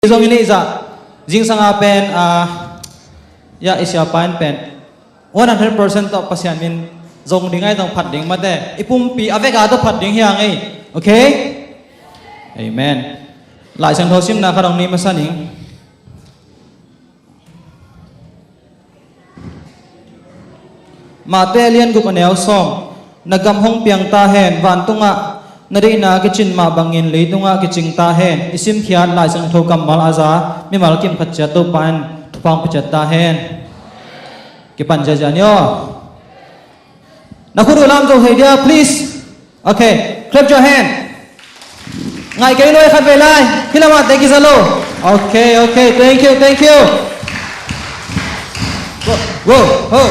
Zong ini za jing sanga pen ya Asia pen 100% to pasian min zong dingai dong phat ding mate ipum pi aveka to phat ding hiang ei okay amen lại sang thosim na kharong ni masaning mate alien gup anel som nagam hong piang ta hen van tunga Narina kitchen ma bangin leidunga kitching ta hen isim khian lai sang tho kam mal aza mi mal kim khatcha to pan thupang pachat ta hen ki pan jajanyo nakhuru lam jo heidia please okay clap your hand ngai kai loi khat ve lai hilama te ki zalo okay thank you go ho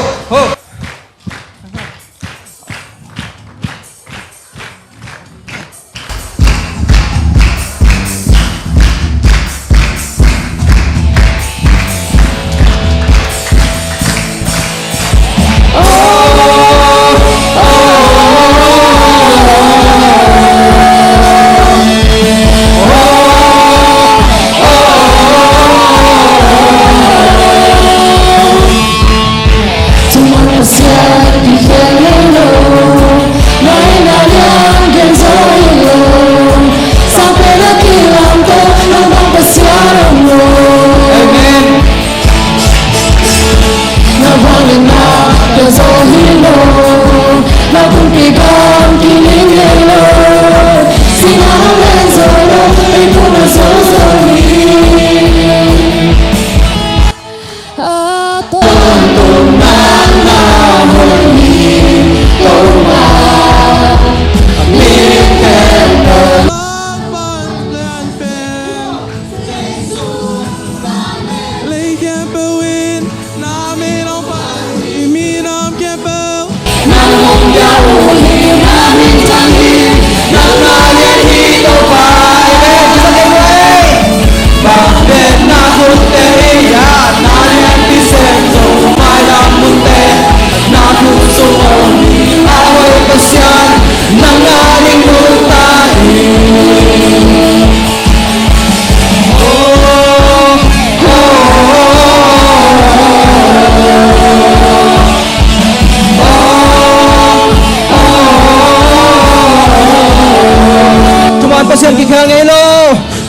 Pasian ki khang ei lo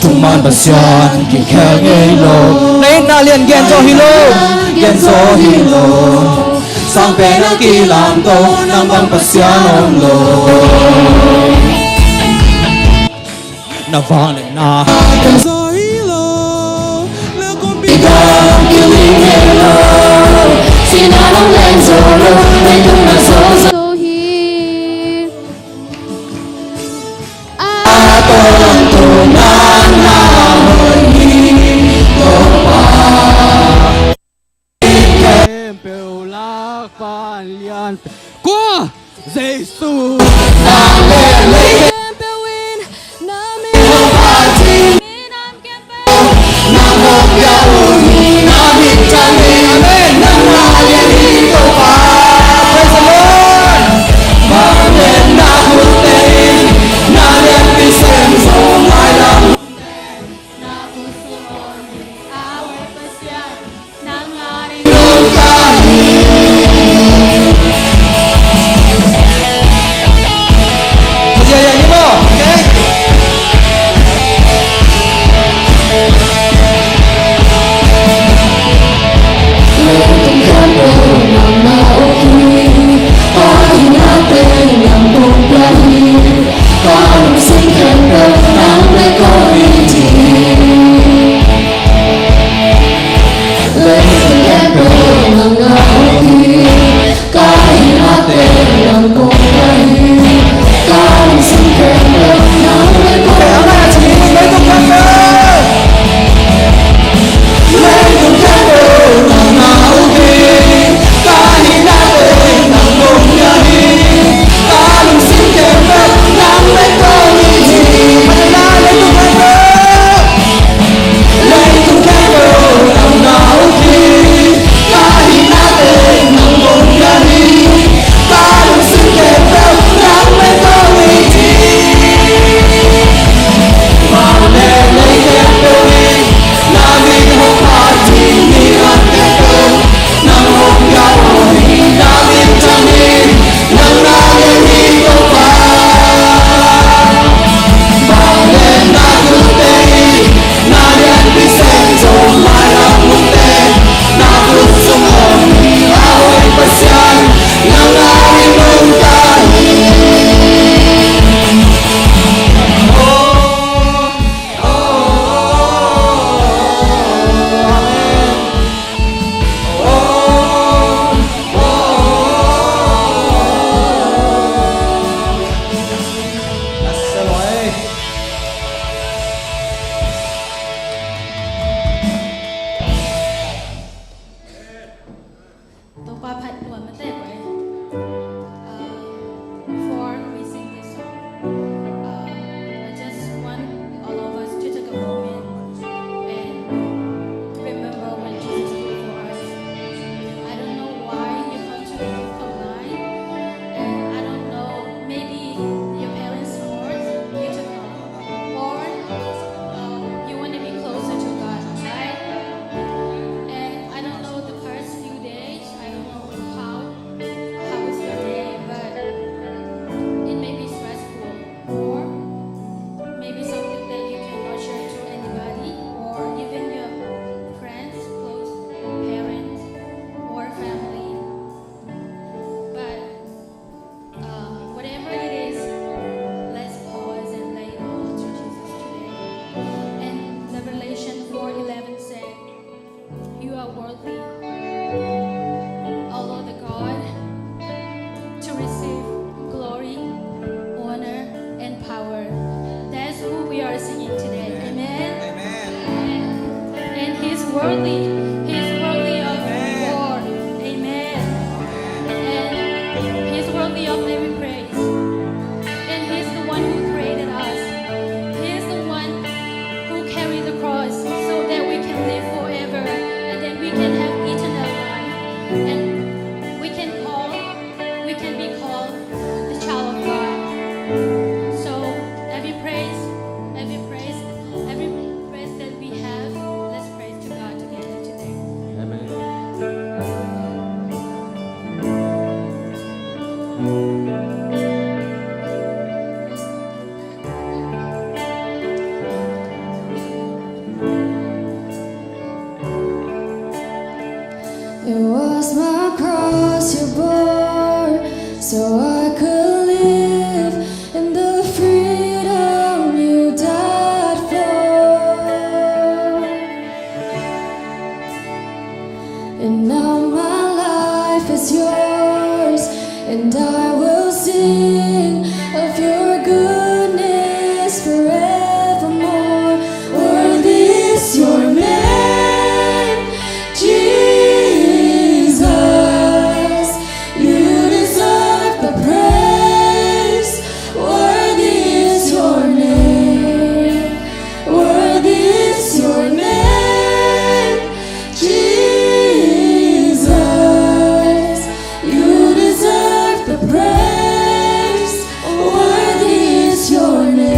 tuman pasian ki khang ei lo nei na lian gen zo hilo sang pe na ki lam to nang bang pasian om lo na van na gen zo hilo na kon bi gam ki hilo sina long len zo lo nei tu na zo Qua Jesus worthy. He's worthy of war. Amen. And He's worthy of every praise. And He's the one who created us. He's the one who carried the cross so that we can live forever and then we can have eternal life. And we can be called the child of God. So every praise that we have, let's praise to God together today. It was my cross you bore, so I could live in the freedom you died for. And now my life is yours, and I will sing of your goodness forevermore. Worthy is your name, Jesus. You deserve the praise. Worthy is your name. Worthy is your name, Jesus. You deserve the praise. Worthy is your name.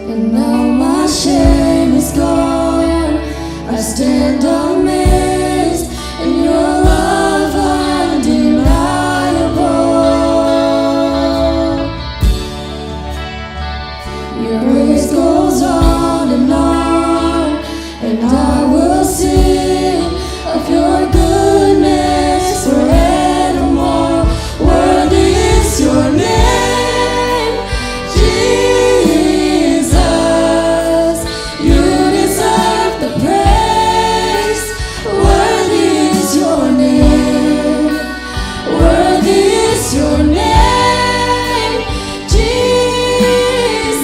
And now my shame is gone. I stand amazed in your love undeniable. Your grace goes on, and I will sing of your goodness forevermore. Worthy is your name, Jesus. You deserve the praise. Worthy is your name. Worthy is your name,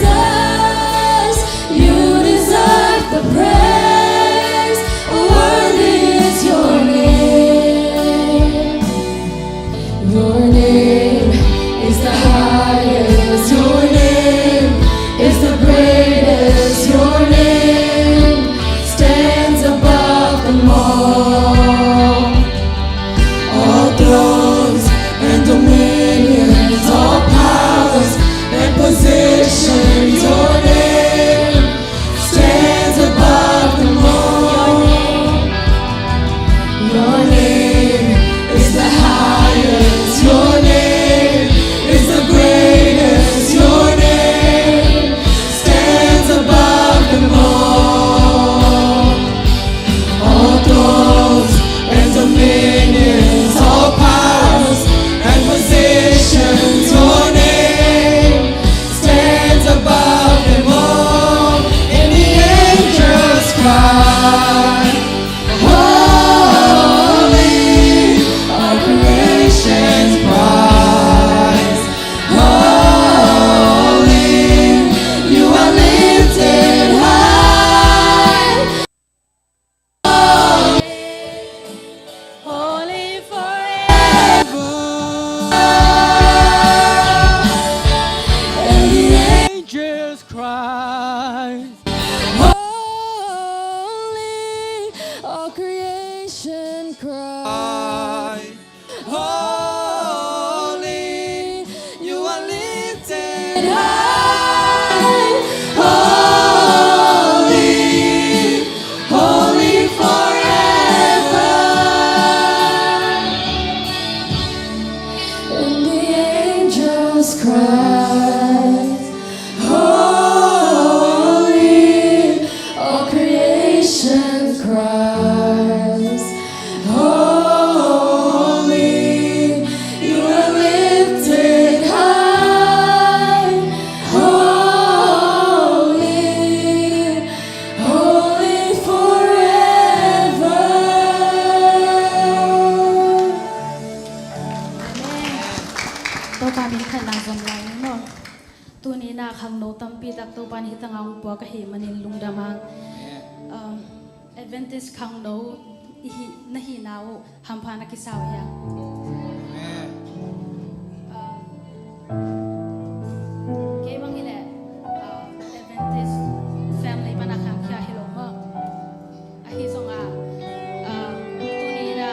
Jesus. You deserve the praise. Worthy is your name. Your name is the highest. Your name is the greatest. Your name stands above them all. All thrones and dominions, all powers and positions. Your name stands above them all. Your name is the highest. Your name is the greatest. Your name stands above them all. All thrones and dominions, all powers and positions. Your name stands above them all. And the angels cry, holy, our creation's prize. Holy, you are lifted high. Holy forever. And the Angels cry. holy, all creation cries. Holy, you are lifted high. Holy, holy forever. And the angels cry, holy, all creation cries. Holy, you are lifted high. Holy, holy forever. po ka hi manin lungdamang Adventist khang no hi na hi nao hampa na kisaw ya ke bang ile Adventist family mana khang kya hilo ma ahi songa tuni na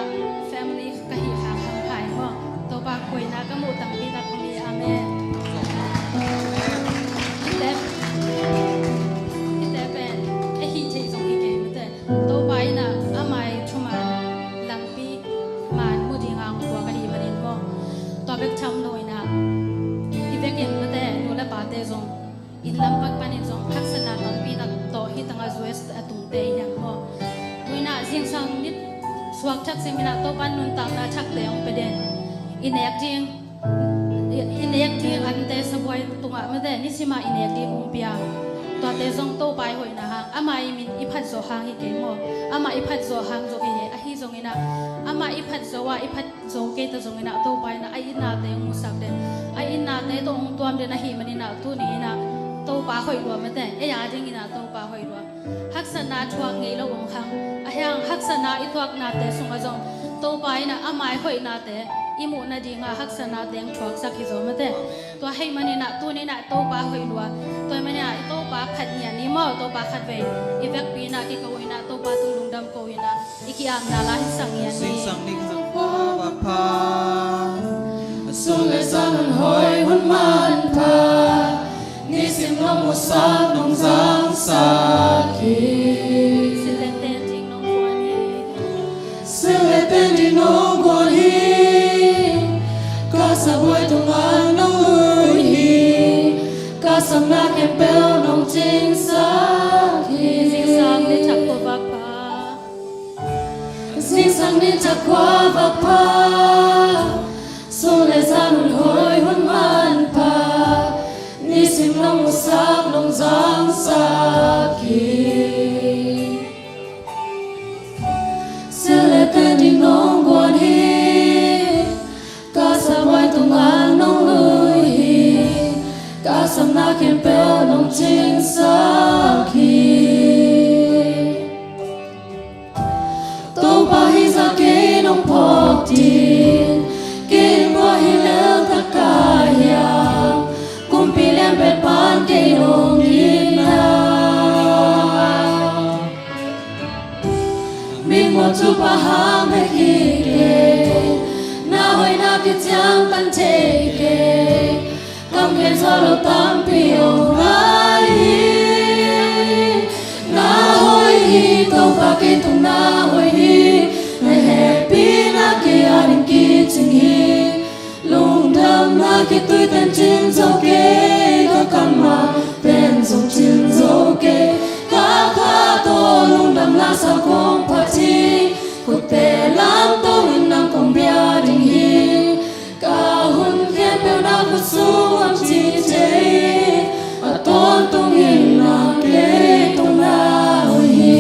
family ka hi khang pai ma to ba koi na ka mu tang pi ta kuni amen Ite ben hi che song hi ke mate to bai na amai chuma lampi man mu ding ang kwa ka hi manin mo to bek cham noi na ivek in mate no la ba te zong in lam pak panin zong khak sana tong pi ta to hi tanga zues atung te yang mo tuina jing sang nit swak chak semina to ban nun ta na chak te ong peden inek jing inek jing an te saboi tunga mate ni sima inek jing umpia to te zong to bai hoi na ha amai min iphat zo hang hi ke mo ama iphat zo hang zo ke a hi zong ina ama iphat zo wa iphat zo ke ta zong ina to bai na ai na te mu sak de ai na te to ong tuam de na hi mani na tu ni na to ba hoi ro mate e ya jing ina to ba hoi ro hak sana chuang ngei lo ong hang a yang hak sana i thuak na te sung a zong to bai na amai hoi na te imu na dinga hak sana deng thuak sak hi zo mate to hei mani na tu ni na to ba hoi ro to mani a to ba khat nya ni mo to ba khat ve i vek pi na ki ko ina to ba tu lung dam ko ina iki am na la hi sang ya Sing ni sang ning sang pa ba pa Sun le san hoi hun man pa Ni sim long mo sa nong giang sa ki Silente ting nong kwa ni Sin le ten di nong guan hi Ka sa boi tung an nong lui hi Ka sam na kem pel nong ching sa ki Sing sang ni chak ko bak pa Sing sang ni chak kwa bak pa Sun le san hoi hun man pa Ni sim long mo sak nong giang sa ki Sin le ten di nong guan hi Ka sa boi tung an nong lui hi Ka sam na kem pel nong ching sa ki Tô ba hi za ke nong phok tin Ke mo hi leo ta ka ya Kum pi lem bet pan ke nong yin na Min mo chu pa ha me ki ke Na hoi na ki chang tan che ke Kam ken so lo tam pi ong rai Na hoi hi tô ba ke tung na hoi hi Na happy na ke aning ki ching hi Lung đam na ke tui tan chin zo ke Ka kam ma pen zo chin zo ke Ka ka to lung đam la sa kong pa ti Ku te lam to in nang kong bia ding hi Ka hun khen pel na ku su am chi te A ton tung in na ke tung na hoi hi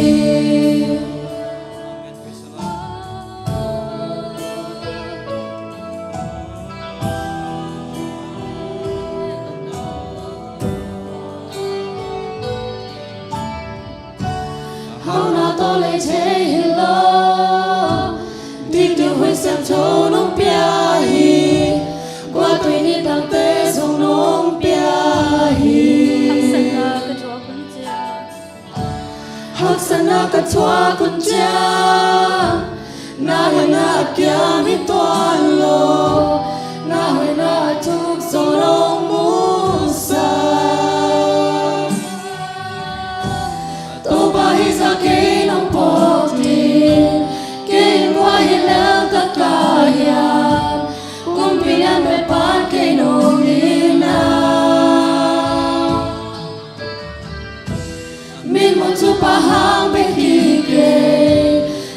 Hau na to le che hi lo Đi đưa hơi xem cho nông bia hi Qua tuổi ni tăng tế dòng nông bia hi hak sana ka chua kun cha Hak sana ka chua kun cha Na hoi na kia mi toan lo Na hoi na chuk dòng nông mu sa Tô ba hi za ke nông po tin Ke qua hi leo ta ka ya Kum pi an bet pan ke nông yin na Min mo chu pa hang be ki ke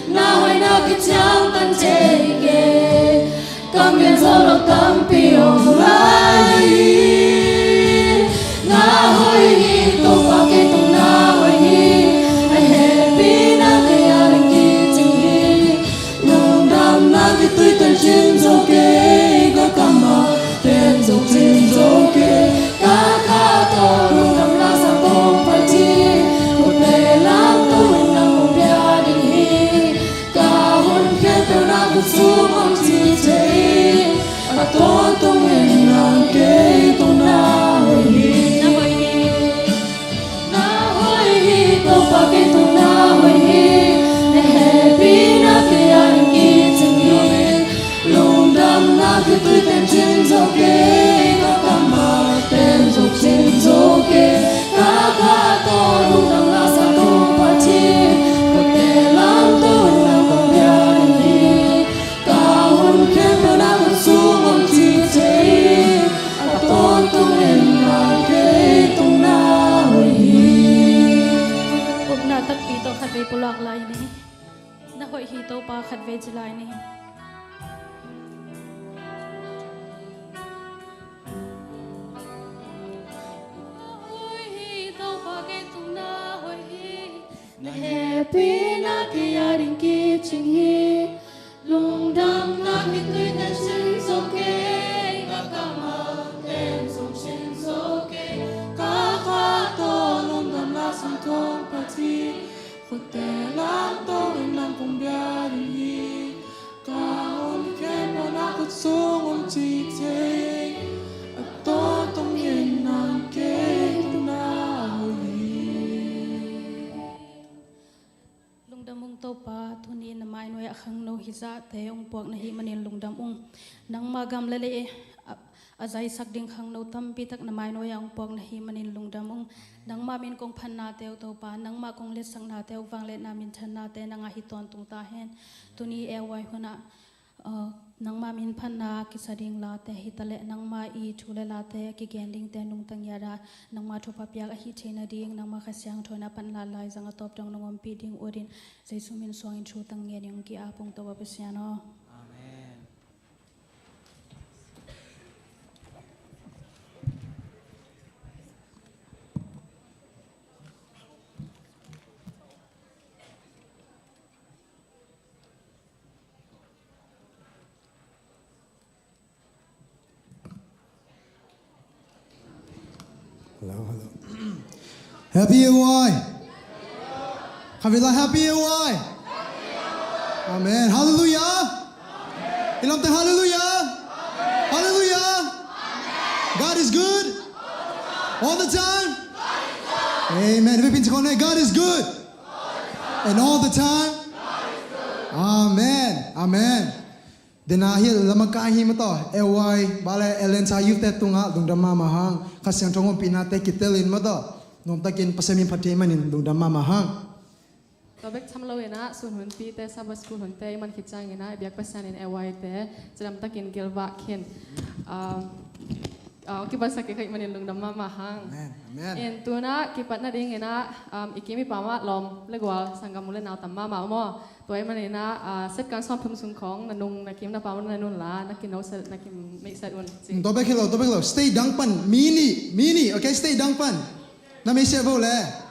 Na hoi na ki chang tan che ke Kam gen zo lo tam pi ong rai Na hoi hi to pa ke tung na hoi hi Na happy na ke aring ki ching hi Nung dam na ki tui tan chin zo ke Ka kam ma pen zo chin zo ke Ka ka to nung dam la sa kong pa ti lak lai ni na hoi hi to pa khat ve chilai ni hoi hi to pa ke tung na hoi hi happy na ki yarin ki ching hi lung dam na ki tui tan sin so ke ka kama ten song sin so ke ka kha to lung dam la sam thong pa ti khut te lan to in lam pong bia ri hi ka on ken no na kut song om chi te a to tong yen nam ke tu na hi lungdam ung to pa thuni na mai noi akhang no hi za te ong pok na hi manin lungdam ung nang ma gam le le azai sak ding khang no tam pi tak na mai noi ong pok na hi manin lungdam ung nang ma min kong phan na te to pa nang ma kong le sang na te wang le na min than na te nang a hi ton tung ta hen tuni e wai huna nang ma min phan na ki sading la te hi tale nang ma I thule la te ki gending te nung tang yara nang ma thopa pyak a hi thena ding nang ma khasyang thona pan la lai zang a top tang nongom pi ding odin jaisumin soin thu tang nge ning ki a pung to ba pasiano Amen. Hello, hello. Happy AY. Have you like happy AY? Amen. Hallelujah. Ilam te hallelujah. Hallelujah. God is good. All the time. Amen. Every pinch corner, God is good. And all the time. Amen. Amen. Denahil lama kahi mato AY bale elen sa youth tunga dungdama mahang kasyang thongom pinate kitelin mato nom takin pasemin phathemanin dungdama mahang Tobek chamlo ena sun hun pi te sabas school hun te man khichang ena biak pasan in AY te jam takin gilwa khin ki basa ke khai manin lungdam ma mahang Amen. Amen. en tuna ki patna ding ena ikimi pama lom legwal sangamule naw tamma ma mo toy manina set kan som phum sung khong nanung nakim na pama nanun la nakin no set nakim make set un Tobek hello stay dangpan mini okay stay dangpan na me se bole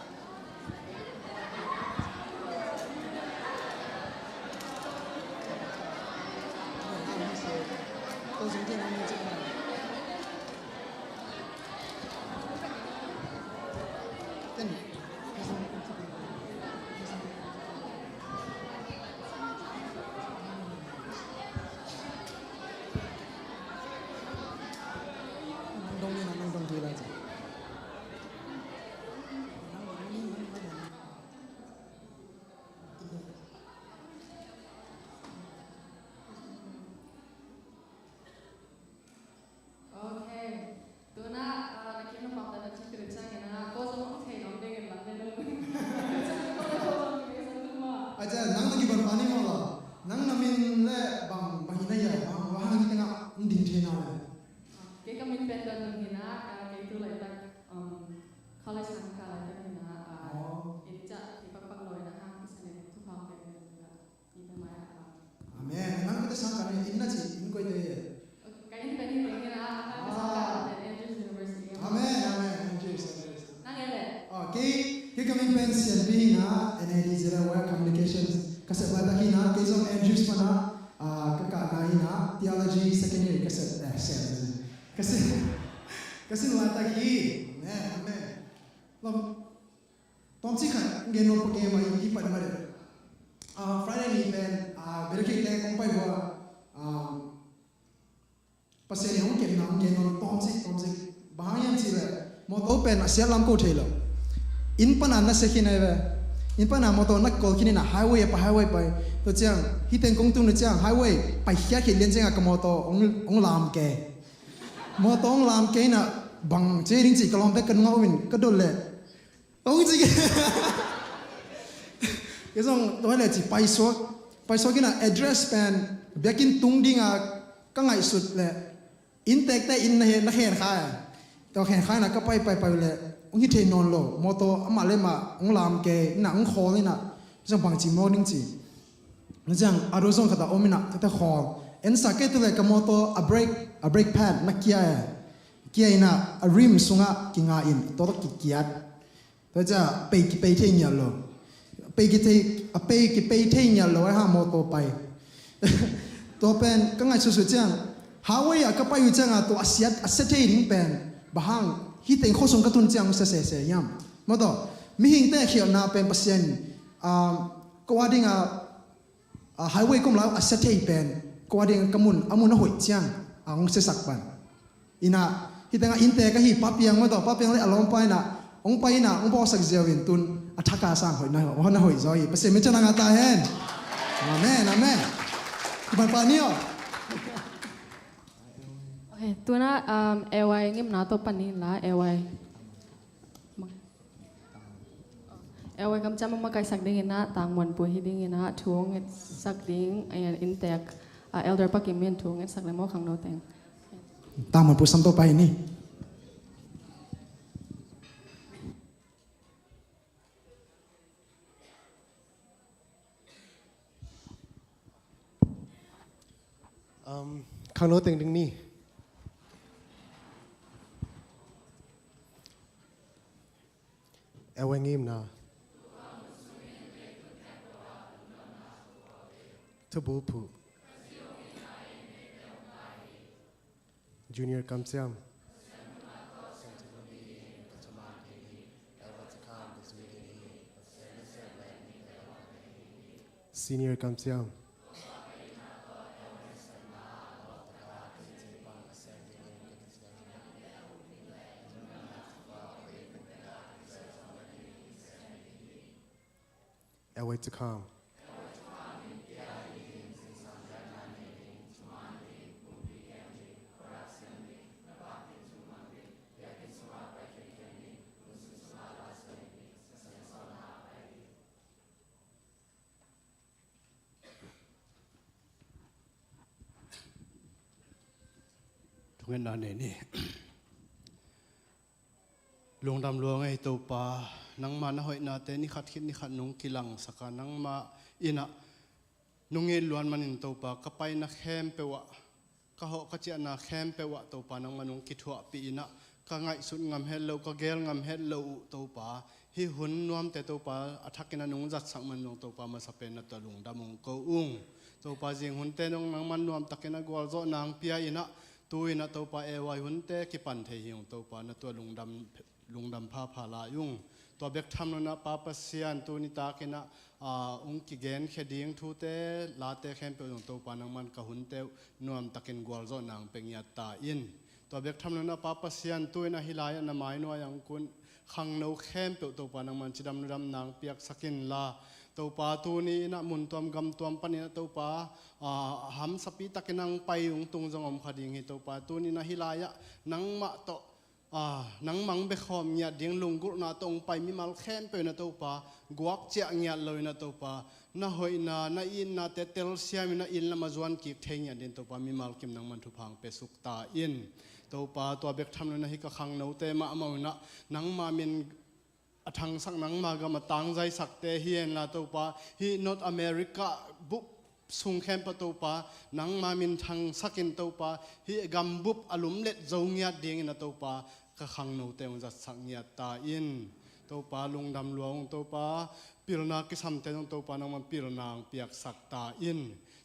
Okay. Tuna nakim na pama na chikritsang ena ko so thei nom ding en lan le aja nang nagi bar pani mala nang namin le bang bahina ya bang wahang kita nding thena le Cái kami pendant ng hina, kay tu lại tak college sang ka lại tak hina, itja ipapagloy na ha, kasi na tu pang pendant nga, ito maya ka. amen nang kita sang kami inna chi in ko ite Kain pendant ng hina, kasi sa ka at Andrews University. amen cheers Nangele. okay kami pension bina NID zero work communications kasi bata hina kayong Andrews pa na kakana hina theology second year kasi lata ki amen lam tomsi kan ngeno pake mai ki pa mare Friday ni ben berke te kong pai wa pasene hong ke na ngeno tomsi bahayan sila moto pen asia lam ko thelo in pana na sekhin ai in pana moto nak kol kini na highway pa to chang hiten kong tung na chang highway pa hia ke len chang ka moto ong lam ke moto ong lam ke na bang che ring chi kalom pe kan ngawin ka dol le ong chi ke ke song to le chi pai so ke na address pen bekin tung dinga ka ngai sut le in tek te in na he kha to khen kha na ka pai le ong hi the non lo moto ama le ma ong lam ke na ong kho ni na จังบางจีโมนิ่งจีจังอารมณ์ส่งขดาอมินะแต่ขอเอ็นสักเกตเลยกับมอเตอร์a break pad นักเกียร์เกียร์น่ะริมสุงะกิงาอินตัวตะกิเกียร์แต่จะไปเที่ยงเลยไปเที่ยงเลยให้มอเตอร์ไปตัวเป็นก็ไงสุดๆจังฮาวายก็ไปอยู่จังตัวอาเซียที่ดิ้งเป็นบางฮิตเองข้อสงกระตุ้นจังเสียยามมาต่อมีหิงแต่เขียวนาเป็นเปอร์เซ็นต์ก็ว่าดิ้งไฮเวย์ก็มาอาเซียที่เป็นก็ว่าดิ้งกมุนอามุนหอยจังองเสสักปันอินะฮิตเองอินเตอร์ก็ฮิปั๊บยังมาต่อปั๊บยังเลยอารมณ์ไปนะองไปนะองบอกสักเจียววินตุนอัฐกาสร้างหอยนะว่าน่าหอยจอยเปอร์เซ็นต์ไม่จะนางตาเห็นอาเมนอาเมนที่ปานี่อ๋อ Okay, tu na ewai ngim na to panin la ewai kam chama ma kai sak ding na tang mon pu hi ding na thuang et sak ding and intek elder pakimin thuang et sak le mo khang no teng ตามมันผู้สัมตัวไปนี่ข้างโน้ตเต็งดึงนี่เอวงิมนะทบูผูจูเนียร์กัมเซียมซีเนียร์กัมเซียมAway to come. Tungen na ni. Lung dam luang ay to pa nang manahoi natin ni khatkit ni khanung kilang saka nang ma ina nungil luan manin to pa kapay na khem pewa kaho kachia na khem pewa to pa nang manung kithwa pi ina ka ngai sun ngam hello ka gel ngam hello to pa hi hun nuam te to pa athakina nung jat sang man nung to pa ma sapen na to lung damung ko ung to pa jing hun te nong nang man nuam takena gwal zo nang pia ina tu ina to pa e wai hun te ki pan the hiung to pa na to lung dam pha pha la yungตัวเบกทำนะป้าปัสยานตัวนิตากินะองค์กิเกนแค่ดิ้งทูเตลาเตเข้มเปองตัวปานังมันกะหุนเตนวมตะกินกวลโซนางเป็งยาตาอินตัวเบกทำนะป้าปัสยานตัวนะฮิลายนะไม้นัวยังกุนขังโนเข้มเปตัวปานังมันจิดำดำนางเปียกสกินลาตัวปาตัวนี้นะมุนตัวกำตัวปันนะตัวปาหำสปีตะกินังไปองตุงจงอมขดิ้งฮิตัวปาตัวนี้นะฮิลายะนังมะโตนังมังเบคอมเนี่ยดิ้งลุงกุนาตรงไปมีมัลเข้มไปนะตัวปากวักเจ้าเนี่ยเลยนะตัวปาน่าหอยน่าอินน่าเตเตลเซียมิน่าอินละมาจวนกิกเทียนดินตัวปามีมัลกิมนังมันทุพังเปสุกตาอินตัวปาตัวเบกทำเลยนะฮิกะขังโนเตมาเอานะนังมามินทางสักนังมากมาตังใจสักเตเฮียนละตัวปาฮีนอตอเมริกาบุกสุงเข้มประตูปานังมามินทางสักินตัวปาฮีกัมบุบอารมณ์เล็ดจงยัดดิ้งนะตัวปาก็ขังโนเตงจัดสังยาตาอินตัวปลาลุงดำหลวงตัวปลาปิรนาคิสัมเตงตัวปลานังมันปิรนางเปียกสักตาอิน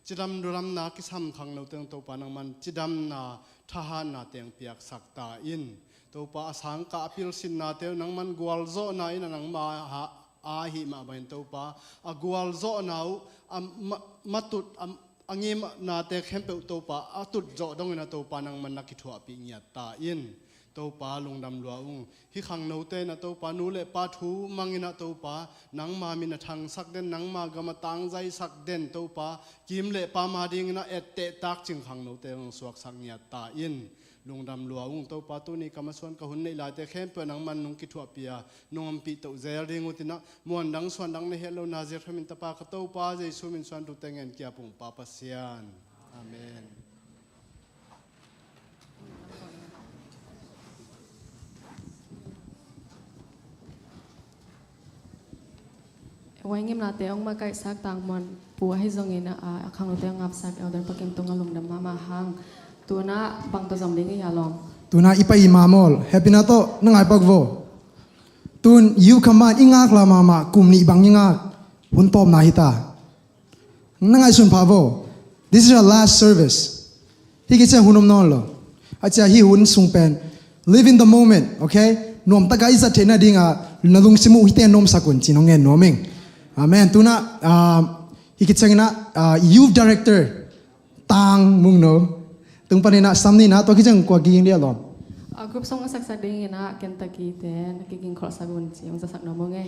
จิดำดูรำนาคิสัมขังโนเตงตัวปลานังมันจิดำนาทหารนาเตงเปียกสักตาอินตัวปลาสังกาปิลสินนาเตงนังมันกวลโซนาอินนังมาอาหิมาบันตัวปลากวลโซนาวมาตุดอังเงมนาเตเข้มเปตัวปลาตุดโจดงนะตัวปลานังมันนักขิถัวปิญญาตาอินตัวปลาลงดำหลวงที่ขังโนเตนะตัวปลานูเล่ปลาทูมังอินะตัวปลานังมามินะทางสักเด่นนังมากมาตังใจสักเด่นตัวปลากิมเล่ปลามาดิ่งนะเอเตตักจึงขังโนเตงสวกสักเนียตาอินลงดำหลวงตัวปลาตัวนี้กำมาส่วนกหุ่นในหลายแต่เข้มเปนังมันนุงกิทัวเปียนุงปีตัวเจริงอุตินะมวนดังส่วนดังในเฮโลนาเจรมินตปากตัวปลาใจสุมินส่วนตุเตงเงินเกียปุ่งปาปัสยานอาเมน เ ไว้เงียบนาเตองมาไกลสักต่างมันปัวให้ทรงเงินข้างเราเตองงับสักเอาเดินปะเกมตรงอารมณ์ดำมาหางตัวน่ะบังตัวจำเลี้ยงอย่าลอง tuna ipa imamol happy na to nangai pagvo tun you kaman ingak la mama kumni bang ingak hun tom na hita nangai sun pavo this is our last service hi kicha hunom non lo acha hi hun sung pen live in the moment okay nom ta ga isa thena dinga nalung simu hite nom sakun chinongen nomeng amen tuna hi kicha na youth director tang mung no tung panina samni na to kijang kwa ging dia lom กรุ๊ปส่งสักสักดิ้งนะเกนตะกี้แต่นักกินครอสกุลจีมันจะสักน้องมั้งไง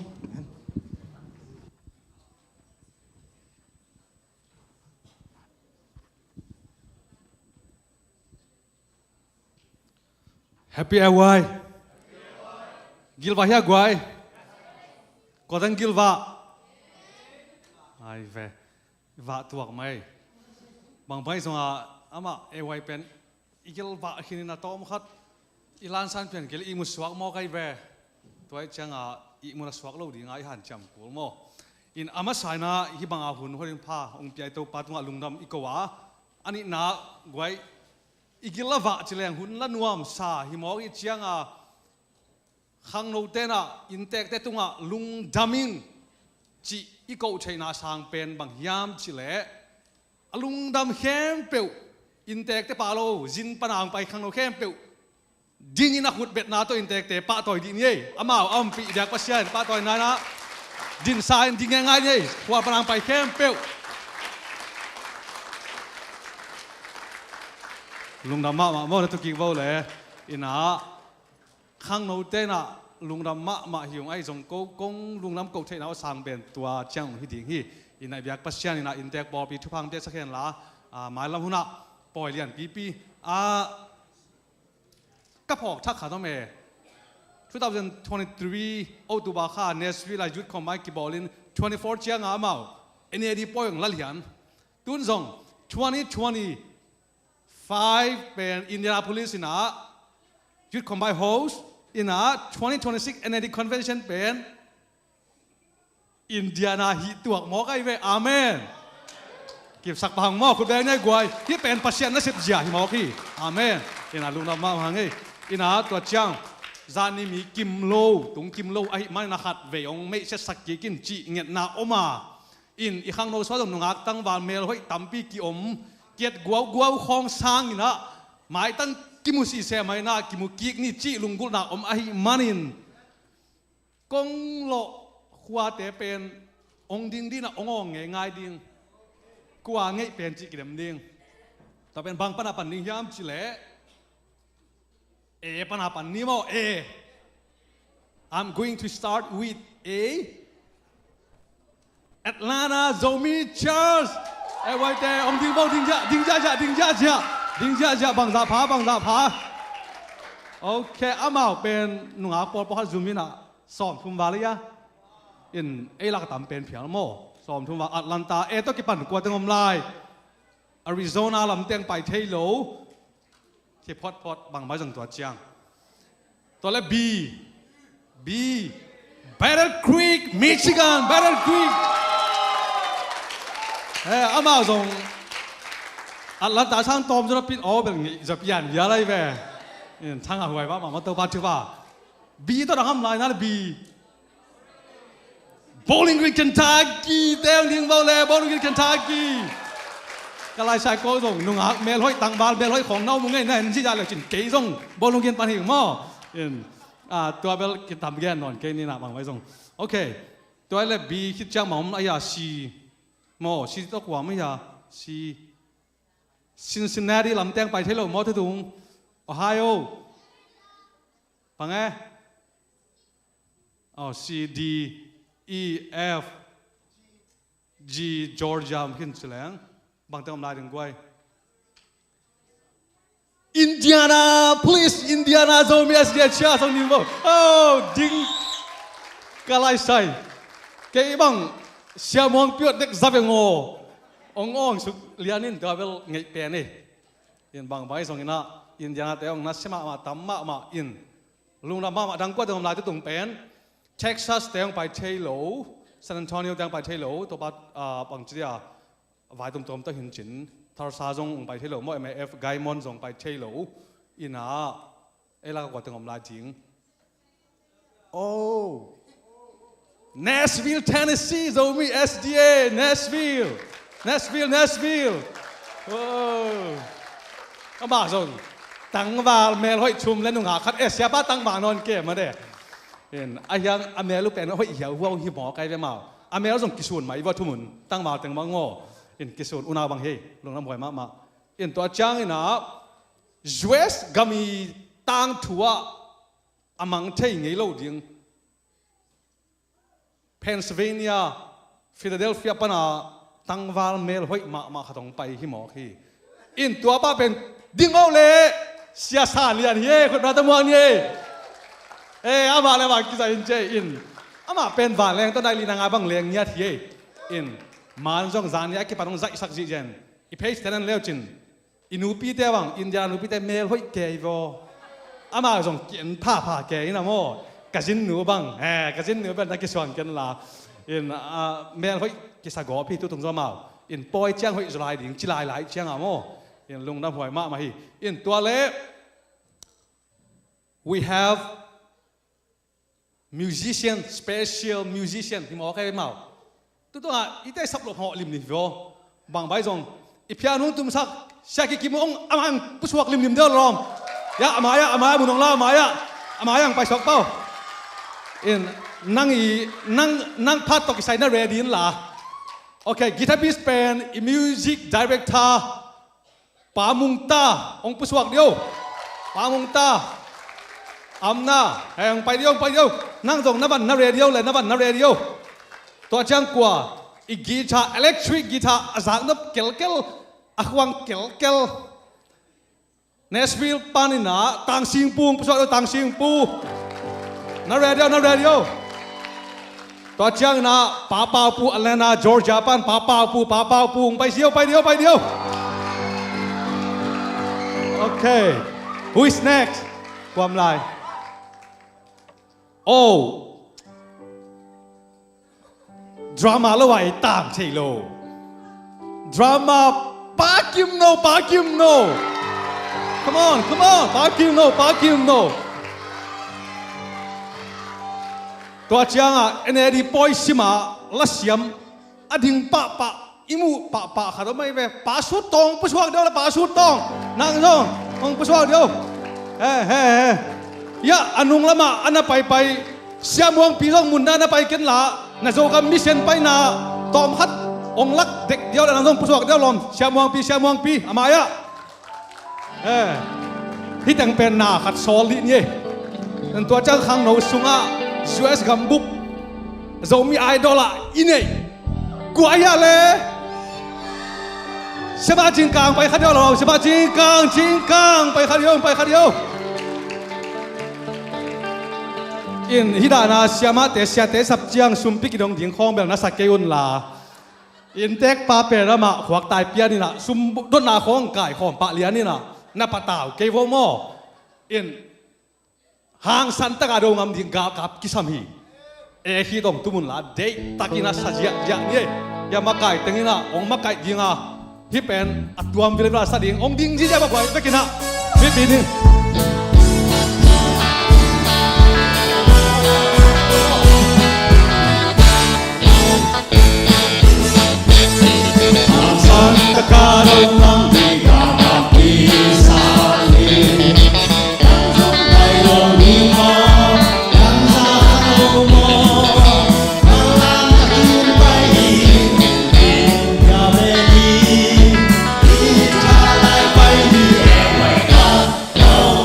Happy Away Gilva hiya guai Kodang Gilva Ai ve Va tuak mai Bang pai songa ama Away pen Gilva hini na tom khat Ilan san pen gil imu swak mo kai ve Tuai changa imu na swak lo di ngai han cham kul mo In ama saina hi bang a hun horin pha ong piai to patunga lungdam ikowa ani na guai igilava chileng hun la nuam sa himog I chianga khang no tena intek te tunga lung damin chi iko chaina sang pen bang yam chile alung dam khem peu intek te palo jin panang pai khang no khem peu ding ina khut bet na to intek te pa toy din ye amao am pi dak pasian pa toy na na din sain ding ngai ye kwa panang pai khem peu lung dam ma mo na to ki vo le ina khang no te na lung dam ma hiung ai jong ko kong lung dam ko the na sang ben tua chang hi ding hi ina byak pasian ina intek bor pi thu phang te sakhen la mai lam huna poi lian pi pi ka phok thak kha to me 2023 o tu ba kha Nashville youth combine ki bolin 24 chiang a mau NAD poyong la lian tun jong 2020 5 pen Indianapolis in a youth combine host in a 2026 NAD convention pen Indiana hi tuak mo kai ve amen kip sak bang mo ku beng ngai guai hi pen pasien na sip jia hi mo ki amen in a lung na ma hang ei in a tua chang zani mi kim lo tung kim lo ai mai na khat ve ong me se sak ki kin chi nget na oma in I khang no so dong ngak tang wal mel hoi tampi ki om kiet guau khong sang ina mai tan kimusi se mai na kimu kik ni chi lungul na om ahi manin kong lo khwa te pen ong ding di na ongong nge ngai ding kwa ngai pen chi kidem ding ta pen bang pana pan ning yam chi le pana pan ni mo I'm going to start with Atlanta Zomi Church Wai te ông ding bao ding ja bang za pha okay amao pen nunga por po zoom ina som thum walia in lak tam pen phial mo som thum wa Atlanta to ki pan kwa tengom lai Arizona lam teng pai thei lo ki pot bang ma jang tua chiang to le B Battle Creek Michigan Battle Creek amao zong Atlanta sang tom cho nó pin ó bên giờ pian giá đây về thang hàng hoài ba mà tao ba chưa ba B tao đang ham lại nó là B Bowling Green Kentucky đeo liêng bao lè Bowling Green Kentucky cái lai sai cô zong nung ác mel hoi tăng bal mel hoiของnâu mùng ngày này chỉ ra là chuyện kế zong Bowling Green pan hình mòตัวเบลกินทำแก่นอนแค่นี้นะบางไว้ซงโอเคตัวเล็บ B คิดจังหมอมไอ้ยา C มอ C ตัวกว่าไม่ยา C Cincinnati ลำแตงไปเที่ยวมอที่ถุง Ohio ปังไงC D E F G Georgia ขึ้นแสลงบางเติมลายถึงกวยIndianapolis Indiana Zomi SDA เชียร์สองนิวดิงกะไลไซเกี่ยบังเชียร์มองเปียดเด็กซับยังองสุเลียนินตัวเวลไงเปียนี่อินบางใบสองอินะอินยานาแต่องนัสมาตัมมาอินลุงน้ำมาดังกว่าเดิมลายที่ตรงเป็นเท็กซัสแต่องไปเทโล San Antonio đang bài thế lỗ tôi bắt bằng chỉ là vài tôm tôm tôi hình chỉnh thar sa dòng bài thế lỗ mỗi MF Gaimon dòng bài thế lỗ ina là quả từng ông lại tiếng oh Nashville Tennessee dòng mi SDA Nashville oh các bạn rồi tăng vào mẹ hội chùm lên nung hạ khát Asia ba tăng vào non kia mà đấy hiện ai yang mẹ lúc bên hội hiểu wow hi mỏ cái về màu mẹ dùng kỹ thuật máy vào thu mun tăng vào từng măng ngô hiện kỹ thuật una bằng he lồng năm hoài mà hiệnตัวtrang này na US gami tăng thua among thấy ngay lâu điên Pennsylvania Philadelphia pana tăng vào mẹ hội mà khát ông bay hi mỏ khi hiệnตัวba bênดิ้งเอาเลยเสียสารเรียนเย่คนรัฐมนตรีอามาเลยมากิจการเจอินอามาเป็นวันแรงต้นได้ลีนางาบังแรงเนี่ยที่อินมันจงจานเนี่ยกี่ปานงใจสักจีเจนอีเพจเท่านั้นเลี้ยวจินอินูปีเตวังอินเดียนูปีเตเมลห้อยเกย์วอามาจงกินผ้าเกย์นะโมกระจินหนูบังกระจินหนูเป็นนักกิจการกันละอินเมลห้อยกิจการพี่ตัวตรงจอมาอินปอยเจียงห้อยจุฬาดิ่งจิลายหลายเจียงอะโมin lung nam hoi ma hi in tua le we have musician special musician hi mo kai mau tu to ite sap lo ho lim ni vo bang bai jong i piano tum sak shaki ki mong amang pusuak lim de lom ya amaya bu nong la amaya ang pai sok pau in nang phat to ki sai na ready la okay guitarist pen music directorปามุงตาองผู้สวกเดียวปามุงตาอำนาแห่งไปเดียวนั่งตรงนับวันนับเรดิโอเลยนับวันนับเรดิโอตัวจ้างกว่าอีกกีตาร์อิเล็กทริกกีตาร์อาสานับเกลอควางเกลเนสวิลปานินาต่างสิงปูผู้สวกเดียวต่างสิงปูนับเรดิโอตัวจ้างนะป้าปูอัลเลนาจอร์เจียปันป้าปูไปเดียวOkay, who is next? ความลาย Oh, drama ละไว้ตามใช่โล drama ปากิมโน come on ปากิมโนตัวจ้างเนรีปอยสิมาลัสยามอดิ่งปะอิมูปะขาดไม่เว้ปะสุดตองผู้ชวกเดียวละปะสุดตองนั่งจงองผู้ชวกเดียวยะอนุงละมาอันน่ะไปเสียมวงปีร้องมุนด้านน่ะไปกันละน่ะโจกับมิเชนไปน่ะตอมฮัดองลักเด็กเดียวละนั่งจงผู้ชวกเดียวลมเสียมวงปีอามายะที่แต่งเป็นน่ะขัดซอลินี่นั่นตัวเจ้าขังโนสุงะสวยสกัมบุกโจมีไอดอลละอินเน่กูอายะเลยเชื่อมาจิงกังไปขัดเดียวเราเชื่อมาจิงกังไปขัดเดียวอินฮิดานาเชื่อมาเตสับจียงซุ่มปิกดงดิ่งคองแบบนักสักเกยุนลาอินเต็กปาเปรมาขวักตายเปียนี่นะซุ่มดนนาของไก่ของปะเลียนี่นะนับปะตาวเกยวโมอินหางสันตะกาดงามดิ่งกับกิสามีฮิดงตุมุนลาเดตะกินาสัจยะนี่ยามาไก่ตึงนี่นะองมาไก่ดิ่งอ่ะที่เป็นอัตวมวิลาสดิ่งองดิ่งที่จะมาไก่ตะกินะปีนี้Santa Carolina diga papisali Tanjong Kairo lima Tanjong mo Malang akin pahin India meni Italay pay di eway ka Kau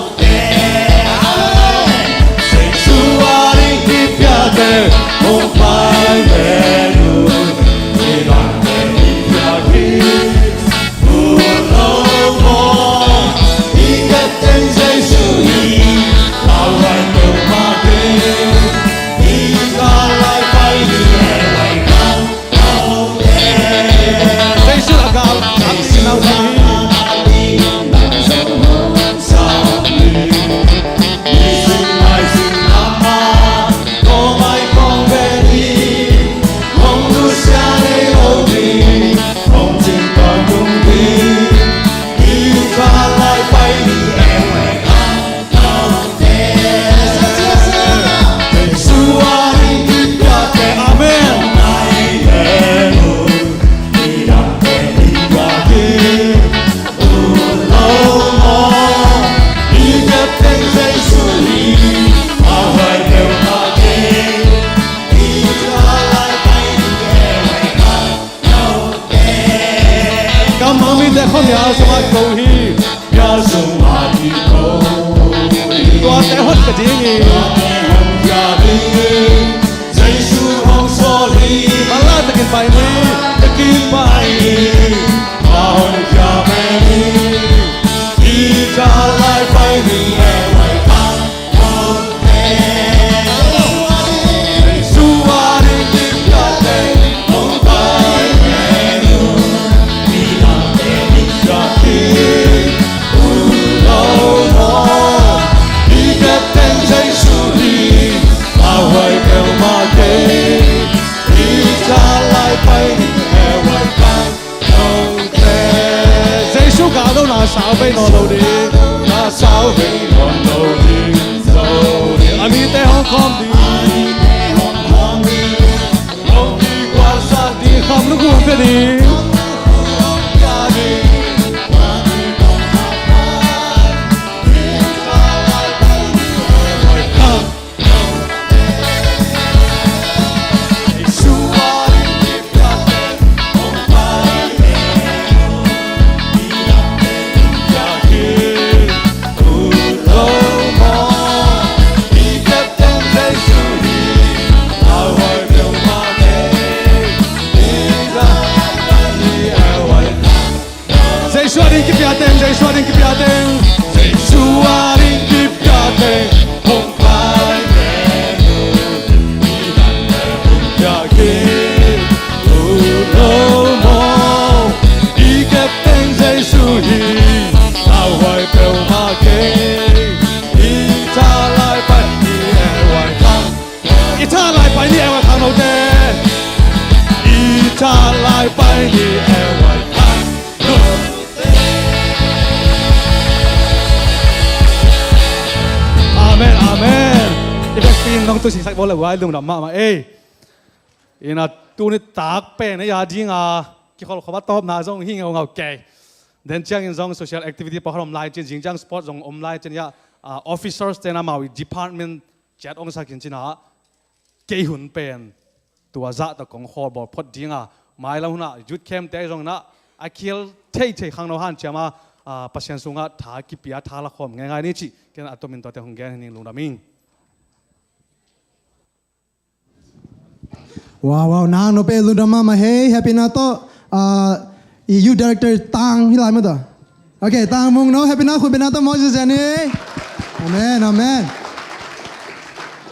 mi te khom ya suma ko hi ya suma di ko tua te hot ka ding hi ya bi dây su hong so li ma la ta kin pai ni ta kin pai ni ma hon ya me ni đi cha lai pai ni e wai pa hon te su a ri ki ya te hong pai ni đi la te ni ya ki u lo mo đi ka ten dây su li ma wai pe ma ke đi cha lai pai ni e wai pa hon te dây su ga do na sao pe no lo đi na sao pe no lo đi so đi ani te hong kom đi lo đi qua sa đi kham lu gu pe đi ya đi dây xua đi kịp ya tên dây xua đi kịp ya tên dây xua đi kịp ya tên không phải để đi làm để ya kia lâu mò đi kịp tên dây xua đi tao hoài bèo mà kê đi ta lại phải đi ngoài thang đi ta lại phải đi ngoài thang đâu thế đi ta lại phải đi ngoài thang Amen, amen. Ibig nong tu si sak bola wai lung ram ma ina tu ni tak pe na ya jing ki khol khwa top na zong hing ngau ke then chang in zong social activity pa hrom lai chen jing jang sport zong lai chen ya officers te na mawi department chat ong sa kin china ke hun pen tua za ta kong khor bo phot ding mai la huna youth camp te zong na a khil thei thei khang no han chama pasien sunga tha ki pia tha la khom ngai ngai ni chi ken atomin to te hong gen ning lung raming Wow, wow, nang no pe ludama ma hey, happy na to. You director tang hilai mo to. Okay, tang mong no, happy na khun pe na to mo jani. Amen, amen.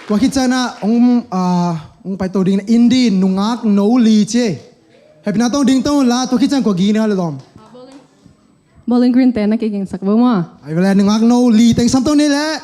Wakit sana ong pai to ding na indi nungak no li che. Happy na to ding to la to kitchen ko gi na le dom. Bowling Green te na kiging sakbo mo. Ai wala nungak no li teng sam to ni le.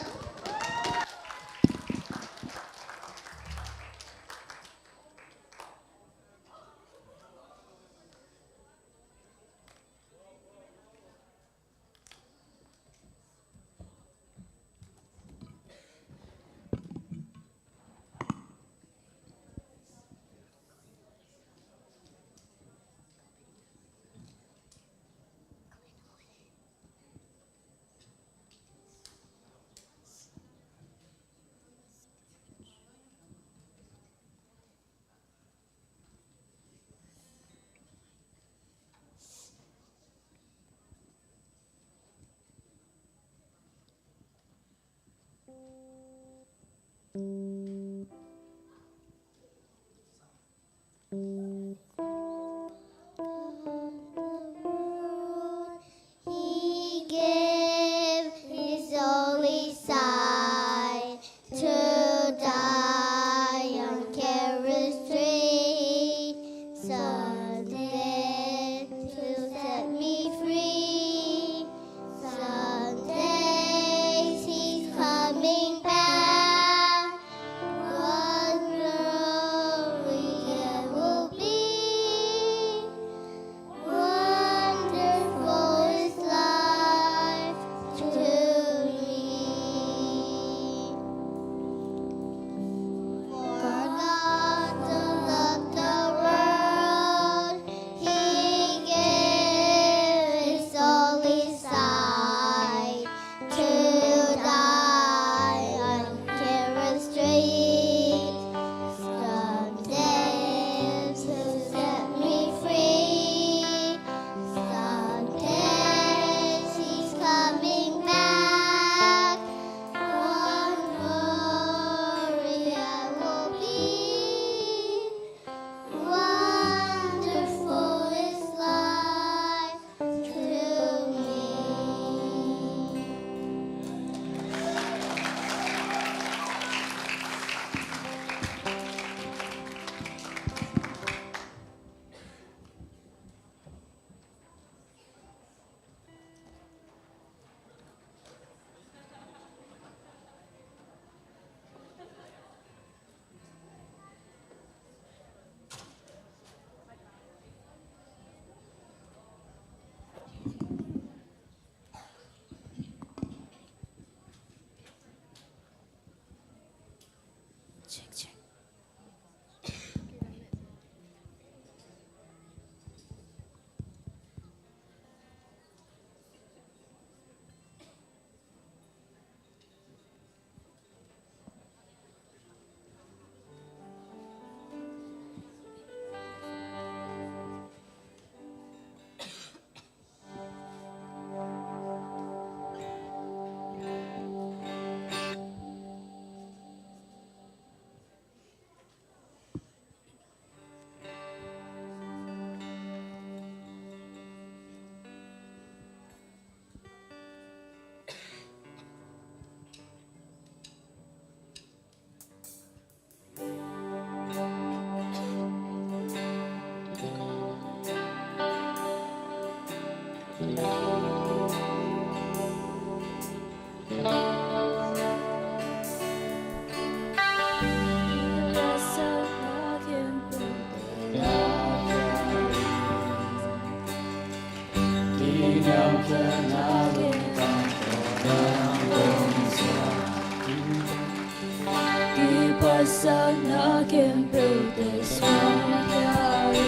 Sana kem peude swayai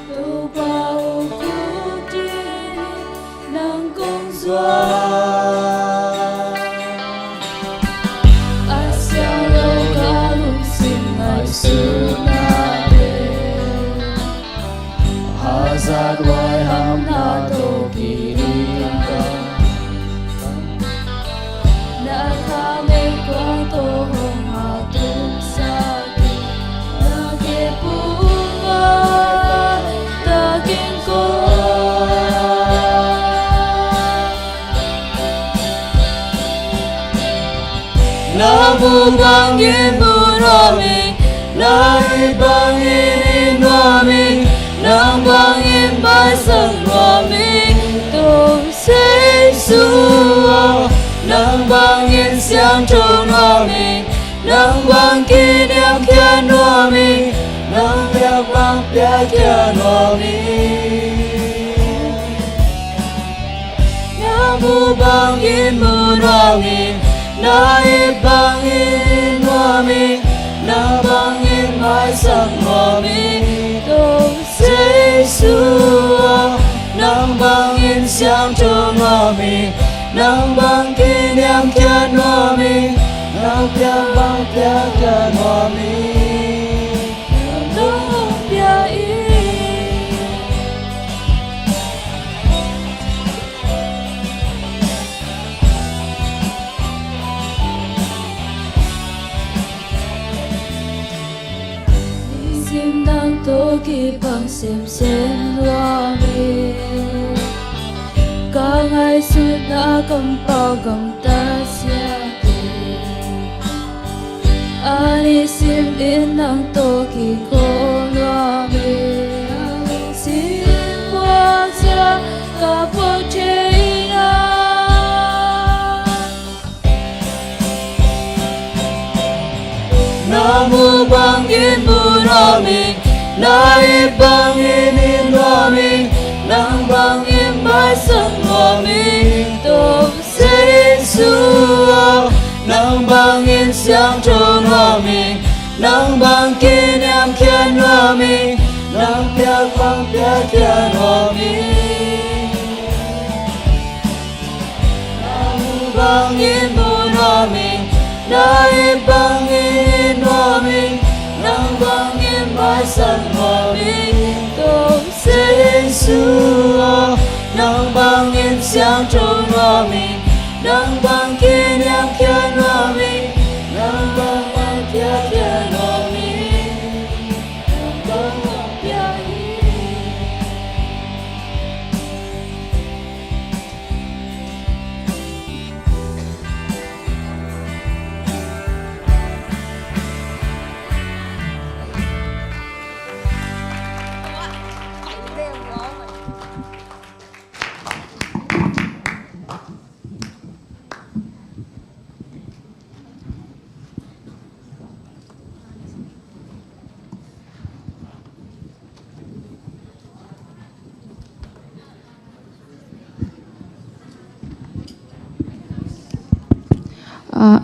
tu bau kuti nang kong zwa asya lo galung sim ai sunade hazard wai ham na to kirika na kame kwang to hong ha tum sa na ke punga ta kin ko na bu bang yin bu ro mi na hi bang yin no mi na bang yin bai sang ro mi to say su nang bang yin xiang zhou nuo mi nang bang ki niao kia nuo mi nang bia bang bia kia nuo mi nang bu bang yin bu nuo mi na yi bang yin nuo mi nang bang yin mai sang nuo mi to say su nang bang yin xiang zhou nuo mi nang bang ki niam kia nuo mi nang bia bang bia kia nuo mi nang bia yi sim nang to ki bang xem nuo mi cả ngày suốt đã cầm bao gầm ta xia ani sim đến nang to ki ko lo mi sim qua xa cả phố trên nam mô bang yin bu ro mi nai bang yin lo mi nang bang yin bai sang lo mi to say su nang bang yin xiang zhou lo mi nang bang ki niam kia lo mi nang bia bang bia kia lo mi nang bang yin bu lo mi nai bang yin lo mi nang bang yin bai sang lo mi to say su nang bang yin xiang zhou lo mi nang bang ki niam kia lo mi nang bang bang kia kia lo mi nang bang bang kia yi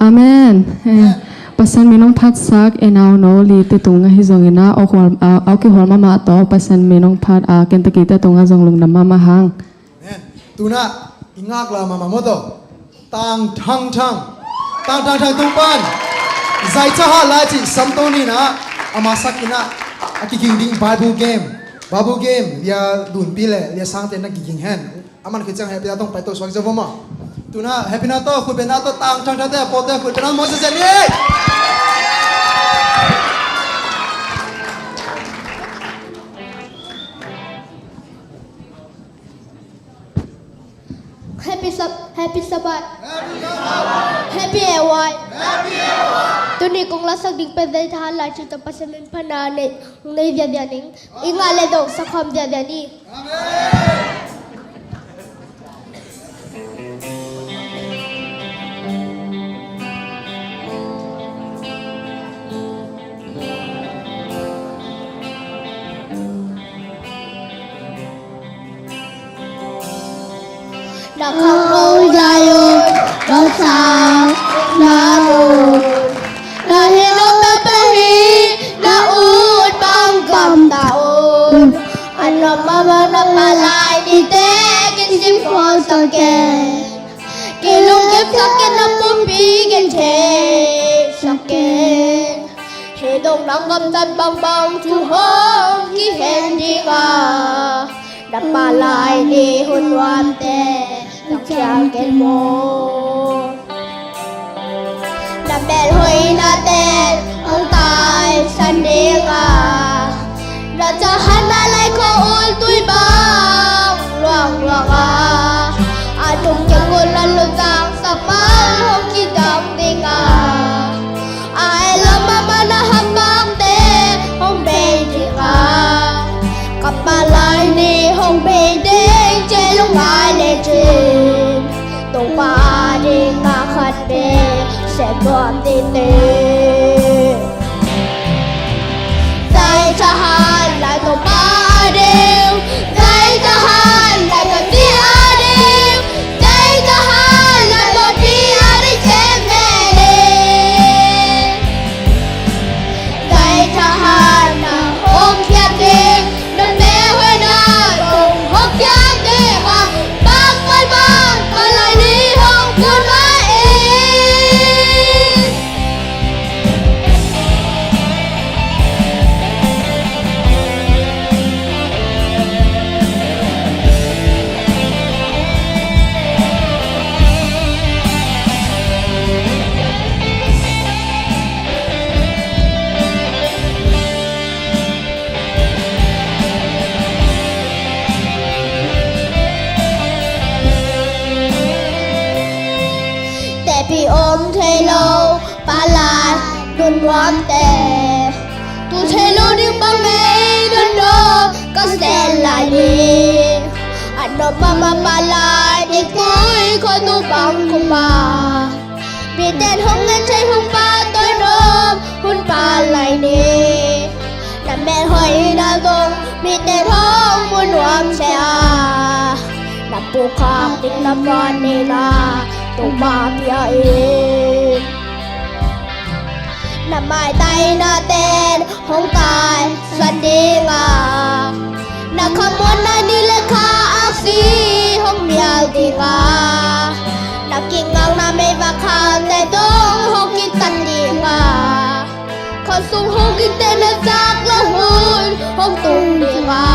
Amen. Pasan minong phat sak enau no li te tunga hi zongina au ki hol mama to pasan minong phat Kentucky te tunga zong lung na mama hang. Tuna ingak la mama moto tang thang tung pan zai cha ha la chi samtoni na amasakina akiking ding babu game dia dun pile dia sangte na giking hen aman khichang happy atong paito swag jawama tuna happy na to khu be na to tang te pote khu tana mo se ni Happy Sabbath. Happy Ewa. Tuni kung lasag ding peday tahala chito pasanin panane ngai dia ning ingale dong sa khom dia ni. na không ngồi dài đó sao na buồn na hi lo ta pe hi na ut bang kam ta un anh lo mama na palai đi te kin sim phol sa ke kilung kip sa ken na pumpi ken che sa ken he dong nang gam tan bang bang chu hong ki hen đi ga đặt ba lại đi hôn loan tè đọc trang kết mô nằm bèn huy na tên ông tài sân đi à đã cho hắn đã lại khô ôn tuổi băng loang loang à trùng chân ngôn lần lụt giang sắp mang hôm khi đọc tình ai làm mà na hâm băng tè hôm bèn đi cặp ba lại đi hồng bê đen che lúc ai lên trên tổ ba đi ngã khát đê sẽ đoàn tin tê dạy cho hắn lại tổ ba đêm dạy cho hắn lại cần đi à đêm dạy cho hắn lại một đi à đi che mẹ đêm dạy cho hắn là hôm kia đêm bị ôm thế lâu ba lại luôn quan tệ tu thế lâu đứng bằng mấy đơn đô có sẽ lại đi anh đọc mà ba lại đi cuối khỏi tu bằng cùng bà vì tên không nên chơi không ba tôi nôm hôn ba lại đi làm mẹ hỏi đã dùng vì tên không muốn nuông xe làm bố khác định làm con đi là tổ ba bia in nằm mai tay na tên không tài sân đi ngà na không muốn na đi lên khá ác si không miêu đi ngà na kinh ngang na mê và khăn tay đông không kinh tân đi ngà không sung không kinh tên na giác là hôn không tung đi ngà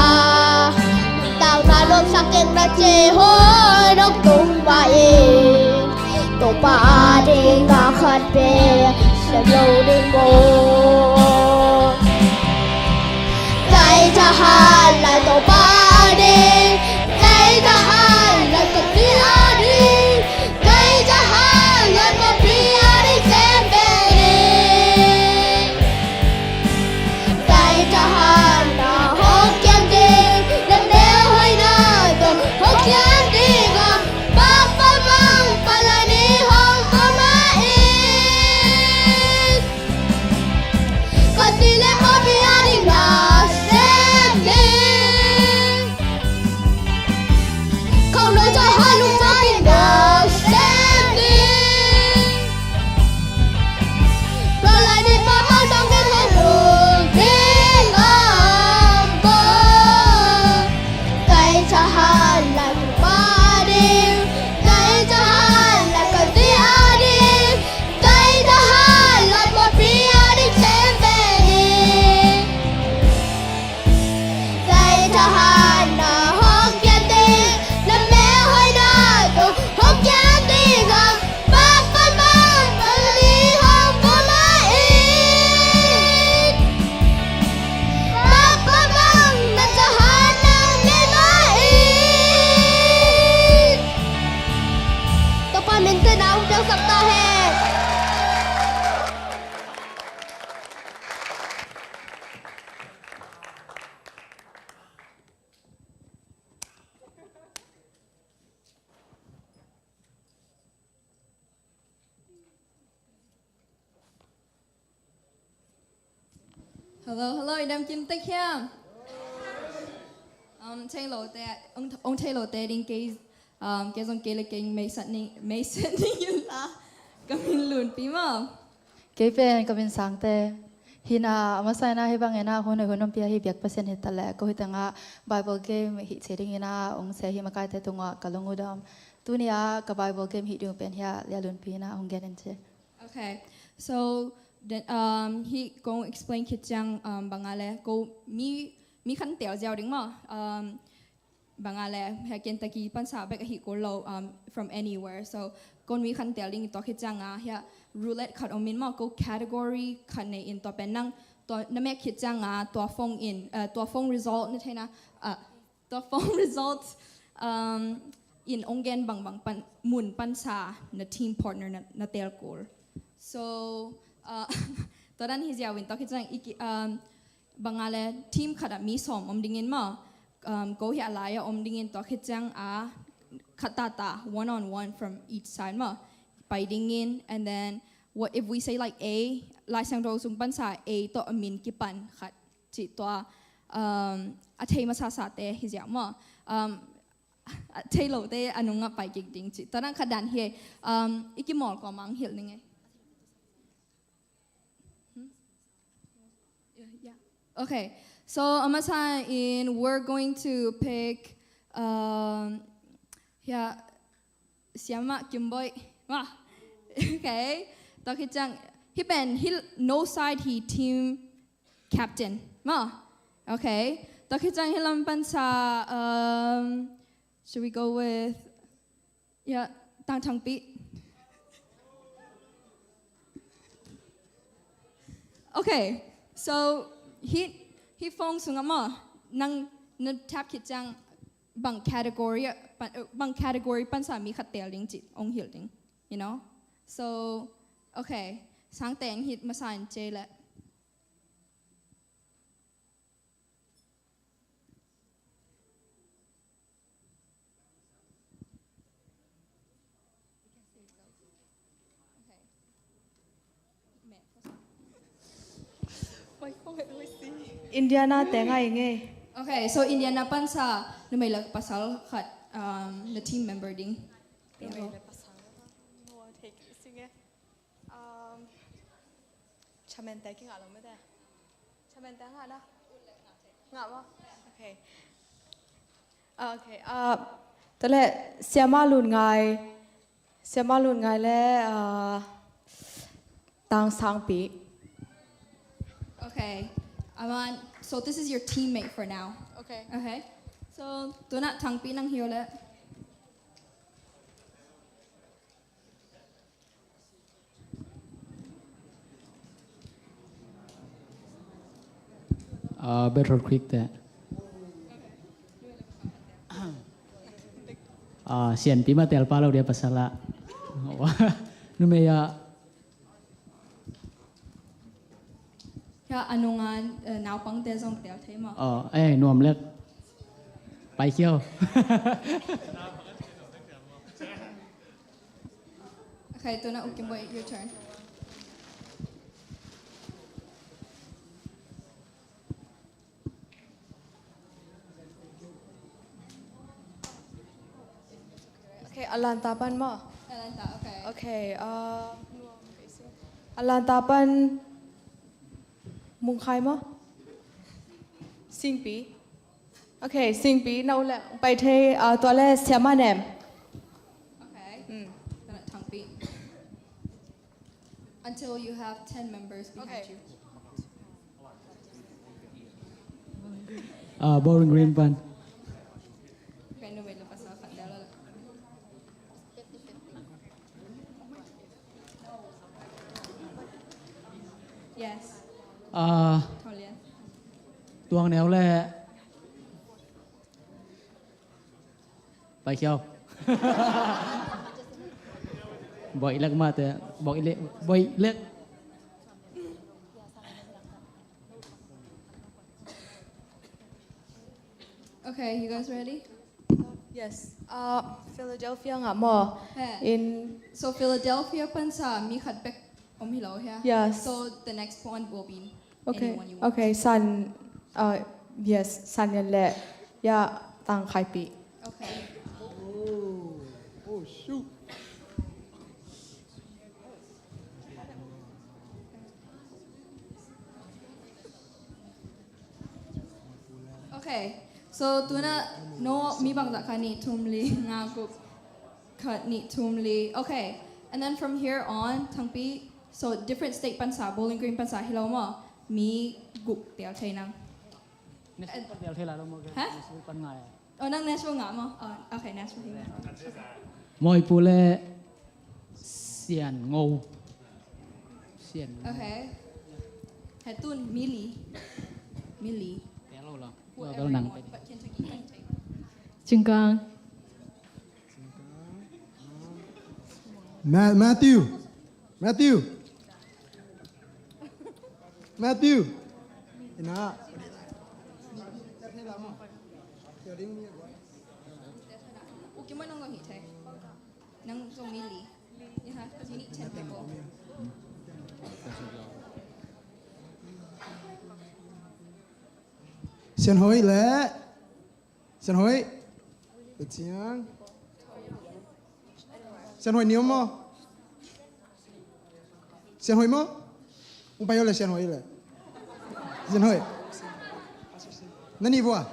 tao na luôn sắc kinh na chê hôi nó tung ba in tổ ba đi ngã khát về sẽ lâu đi một dạy cho hắn lại tổ ba đi dạy cho hắn lại cực đi à đi dạy cho hắn lại một đi à đi xem về đi dạy cho hắn là hốt kiên đi lần nếu hơi nơi tổ hốt kiên đi gặp bác ba mang ba lại đi đi lên một đi ăn đi ngà xem đi không nói cho hai lúc cho đi ngà xem đi rồi lại đi phá bao trong cái thế đường đi ngầm bơ dạy cho hắn lại một ba đêm dạy cho hắn lại cần đi ăn đi dạy cho hắn lại một đi ăn đi xem cho hắn là hốt kiên đi làm mẹ hơi đợi tụ hốt kiên đi gặp bác văn mang và đi không có lại ít bác văn mang đặt cho hắn nâng lên lại ít tôi qua mình tên ông trong sắp ta hè Hello, đam kim tích khiêm. Taylor, ông Taylor, đền cái cái dòng kia là cái mấy sẵn ninh là cái mình lùn phí mà cái bên cái bên sáng thế hina mà sai na hi bang ena hon hon pia hi 100% hi tala ko hi tanga bible game hi chering ena ong se hi makai te tunga kalungudam tunia ka bible game hi du pen hia ya lun pi na ong gen enche. Okay, so then he go explain kitchang bangale go mi khăn tèo giàu đứng mà bangale hay Kentucky pan sa bek hi ko lo from anywhere so con mi khăn tèo ling to kitchang à ya roulette cut omin mà go category cut này in to pen nang to na me kitchang à to phong in to phong result na thena to phong result in ongen bang pan mun pan sa na team partner na tel goal soตอนนั้นฮิจาวินตอคิดจังอีกbangale team ขัดมีสองอมดิ่งมาก็เหี่ยหลายอมดิ่งตอคิดจังขัดตา one on one from each side มาไปดิ่ง and then what if we say like A ลายสังโรสุงปันสา A ตัวมินกิปันขัดจิตตัวอาเทมาสาเตฮิจามาเทโลเตอนุงไปกิดิ่งจิตตอนนั้นขัดดันเฮียอีกกี่หมอลก็มังเหี่ยนึงไงOkay, so Amasa in we're going to pick yeah Siama Kimboy. Okay, Takijang he ben he no side he team captain. Okay, Takijang hilam pansa should we go with yeah Tang Tang Pi? Okay, so he phong sunga ma nang na tap kitjang bang category pan sa mi khateling chit ong hilding you know so okay sang teng hit ma san che la Indiana tengai nge. Okay, so Indiana pansa na may lag pasal khat the team member ding. Chamen tay ki ngalong mete. Chamen tay nga na. Nga ba? Okay. Okay. Tale siama lun ngai le tang sang pi. Okay. Aman, so this is your teammate for now. Okay. Okay. So do not tang pi nang hiole. Better quick that. Sian pima tel palo dia pasala. Numeya Ya anungan now pang te zong tel thai ma. Nuam lek. Pai khiêu. Okay, do not okay, wait, your turn. Okay, alantapan mo. Alanta, okay. Okay, alantapan mung khai mo? Sing pi. Okay, sing pi nau le pai the to le siama nem. Okay. Do not tang pi. Until you have 10 members behind you. Bowling green pan. Okay, no wait, lepas sa khat tel la. Yes. Tolian. Tuang neo le. Pai khiêu. Boi lek ma te boi lek. Okay, you guys ready? Yes. Philadelphia nga mo. In So Philadelphia pansa mi khat bek om hilo here. Yes. So the next one will be okay. anyone you want. Okay, san yes, san yan le. Ya tang khai pi. Okay. Oh shoot. Okay, so tuna no mi bang tak kani tumli ngaku cut ni tumli. Okay, and then from here on, tangpi so different state pansa Bowling Green pansa hilaw mo mi guk tiao chay nang. Del thế là đâu mà Hả? con ngài Oh, nang Nashville nga mo? Oh, okay, Nashville nga. mọi pule xiên ngô xiên Okay. Hetun Millie. Millie. té lâu lắm Whoever đâu you nặng want, but Kentucky can take. Chingkang. Matthew. Matthew. Matthew. Ina. Okay, mo nang hit eh. Nang so Millie. Yeah, because you need 10 people. Xian hoi lẽ. Xian hoi. Được chiang. Xian hoi nhiều mo. Xian hoi mo. Không phải là xian hoi lẽ. Xian hoi. Nani vua.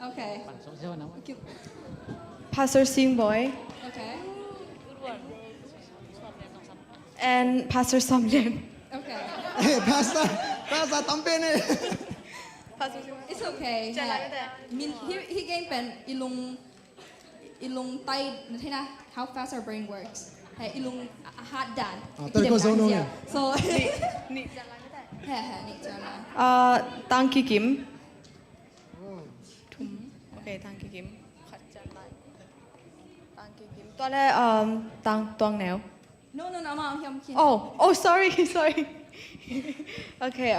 Okay. Pastor Sing Boy Okay. and Pastor Samlin. Okay. Eh, pasta. Pasta tampe ne. It's okay. He game pen ilung tay thế nào? How fast our brain works. Hay ilung hot dan. Tôi có dấu nông. So. Tang Ki Kim. Okay, Tang Ki Kim. Tang Ki Kim. Tôi là Tang Tuang Nèo. No, I'm him. Oh, sorry. Okay,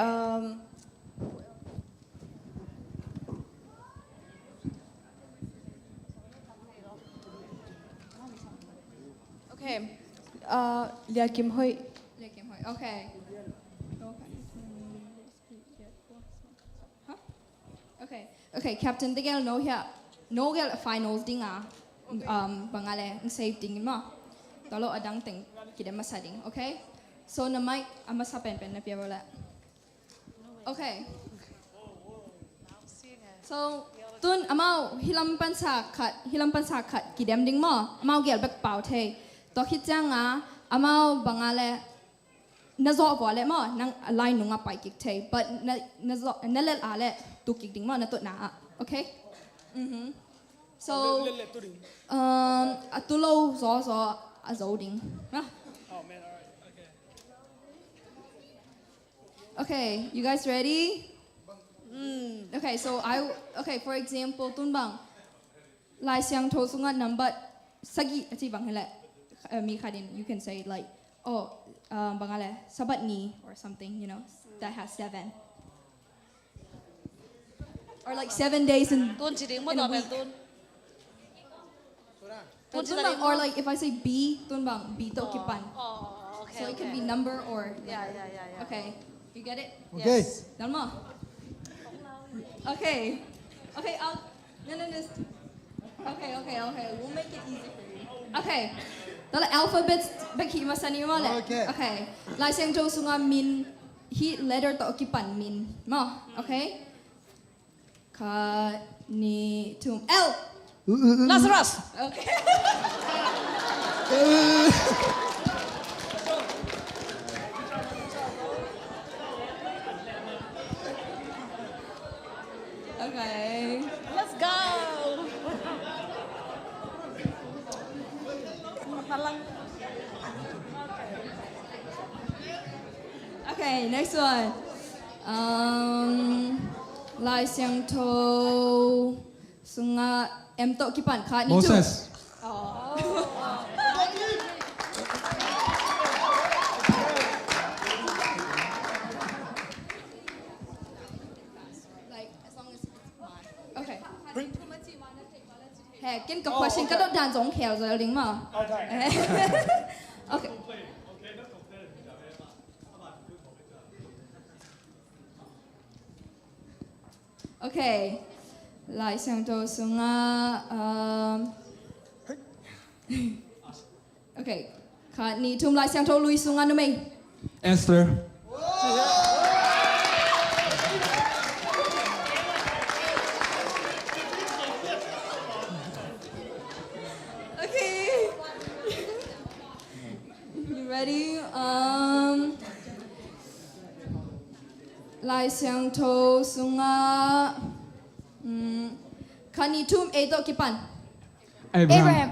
Okay. Lia Kim Hoi. Okay. Okay. Okay, Captain Tigel no gel finals dinga bangale ang save ding mo. Talo adang ting kita masading, okay? So na mic amasapen pen na piarola. Okay. So tun amau hilam pansa kat kidem ding mo amau gel back pau te. To kitjanga amau bangale nazo wale mo nang line nunga pai kik te but nazo nalel ale tukik ding mo na to na okay. So atulo zo azoding. Okay, you guys ready? Okay, so for example, tunbang lai siang to sunga number sagi ati bang hele mi kadin you can say like bangale sabat ni or something, you know, that has 7. Or like 7 days in a week. Tunbang, or like if I say B, tunbang, B to kipan. Okay. So it can be number or letter. Yeah. Okay, you get it? Okay. Yes. Dalma. Okay. Okay, Okay, we'll make it easy for you. Okay. The alphabets bagi masani mo le. Okay. Okay. Lai siang jo sunga min he letter to okipan min mo. Okay. Ka ni tum L. Lazarus. Okay. Okay. Let's go. Okay, next one. Lai siang to sunga em to kipan ka ni tu. Moses. Like as long as it's mine. Okay. Hey, cái question cái đó đàn giống khéo rồi đúng mà. Okay. Okay. Lại sang to sunga Okay. Ka ni tum lai siang to lui sunga no mei. Esther. Okay. You ready? Lai siang to sunga. Ka ni tum e to kipan. Abraham.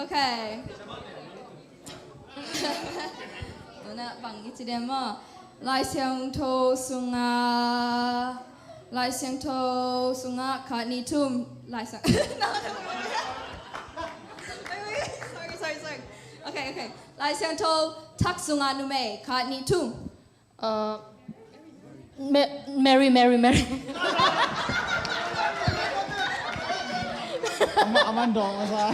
Okay. Tuna bang iti demo. Lai siang to sunga ka ni tum lai siang. Sorry. Okay. Lai siang to tak sunga nume ka ni tum. Mary. Aman dong masa.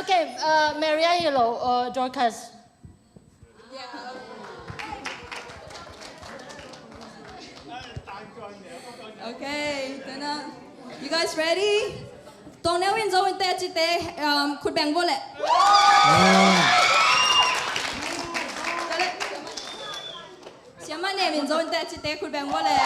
Okay, Maria Hello or Dorcas. Okay, tuna. You guys ready? Tong neo in zo in te chite khut bang bo le. Siapa name in zo in te chite khut bang bo le.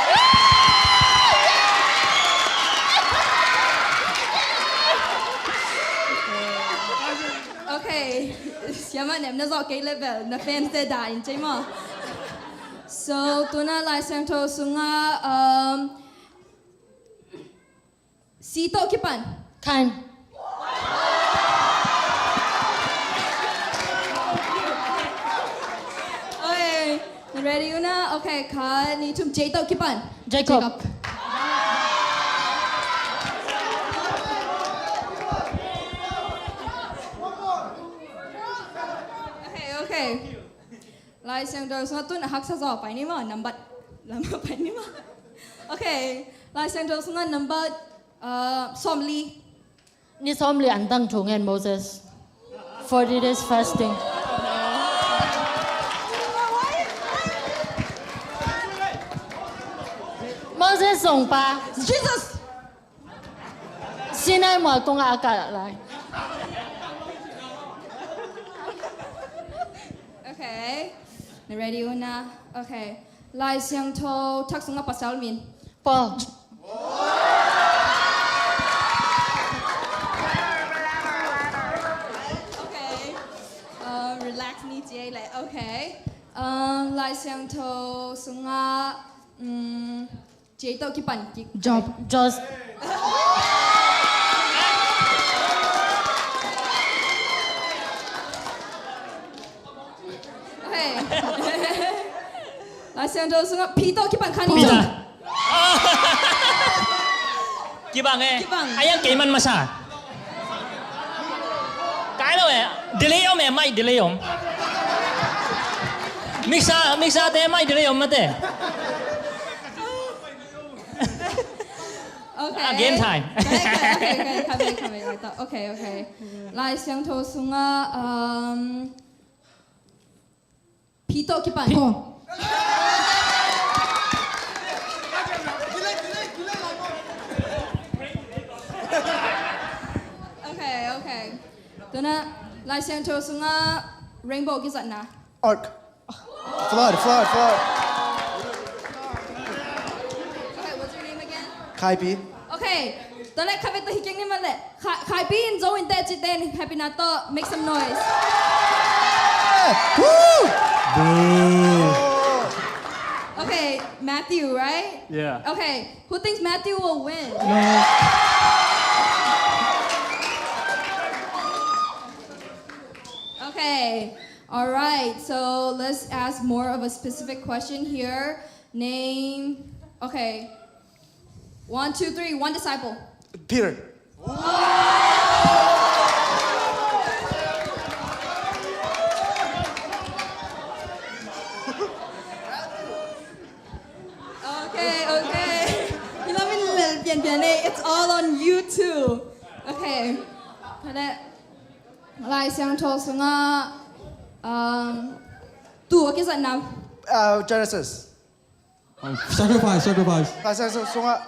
Okay, siapa name na zo ke level na fans te da in chai mo. So tuna lai sang to sunga Sito kipan. Kan. Okay, you ready una? Okay, ka ni tum Jato kipan. Jacob. Okay. Lai sang do sunga tun hak sa zo pai ni mo number lama pai ni mo. Okay, lai sang do sunga number Somli. Ni somli antang chungen Moses. 40 days fasting. Moses song pa. Jesus. Sinai mo kung aka lai. Okay. You ready una? Okay. Lai sang to tak sunga pasal min. Paul. Relax ni je le. Okay. Lai sang to sunga je to kipan ki. Job. Just. Okay. Lai sang to sunga pi to kipan kan ni. Kibang eh. Kibang. Ayang kaiman masa. Cái đâu vậy? Delay om eh, mai delay om. Mixa te mai delay om mate. Okay. Game time. Okay. Okay. Lai sang to sunga pi to kipan. Okay. Tuna lai sang to sunga rainbow ki na. Ark. Flood. Okay, what's your name again? Kaipi. Okay. Tuna kami to hiking ni male. Kai pin zo in te chiten happy na to make some noise. Okay, Matthew, right? Yeah. Okay, who thinks Matthew will win? Okay, all right, so let's ask more of a specific question here. Name, okay. 1, 2, 3, one disciple. Peter. Okay. It's all on YouTube. Okay. Lai sang to sunga Tu cái giận nam. Genesis. Sacrifice. Kasi sunga.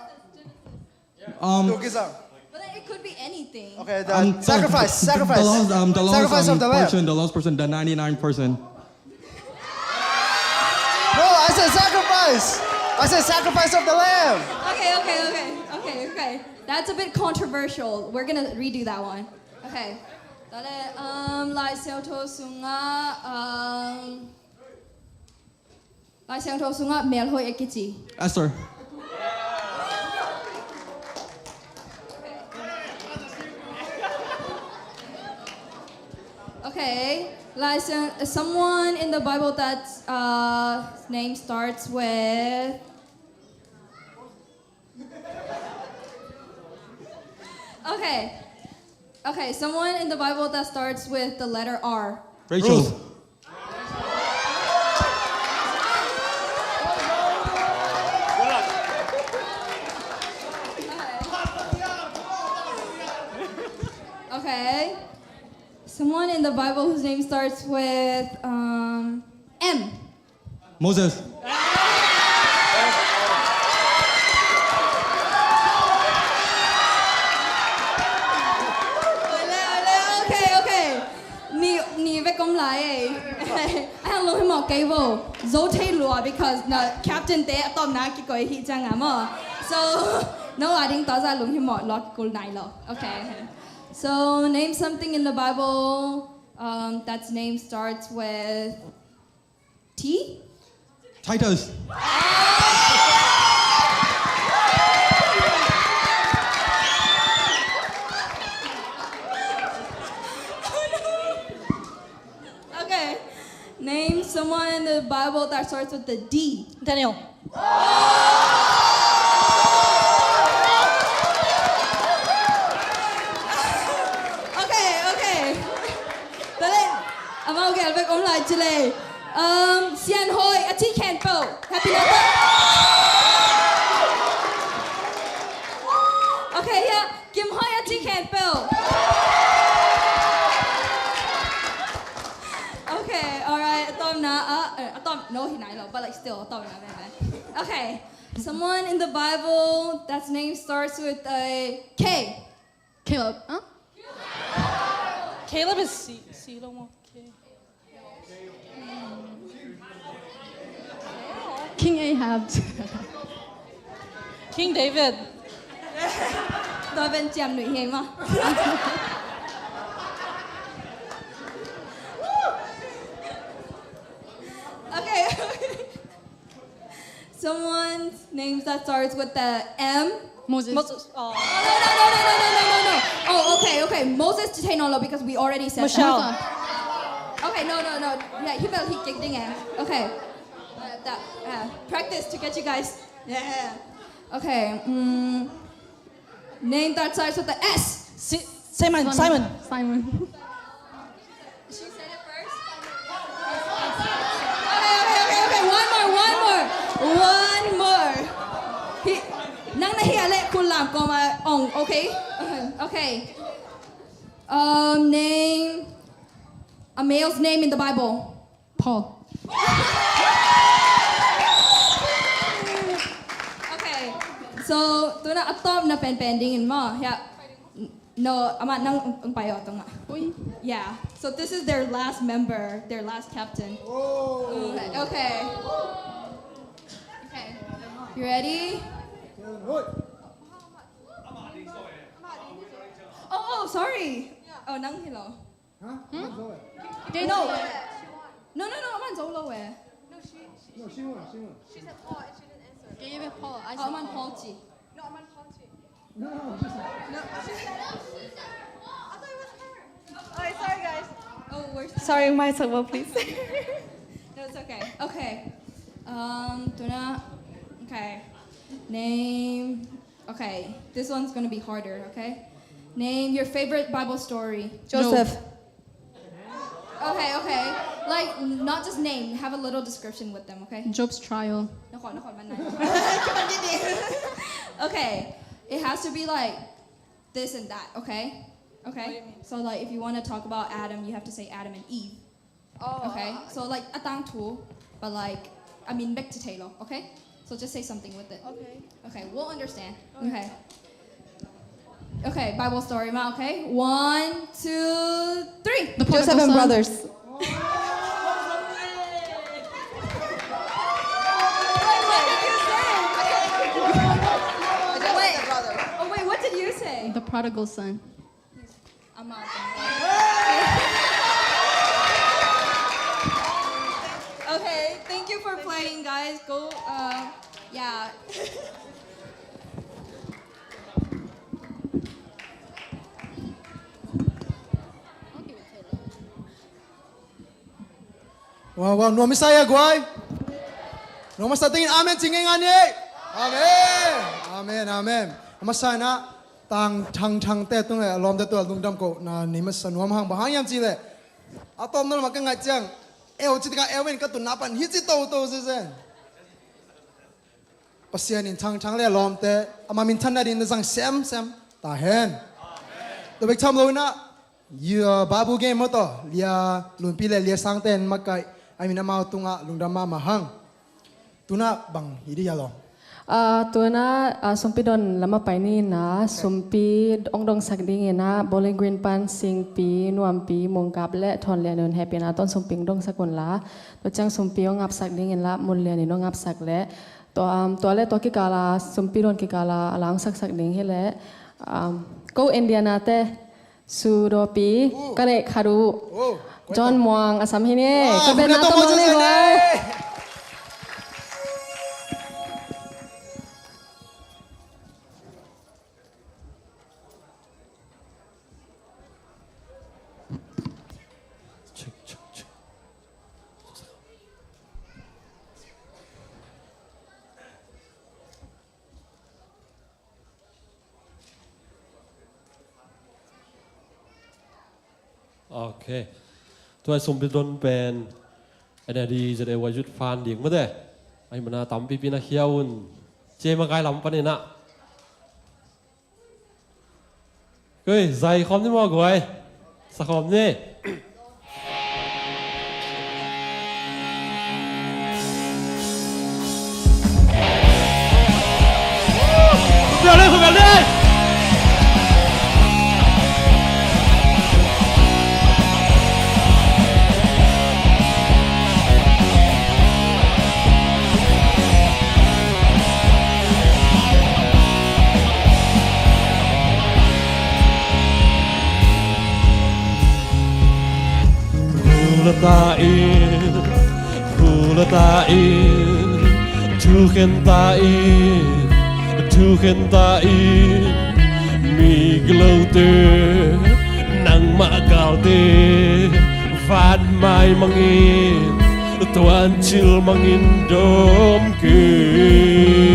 Tu kisa. But then it could be anything. Okay, the sacrifice. Sacrifice of the lamb. The lost person, the 99%. No, I said sacrifice. I said sacrifice of the lamb. Okay. That's a bit controversial. We're gonna redo that one. Okay. Lai Xiao To Sunga Lai Xiao To Sunga Mel Hoi Ekichi. Esther. Okay. Lai Xiao, someone in the Bible that's name starts with Okay, someone in the Bible that starts with the letter R. Rachel. Okay. Someone in the Bible whose name starts with M. Moses. Okay. Ni ve kom lai I have lo him okay wo. Zo te lua because na captain te atom na ki koi hi chang ama. So no I didn't thought I lo him lot kul nai lo. Okay. So name something in the Bible that's name starts with T. Titus. Okay. Name someone in the Bible that starts with the D. Daniel. Okay. Dali. Amao gel vek om lai chile. Sian Hoi, Ati Kenpo. Happy birthday. Okay, yeah. Kim Hoi, Ati Kenpo. Okay, alright. Atom no hinai lo, but like still atom na bebe. Okay. Someone in the Bible that's name starts with a K. Caleb. Huh? Caleb is C. King Ahab. King David. Tôi bên chăm nữ hiền mà. Okay. Someone's name that starts with the M. Moses. Oh. No. Oh, okay. Moses to take no because we already said Michelle. that. Okay, no. Yeah, he felt he kicked in. Okay. Practice to get you guys. Yeah. Okay. Name that starts with the S. Simon. She said it first. Okay. One more. Nang nahiya le kun lam ko ma ong. Okay. Name a male's name in the Bible. Paul. Okay. So, tu na atom na pending mo. Yeah. No, ama nang payo tong. Yeah. So this is their last member, their last captain. Okay. You ready? Oh, sorry. Oh, nang hilo. Huh? No, aman zolo eh. No, she won. She said Paul and she didn't answer. Gave it Paul. I Oh, aman Paulchi. No, I'm on Paul too. No, Oh, sorry guys. Oh, we're Sorry, my well, please. No, it's okay. Okay. Tuna. Okay. Name. Okay. This one's gonna be harder. Okay. Name your favorite Bible story. Joseph. Okay. Like not just name. Have a little description with them. Okay. Job's trial. Okay. It has to be like this and that. Okay. Okay. So like if you want to talk about Adam, you have to say Adam and Eve. Okay, so like atang tu, but like I mean back to Taylor. Okay, so just say something with it. Okay, we'll understand. Okay. Okay, Bible story, ma. Okay, 1, 2, 3. The Joseph prodigal and son. brothers. Wait, what did you say? The prodigal son. I'm not. Okay, thank you for playing, guys. Go, yeah. Wow, no Messiah guai. No masa tingin amen singing ani. Amen. Masa na tang te tung le lom te tu lung dam ko na ni masa nuam hang bahang yam chi le. Atom no ma ka ngai chang. Chi ka elwen ka tu na pan hi chi to se sen. Pasian in tang le lom te ama min than na din sang sem ta hen. To bek cham lo na babu game mo to lia lun pi le lia sang ten makai ai mina mau tunga lungdama mahang tuna bang hidi yaloตัวน่ะสมปีดอนลำมาไปนี่นะสมปีองดองสักดิ่งนะโบเลกรีนปันสิงปีนวมปีมงกับและทอนเลียนแฮปปี้นะต้นสมปีดองสักคนละตัวจังสมปีงับสักดิ่งละมุนเลียนน้องงับสักและตัวและตัวกิกาลาสมปีดอนกิกาลาหลังสักดิ่งให้และก็อินเดียนาเตสุโรปีก็เลยคารุจอห์นมวงอาสัมฮิเน่ก็เป็นนาตัวเลยไว้ โอเคตัวสมบิดนเป็นอันดีจะได้วายุดฟันดิ่งมาเด้ไอ้มันน่าตั้มปีน่าเขียวอุ่นเจมาไกลลำปันนี่นะเฮ้ยใจคอมนี่มากกว่าสักคอมนี่เดี๋ยวเลยคุณกันเลยHulatain, tukentain, miglaute, nang maagalte, van mai mangin, tuan chil mangin dom kin.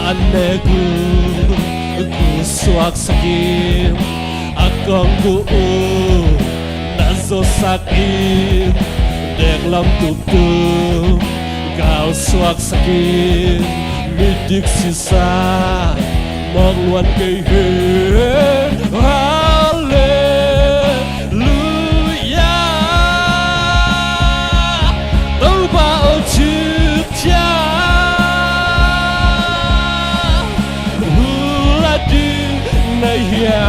Aneku, swak sakim. Akong buo nazo sakit dek lam tutum kau swak sakit midik sisa mongwan kay haleluya tâu bao chữ cha hula đi nay ya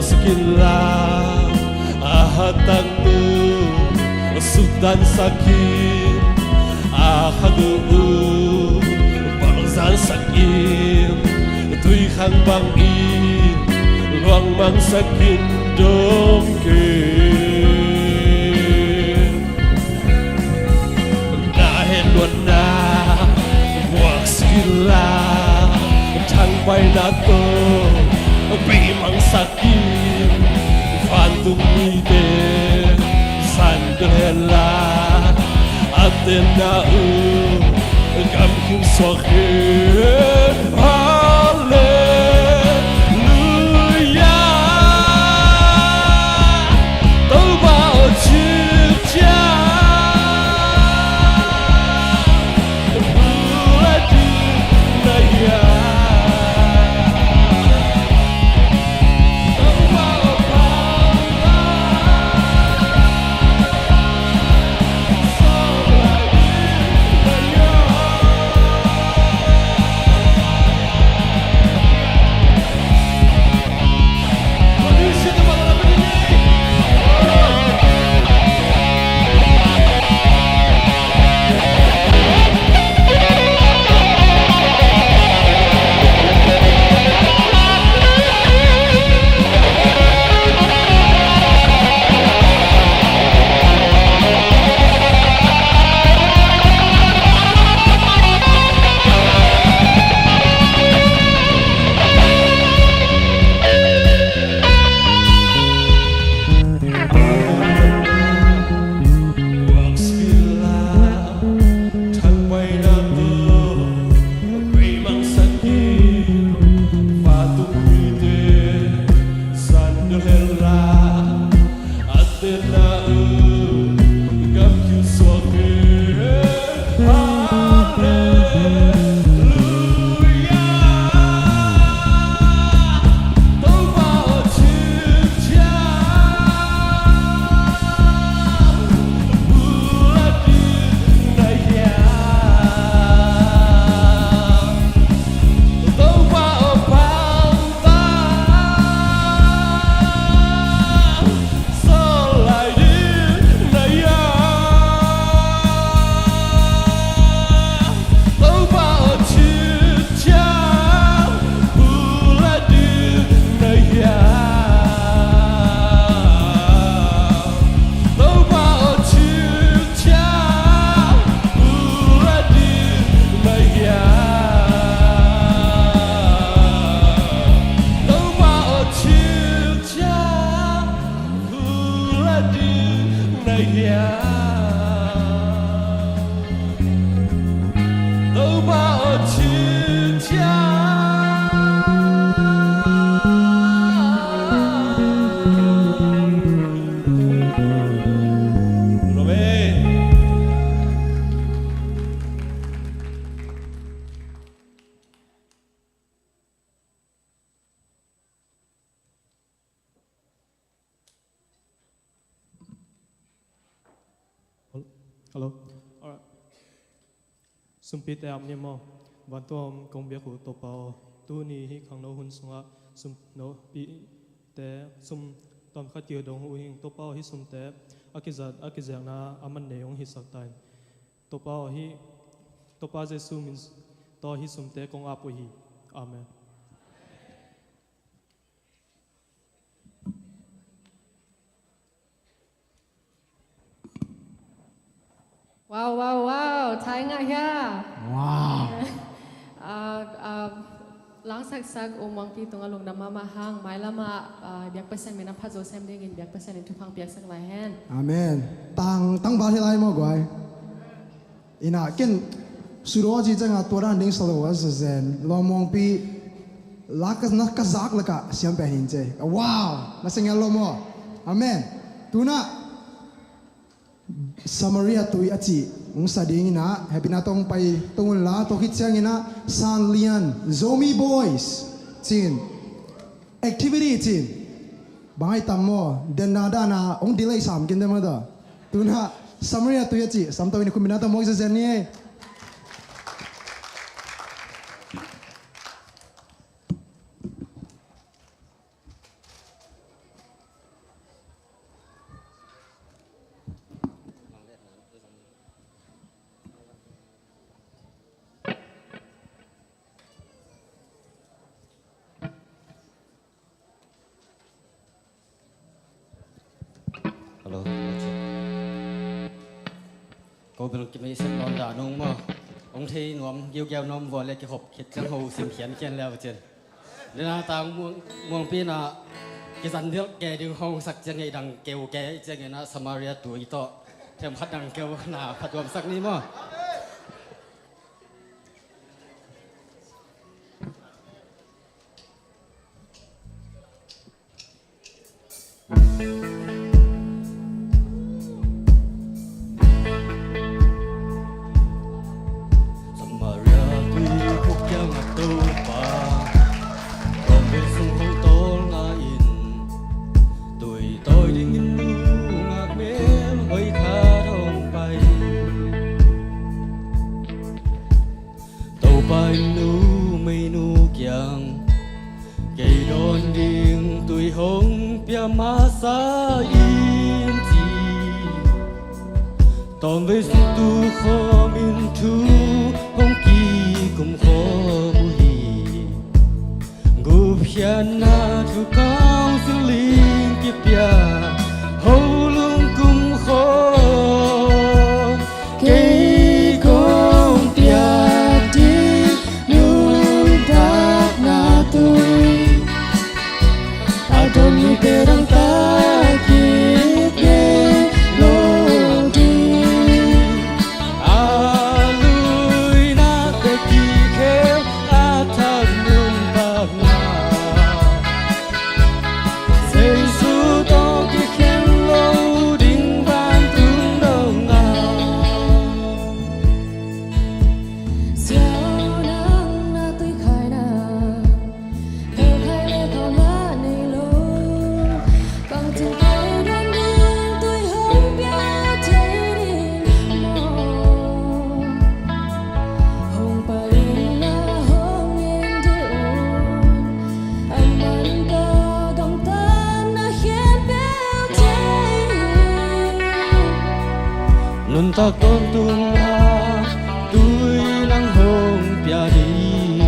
Sekilah ahatangmu sudan sakit ahadu bangsan sakit tui khang bangin luang mang sakit dongkin nahen luan na buak sekilah thang bay nato bimang sakit Fantung ide sandela atena gam kim sohe hale Hello. Alright. Sum pi te am ni mo. Van tom kong bia khu to pao. Tu ni hi khang no hun sunga sum no pi te sum tom khat ki dong hu hing to pao hi sum te akizat na aman ne yong hi sak tain. To pao hi to pa Jesu means to hi sum te kong apo hi. Amen. Wow, Thái ngại ha. Wow. Lang sak umang pi tunga lung nama mahang mai lama biak pesen mina phajo sem ding in biak pesen in thupang biak sak lai hen. Amen. Tang ba hilai mo gwai. Ina ken suro ji changa toran ding salo was zen lomong pi lakas na kazak laka siam pe hin che. Wow, na singal lomo. Amen. Tuna Samaria tui achi ung sading ina happy na tong pai tungul la to hit chang ina San Lian Zomi Boys chin activity chin bangai tammo denada na ong delay sam kin dema da tuna Samaria tui achi sam to ni kumina ta mo se ni Hello. Cô bên kia mấy sinh non đã nung mà ông thấy nóm yêu kêu nóm vừa lên cái hộp khét chân hồ sim khiển khiển leo trên nên là ta muang pin à cái dân nước kẻ đường hông sắc chân ngày đằng kêu kẻ chân ngày na Samaria tuổi to thêm khát đằng kêu na phát vọng sắc ní mà Tóm với sự tu khó min thu hong kỳ cùng khó bùi gục hiền na thu cao sự linh kiếp bia hầu lung cùng khó cây con bia đi luôn đáp na tôi adon ni terang ta kiếp ye ta con tung ha tôi lăng hồn bia đi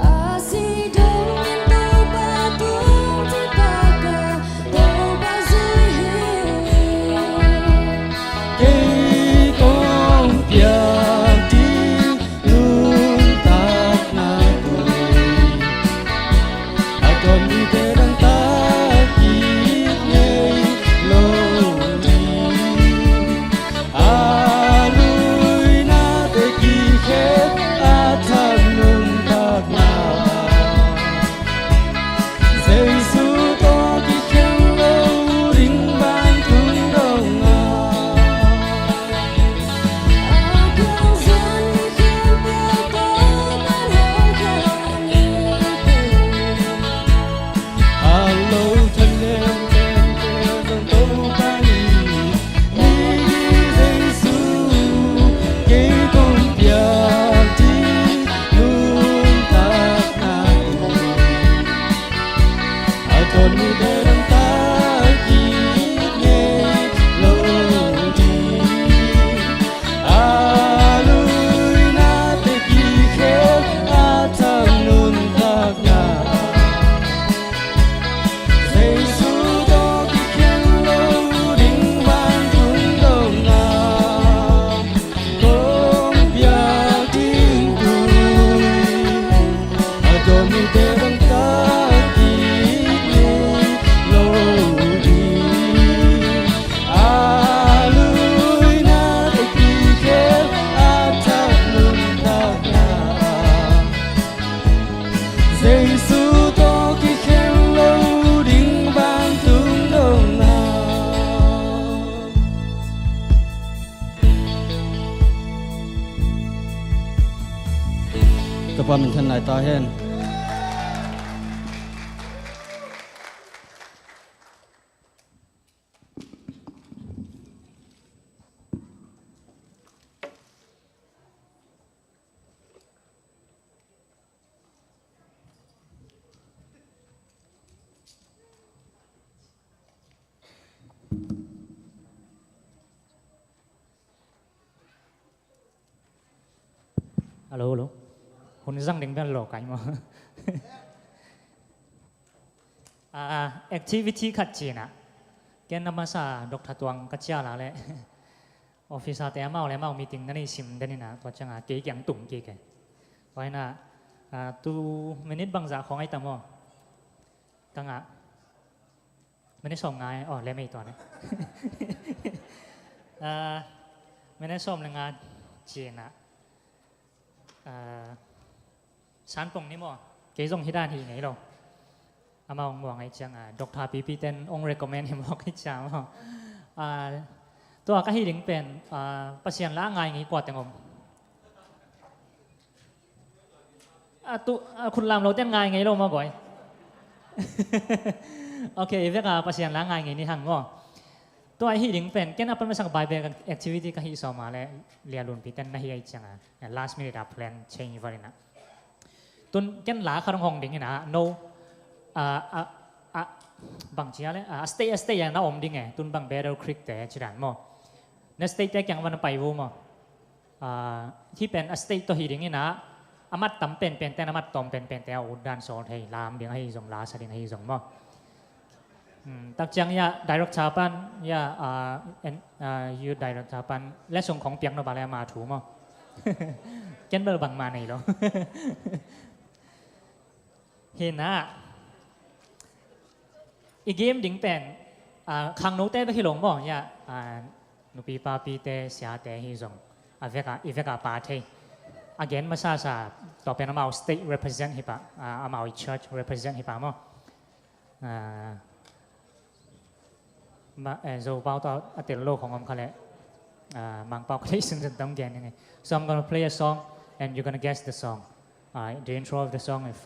asi đông in đâu ba tung chỉ ta cả đâu ba dưới cây con bia đi luôn ta na tôi còn đi thế đang ta kỹ nhây lâu ตัวปามันทันไหนตาเห็น alo alo hôn răng đến bên lò cánh mà activity khát chi nè cái năm mà sa độc thật tuang cắt chia là lẽ officeแต่มาแล้วมา meeting นั่นนี่ซิมนั่นนี่นะตัวจังเกี่ยงตุ่มเกี่ยกันไว้นะตูมินิทบางจากของไอ้ตั้มว่าตั้งไม่ได้ส่งงานอ๋อแล้วไม่ตัวนะไม่ได้ส่งงานจีนนะฉันปงนี่มั้งเกี่ยงที่ด้านที่ไหนหรออามาองมองไอ้จังดอกทาปีปีเต้นอง recommend ให้บอกให้จังว่าตัวก็ให้ดึงเป็นประเสียนละง่ายงี้กว่าแต่งมตัวคุณลำเราเต้นง่ายไงเรามาก่อยโอเคเวลาประเสียนละง่ายงี้นี่หังว่าตัวให้ดึงเป็นแค่นั้นเป็นไม่สังบายเป็น activity ก็ให้สอบมาแล้วเรียนรุ่นปีเต้นน่าให้จังlast minute plan change วันนี้นะตุนแค่หลาขนมห้องดึงนี่นะ no บางทีอะไรstay อย่างน่าอมดึงไงตุนบาง Battle Creek แต่จีรันมั้งใน stay แต่ยังวันไปวูมั้งที่เป็น stay ตัวหิดิงนี่นะอามัดตั้มเป็นแต่อามัดตอมเป็นแต่เอาด้านโซนให้ลามเดียงให้ส่งลาสดิงให้ส่งมั้งตักจังยา direct ชาปันยายู direct ชาปันและส่งของเปียกนบาลมาถูมั้งเก็นเบอร์บางมาไหนหรอเห็นนะอีกเกมดิ่งเป็นขังโน้ตเต้ไปที่หลงบ่เนี่ยนุปีปาปีเต้เสียเต้ที่ส่งอีเวกาปาเต้ again มาซาต่อเป็นอามา state represent ฮิปะอามา church represent ฮิปะมั้งมาโจเป้าต่ออัตโลของผมเขาเลยมังเป้าก็ได้ซึ่งจะต้องแกนยังไง so I'm gonna play a song and you're gonna guess the song the intro of the song is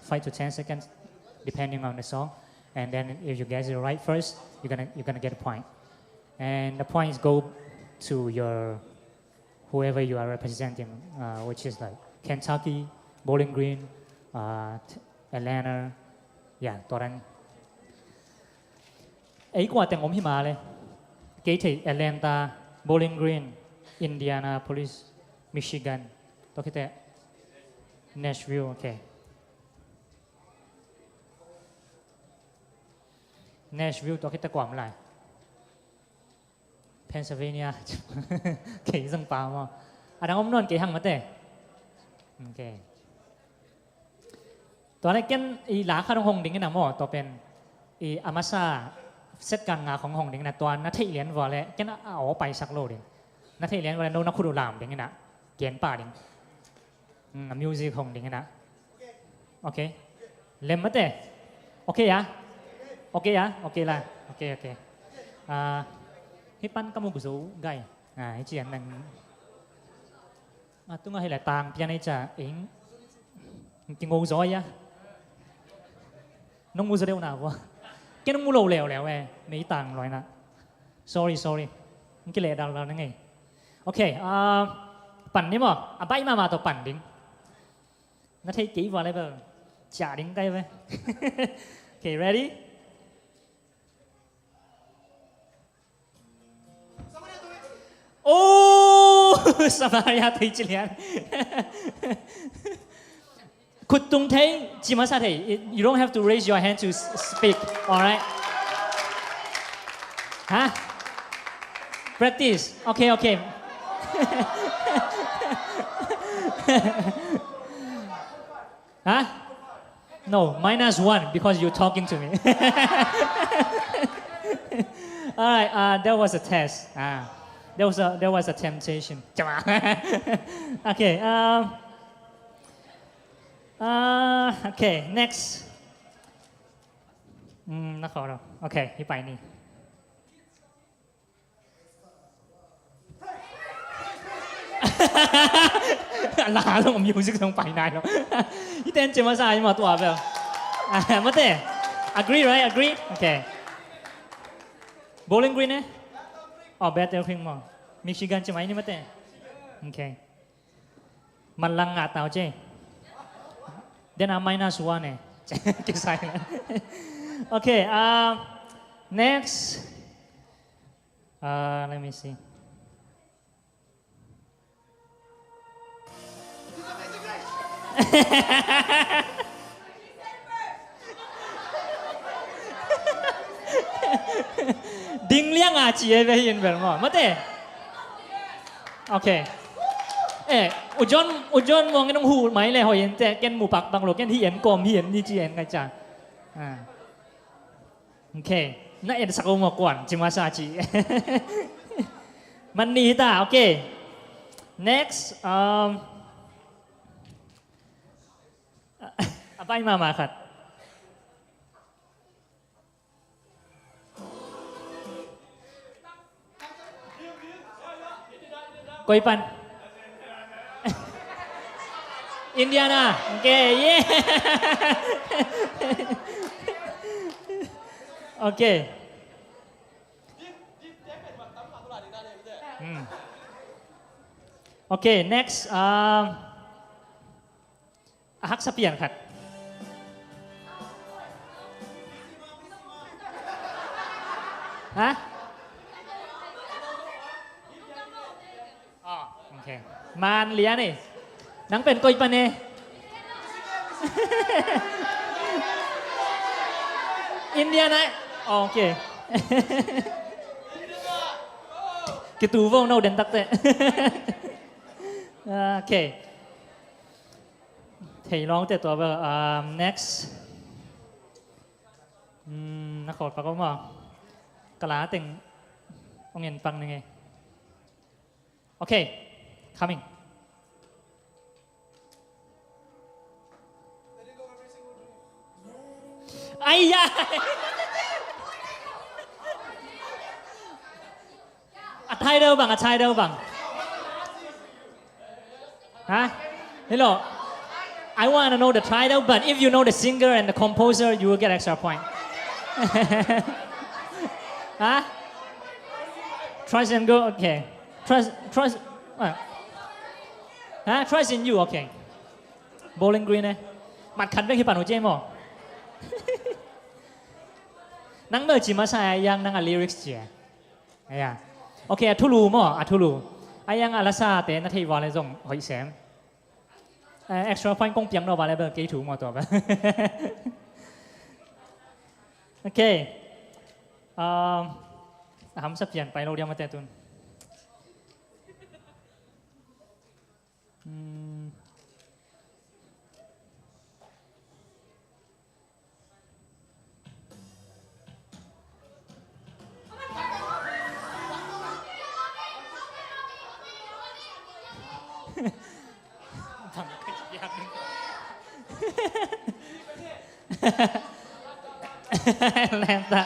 5 to 10 seconds depending on the song and then if you guess it right first you're gonna get a point and the points go to your whoever you are representing which is like Kentucky Bowling Green Atlanta yeah ตัวนั้นไอ้กว่าแต่งอมที่มาเลยเกย์ที่ Atlanta Bowling Green Indianapolis Michigan ตัวคิดแต่ Nashville โอเคNashville ตัวคิดแต่กว่าเมื่อไหร่ Pennsylvania เกี่ยงสังปามั้งอันนั้นผมนอนเกี่ยงมาแต่โอเคตัวนี้กันอีหลาข้ารงหงดิ่งกันนะมั้งตัวเป็นอีอามาซาเซตการงานของหงดิ่งนะตัวนัทเลียนว่าเลยกันเอาไปสักโลดิ่งนัทเลียนว่าโน้นักขุดลามดิ่งนะเกียนป่าดิ่งมิวสิกหงดิ่งนะโอเคเล่มมาแต่โอเคยะโอเคละโอเคให้ปั้นก็มุกสูไก่ให้เจียนหนึ่งตุ้งให้หลายต่างเพียงในจะเองกินงูจ้อยยะน้องงูจะเร็วหนาวะแกน้องงูโลแล้วไม่ต่างเลยนะ sorry มันกิเลสเรานั่นไงโอเคปั่นนี่มั้งใบมาตัวปั่นดิ้งนั่นที่กี่วันอะไรบ้างจ่าดิ้งได้ไหมโอเค ready Oh, Samaria thấy chưa liền? Could tung thấy chỉ mà sao thế? You don't have to raise your hand to speak, alright? Huh? Practice. Okay. Huh? No, -1 because you're talking to me. Alright, that was a test. There was a temptation. Okay. Okay. Next. นักขอเราโอเคที่ไปนี่ ลาลงมิวสิกลงไปนายเนาะที่เต้นเจมาซามาตัวแบบมาเต้ agree right agree okay Bowling Green เนี่ยอ๋อ Battlefield มั้งมิชิแกนใช่ไหมนี่มาเต้โอเคมันลังงาเตาเจ้เดี๋ยวน้ำไม่น่าชัวร์เนี่ยเกี่ยวใส่แล้วโอเคnext let me see Ding liang à chị ấy về hiện về mà mất thế ok Ujon mong cái nông hù máy này hỏi hiện tại cái mù bạc bằng lỗ cái hiện còm hiện đi chị hiện cái chả ok nãy em sắc một quản chỉ mà sao chị mình đi ta ok next apa yang mama kat Koipan Indiana okay yeah okay okay next ahak sapian kat hahโอเคมานเลียนี่นังเป็นกอยปะเน่อินเดียนะโอเคกิตูวงโนเดนตักเตโอเคเที่ยร้องแต่ตัวแบบ next นักขอดปากก็มากะลาเต็งองเงินฟังยังไงโอเค coming ไอ้ยาอัดไทยเดิมบังอัดไทยเดิมบังฮะ hello I want to know the title but if you know the singer and the composer you will get extra point ฮะ trust and go okay trust trust in you okay Bowling Green เนี่ยมัดขันเป็นขี้ปั่นหัวเจมส์นังเมื่อจีมาใส่ยังนังlyrics เจี๋ยไอ้ยาโอเคทุลูมั้งทุลูไอ้ยังอาลาซาเต้นนาทีวันเลยส่งหอยแสมextra point กงเปียงเราวันเลยเบอร์กี่ถูกมาตัวไปโอเคทำสับเปลี่ยนไปเราเรียกมาแต่ตุนแรงตา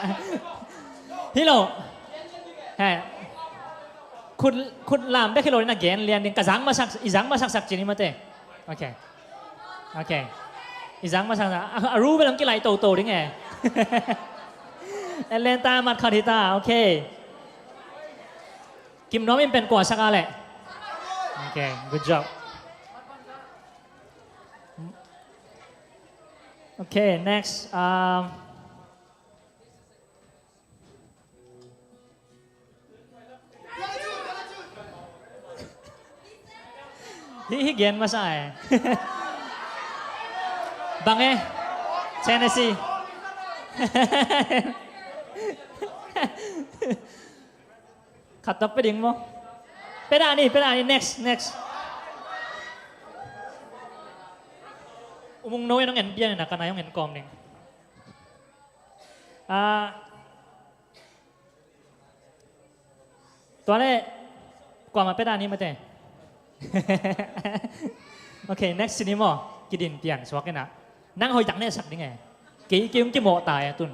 ฮิโร่คุณลามได้คิโลนี่นะเกนเรียนกระสังมาสักอีสังมาสักจีนี่มาเต้โอเคอีสังมาสักรู้ไปแล้วกี่ไรโตได้ไงแรงตามัดคาริตาโอเคกิมน้องมันเป็นกว่าสักอะไรโอเค good job okay next Higian masa Bang Tennessee Cut up peding mo Peda ni next Umong no yung NBN na kana yung NCOM ningตัวนี้กว่ามาเป็นอันนี้มาเต้ okay next นี่มั้งกินดินเปลี่ยนสวักกันนะนั่งหอยจังเนี่ยสักยังไงกี่โมตายตุน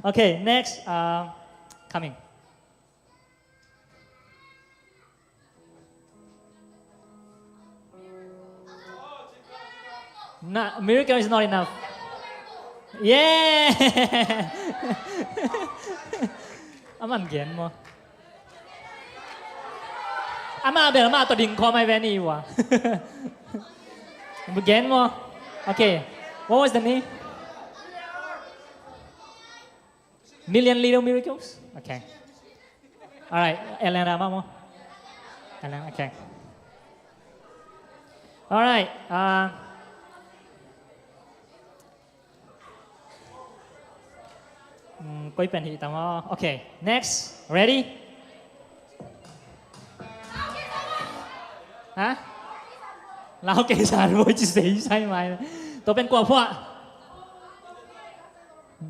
okay next coming Not, miracle is not enough. Yeah. Aman gen mo. Ama bel ma to ding ko mai ve ni wa. Again mo. Okay. What was the name? Million Little Miracles? Okay. All right. Elena mo. Elena, okay. All right. Quay pen hit tamo. Okay. Next. Ready? Hả? Lao kể sản với chị sĩ say mày. Tôi bên quả phọa.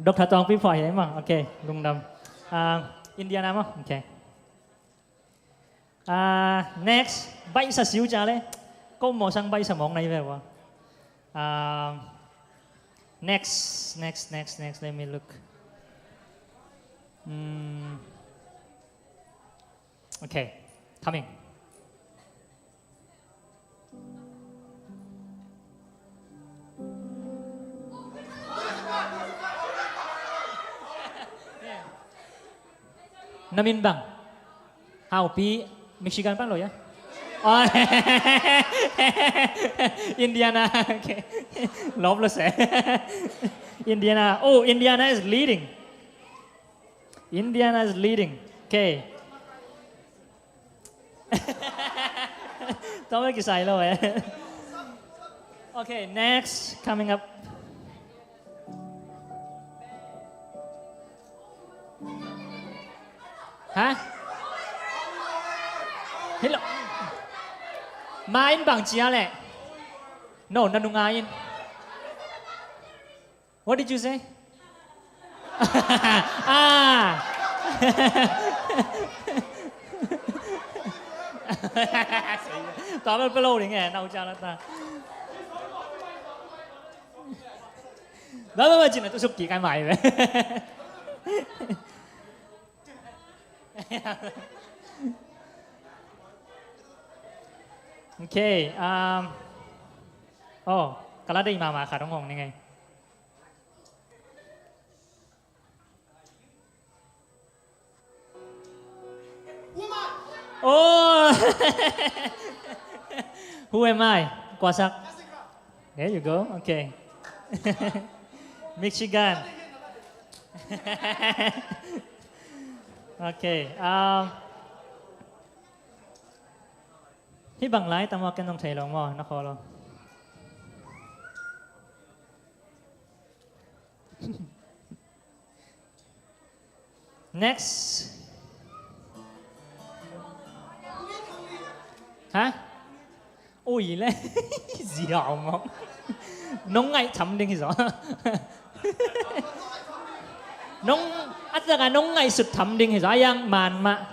Độc thật toàn phí phỏi ấy mà. Ok. Lung đầm. Indiana mà. Ok. Next. Bay sa xíu cha đấy. Có màu sang bay sa mong này về quá. Next. Let me look. Okay. Coming. Namin bang. How pi Michigan bang lo ya? Oh, Indiana. Okay. Loveless eh. Indiana. Oh, Indiana is leading. Indiana is leading. Okay. Tao mới kỳ xài lâu eh. Okay, next coming up. Hả? Hello. Main bang chia leh. No, nanungain. What did you say? Tao mới lâu đi nghe, nào cha nó ta. Đó chỉ là tôi xúc chỉ cái mày vậy. Okay. Oh, kalau ada imam akar ngong ni ngay. Oh, who am I? Kwasak. There you go. Okay. Michigan. Okay. Hi bằng lái tao mà cái nông thầy lòng mò nó khó luôn. Next. Hả? Ôi lẽ dẻo mà. Nông ngay thầm đinh rõ. Nông ắt ra cái nông ngay sụt thầm đinh rõ yang màn mà.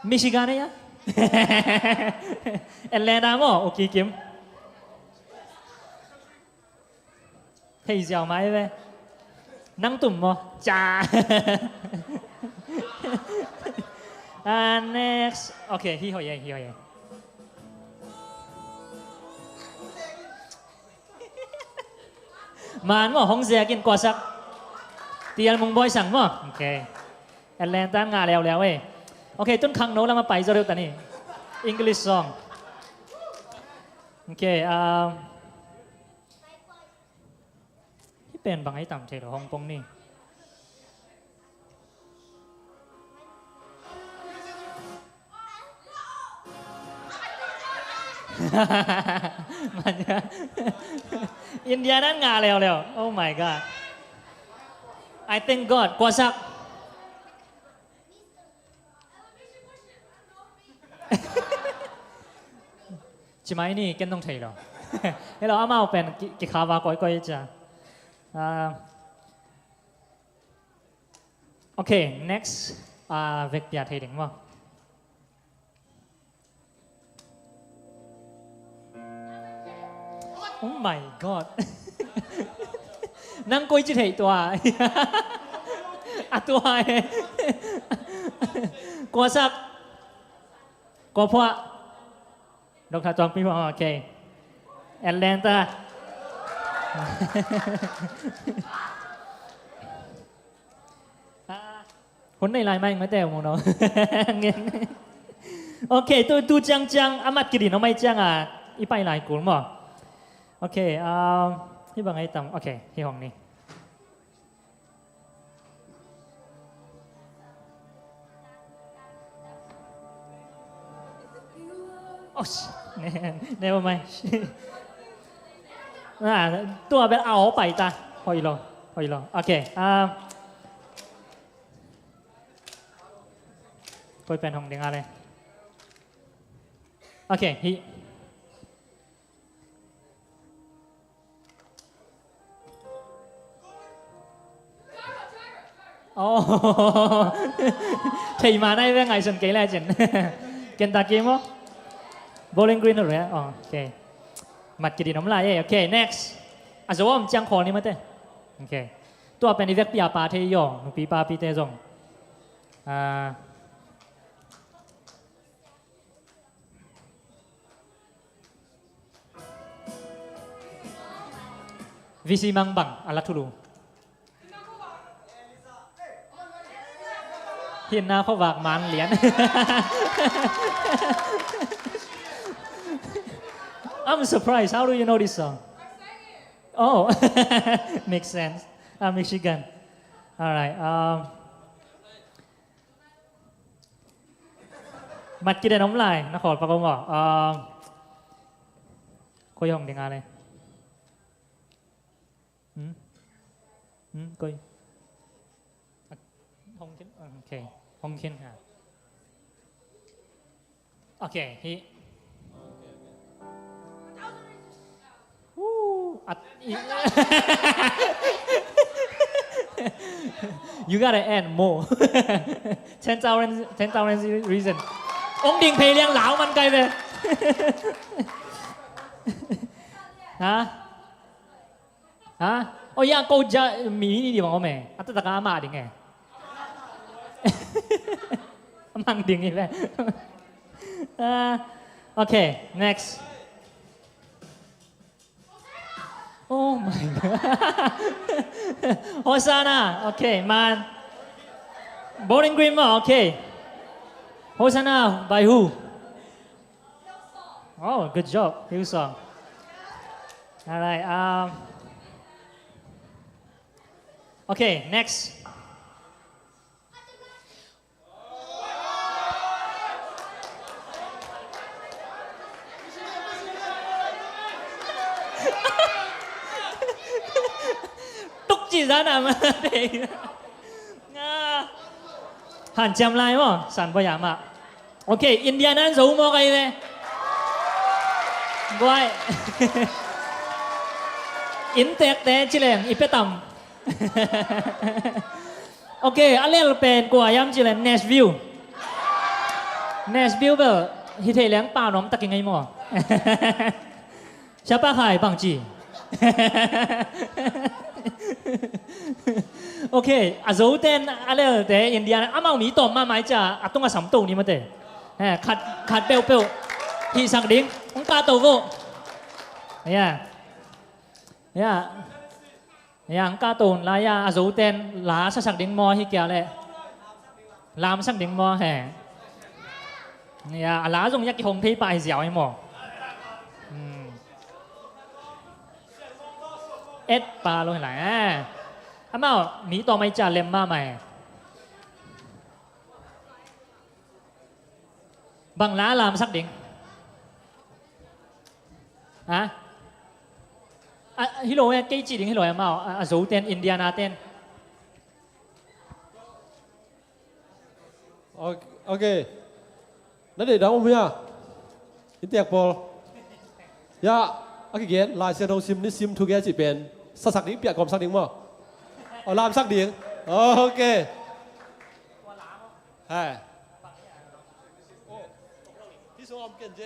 Michigan ấy á. Atlanta mà, ok kiếm. Thầy dẻo máy về. Năng tùm mà, chà. Next. Okay, hi hỏi vậy. Màn mà hong xe kiên quả sắc. Tiền mong boy sang mà. Okay. Atlanta ngà lèo ấy. Okay, tuân khang nấu là mà bay rồi tani. English song. Okay,เป็นบางไอ้ต่ำเฉยฮ่องกงนี่ มันจะอินเดียนั่นงาเร็วๆ Oh my God I thank God กว่าสัก ใช่ไหมนี่กันต้องใช่หรอ ให้เราเอามาเป็นกิคาวาก้อยๆจ้ะโอเค next เวกเปียเทดิงมั้ง Oh my God นั่งก้อยจิตเหตุตัวตัวกว่าสักกว่าพวกดอกทาจองพี่บอกโอเค Atlanta คนในไลน์ไม่มาแต่หมดเนาะ โอเคตัวจังอามัดกิริน้องไม่จังอ่ะอีไปไลน์กูมั้งโอเคที่บางไอ้ต่ำโอเคที่ห้องนี้โอ้never mind ตัวเป็นเอาไปตาพออีกแล้วโอเคคุยเป็นห้องเดียงอะไรโอเคฮีโอ้ thì mà đây với ngày sinh kỹ là chỉnh Kentucky không Bowling Green rồi á ok mặt kỳ đi nóng lại ok next à số ông trang khó đi mất thế ok tôi bên đi việc bia pa thế yo nụ pi pa pi thế rồi visi mang bang alat dulu hiện na kho vạc màn liễn I'm surprised. How do you know this song? Oh, makes sense. Michigan. All right. Mặt kia đóng lại. Nó khỏi phải không ạ? Cô Hồng tiếng Anh này. Cô Hồng Kinh. Okay. Hồng Kinh. Okay. He. You gotta add more. 10,000 reason. Ông Đình Phê Liang lão man cây về. Hả? Hả? Oh yeah, cô ja Mỹ đi bằng mẹ. At ta ka ma ding eh. Mang ding về. Okay, next. Oh my God. Hosanna. Okay, man. Bowling Green mo. Okay. Hosanna by who? Oh, good job. Hillsong. All right. Okay, next. Chỉ ra nào mà để hẳn chăm lại mà sản bây giờ mà ok Indiana giấu mò cái này quay in tẹt té chỉ là ít tầm ok anh lên pen của em chỉ là Nashville vậy thì thể láng bao nó tắc ngay mò chả bác hải bằng chỉ ok à dấu tên à lẽ để Indiana à mau mỹ tôm mà máy chả à tung à sắm tàu ni mà thế khát bèo thì sang đến ông ca tàu vô yeah ông ca tàu là à dấu tên lá sa sang đến mò hi kia lẽ làm sang đến mò hè lá dùng nhắc cái hồng thấy bài dẻo hay mò ết ba luôn lại à mà mỹ tôm máy chả lem ma mày bằng lá làm xác định à hello em cái chỉ định hello em mà dấu tên Indiana tên ok nó để đâu không nhá in tiệc bò ya cái gì lại sẽ đâu sim ní sim thu ghé chỉ bên sắc sắc điểm bịa còn sắc điểm mà làm sắc điểm ok haiที่สองเก่งเจ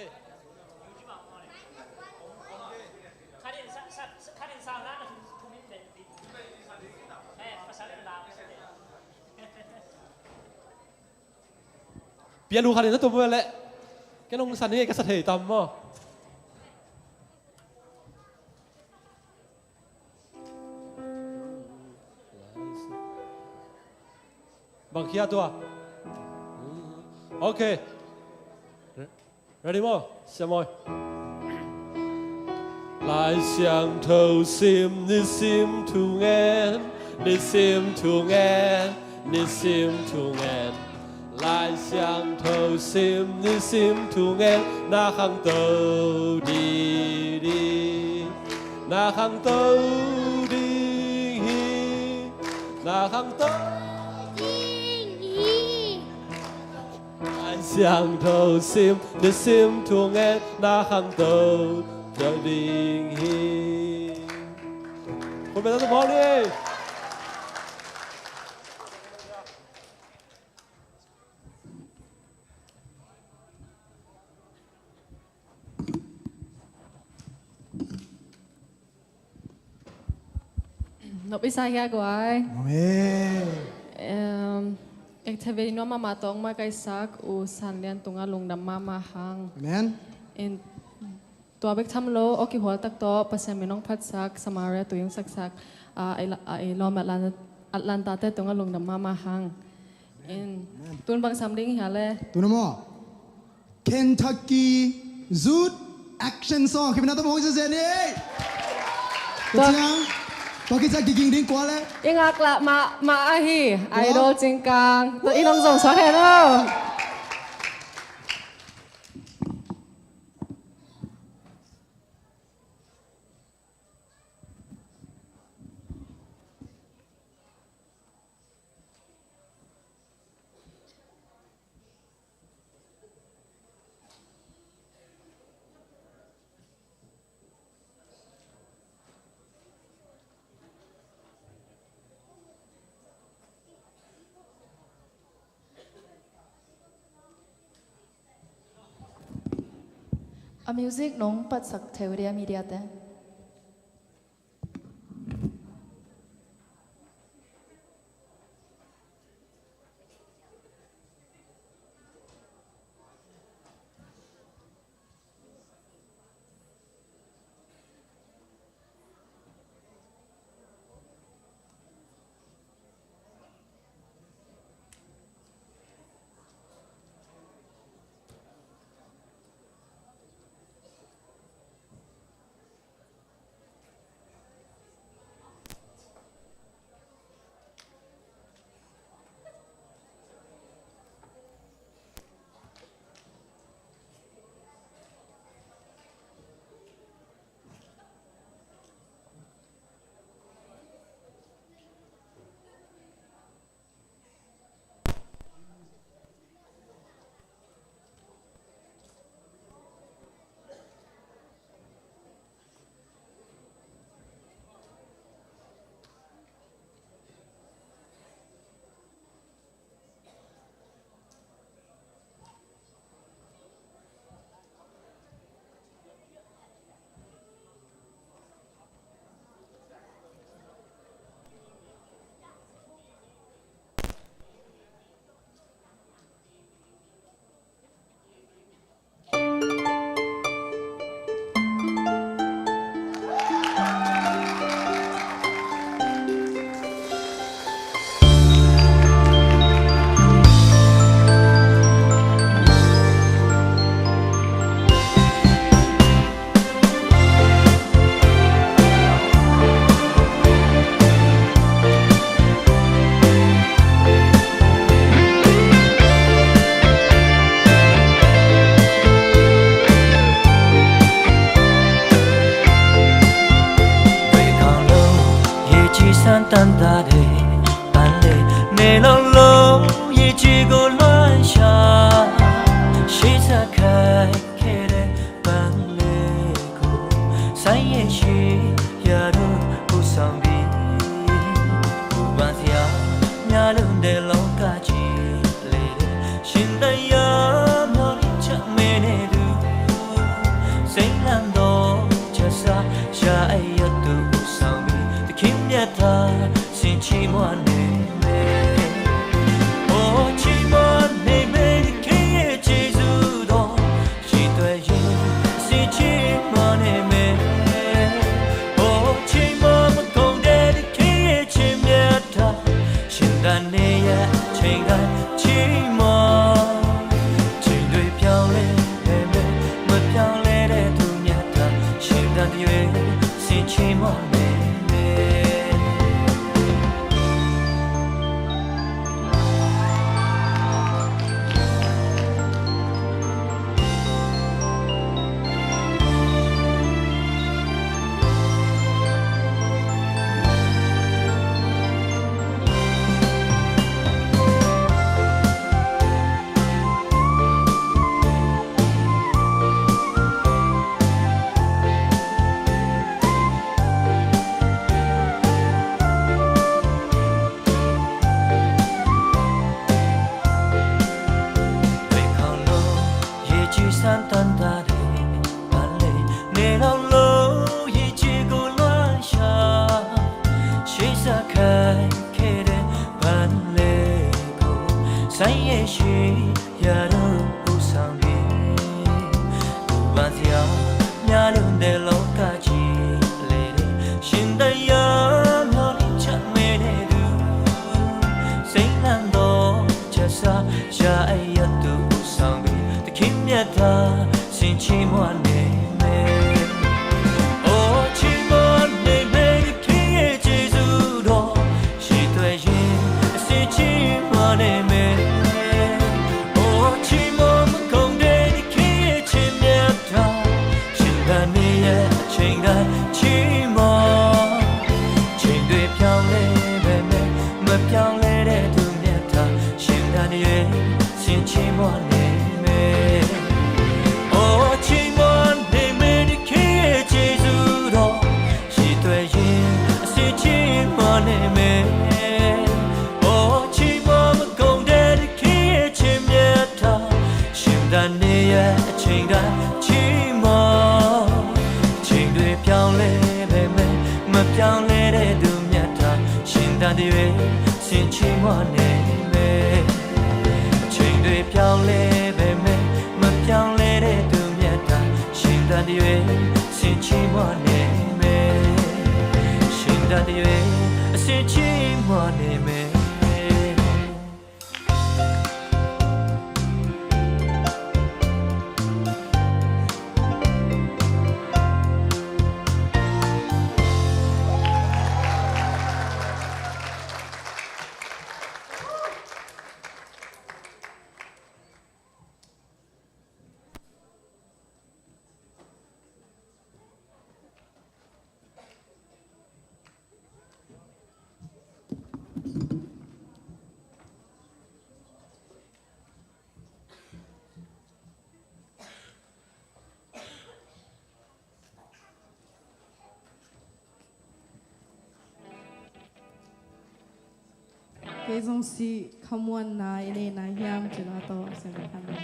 เปียรู้คันนี้นั่นตัวเมื่อแหละแกน้องสันนี่ก็สะเทยตำมั้ง bằng kia tua ok ready mo xem môi lại sang thâu sim ni sim thu nghen ni sim thu nghen ni sim thu nghen lại sang thâu sim ni sim thu nghen na khang tâu đi đi na khang tâu đi hi na khang tâu lại sang thâu sim ni sim thu nghen na khang tâu cho đi hiคนเป็นนักสมองดิ nộp ít sai kia của ai Amen. activity nó mà tông mà cái sắc u san liên tung alung đam mà hang Amen. in tua bek tham lo oki hol tak to pasem minong phat sak samaria tu yung sak sak ai lo Atlanta te tung alung đam mà hang in tun bang samding hale Tu namo. Kentucky Zoot action song. Khi nào tôi muốn sẽ đi. Tôi tôi khi chắc kinh điển quá lẽ. ingak la ma ahi idol jingkang to inong zong so he no A music nong pat sak theoria media te. tan ta để tan lệ mẹ lòng lâu ye chỉ có loan xa chỉ xa khai kể để ban lệ cô say ye chỉ ya đâu cô sang đi cô ban thia nhà luôn để lâu cả chỉ lệ xin đây ya nói chẳng mẹ nè du say làm đó cha sa cha ai ya tu cô sang đi kim nhật ta xin chỉ muốn nề ô chỉ muốn nề khi chỉ dù đó chỉ tuệ gì xin chỉ muốn nề ô chỉ xin chi mò nè mê san tan ta de ban le ne lao lo yi chi ko luan sha shi sa kai ke de ban le ko san ye shi ya ro u sang bi u ban sia nya lu de lo ka chi le de shin da ya myo ni cha me de du sai nan do cha sa sha ai ya tu u sang bi Kim ya ta sin chi mo ne me Oh chi mo ne me ki ye Jesu do shi tue yin sin chi mo ne me Oh chi mo ma kong de ki ye chin ya ta shin da ni ye chin da chi mo chin dui pyao le be me ma pyao le de tu ya ta shin da ni ye sin chi mo ne Ching da chi mo ching dui pyao le be me ma pyao le de du mya ta shin da de sin chi mo ne me ching dui pyao le be me ma pyao le de du mya ta shin da de sin chi mo ne me shin da de sin chi mo ne me Cái dòng si không muốn nói nên nói hiam chỉ là to sẽ phải làm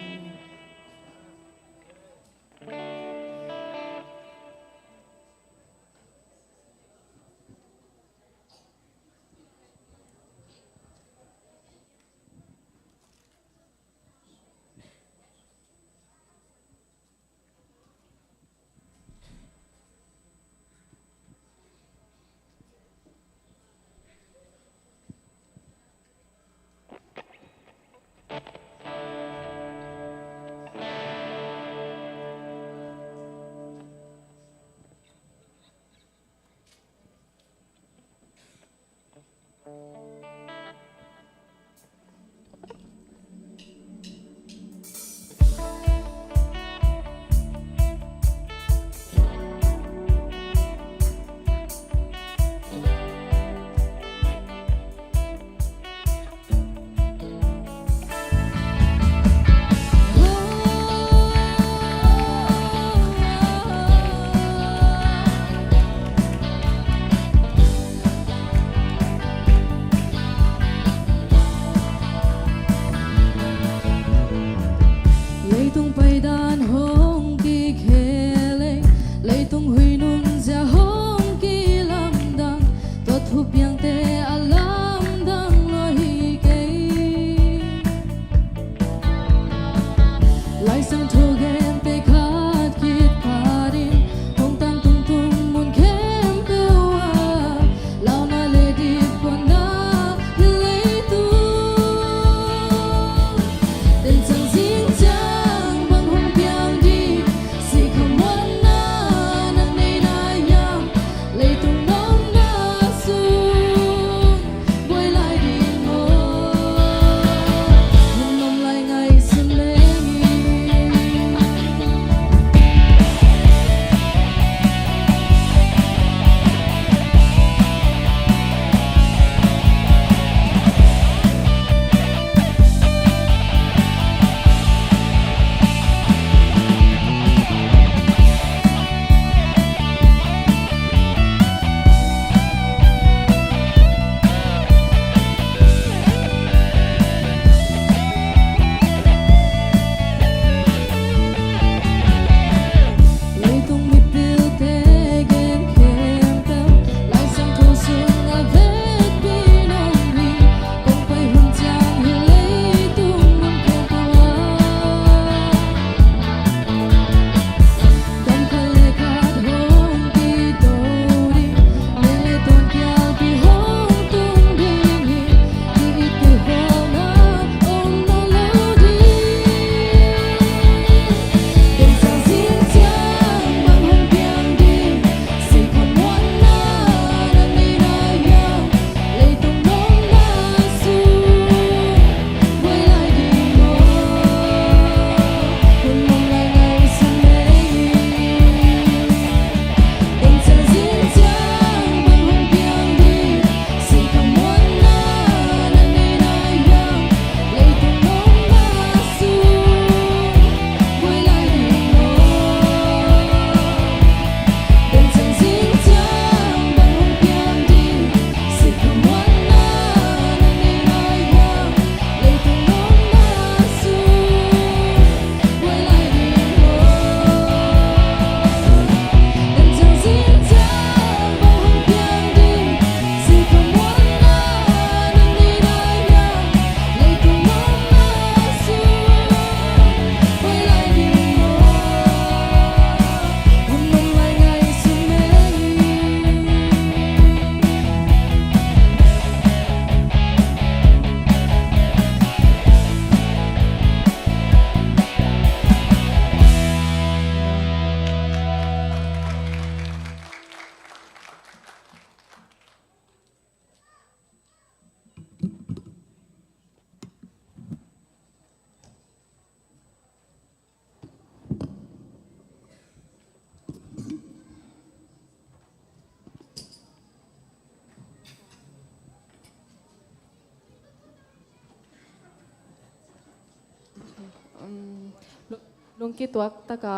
ลุงกี้ตัวตะเกา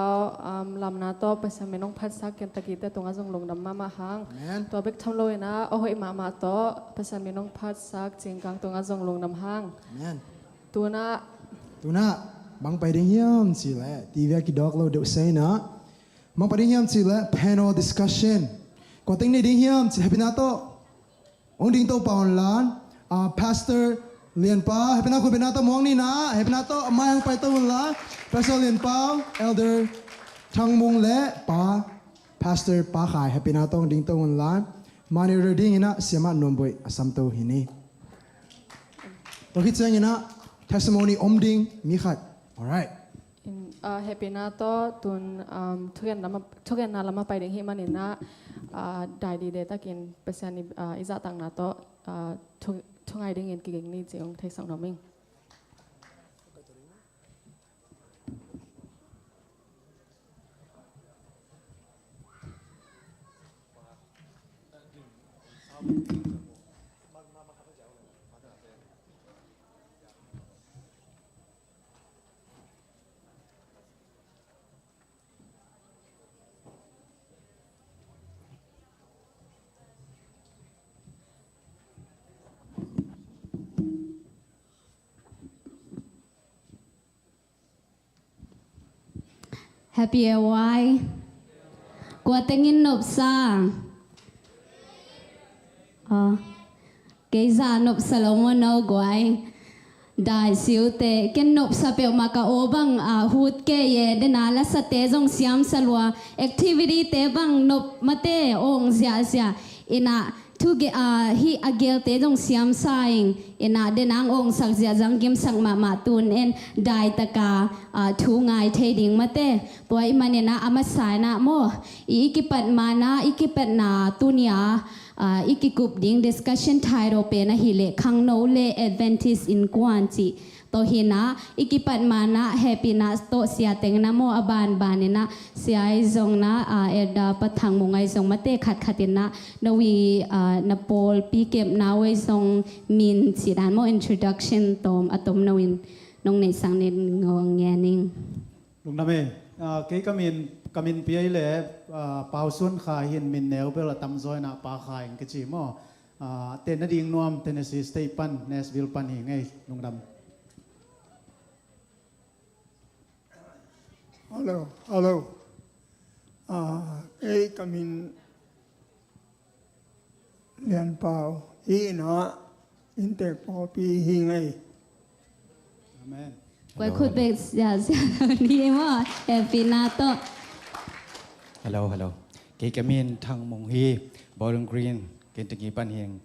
ลำนาโตไปสมัยน้องพัดซักกันตะกี้แต่ตรงนั้นส่งลงดำมาหางตัวเบกทำเลยนะโอ้ยมาโตไปสมัยน้องพัดซักจริงกลางตรงนั้นส่งลงดำหางตัวน่ะบางไปดิ้งยามสิแหละทีวีกิดอกเราเดือดใส่นะบางไปดิ้งยามสิแหละ panel discussion ก่อนติ้งในดิ้งยามสิให้เป็นนาโตองดิ้งโตปอนล้านpastor เรียนป้าให้เป็นนาคุณเป็นนาโตมองนี่นะให้เป็นนาโตมายังไปโตวันละ pastor เรียนป้า elder ทางมุงและป้า pastor ป้าขายให้เป็นนาโตดิ้งโตวันละมาในเรื่องดิ้งนะเสียมานวมบ่อยอสัมโตหินีเราคิดเสียงนะ testimony อมดิ้งมีขัด alright happy na to tun thugen na lama pai ding hi mani na dai di de takin pesan iza tang na to thungai ding in ki ni jeong thai sang noming Happy AY Kwa tengin nộp sa Cái ra nộp sa lông mà nâu quay Đại siêu tệ Cái nộp sa bèo mà cả ô bằng hút kê ye Để nà là sa tế dòng xiam sa lùa Activity tế bằng nộp mà tế ong xia xia Ina thu ge hi agel te dong siam saing ina denang ong sak zia jang kim sang ma tun en dai taka thu ngai thading mate poi manena ama sai na mo ikipat mana ikipat na tunia ikikup ding discussion thai ro pe na hile khang no le advantage in kwanchi to hina ikipat mana happy na to sia teng na mo aban banina sia zong na eda pathang mungai zong mate khat khatina nawi na pol pi kem na we zong min si dan mo introduction tom atom nawin nong nei sang nen ngong ngening lung name ke kamin pi le pausun kha hin min neu bel tam zoi na pa kha ing ke chi mo ten na ding nuam Tennessee State pan Nashville pan hi ngai lung dam Hello. Kami lian pao ina inte po pi hingai. Amen. Quay khut bek ya ni mo happy na to. Hello. Cái kamin thang mong hi Bowling Green cái tegi pan hieng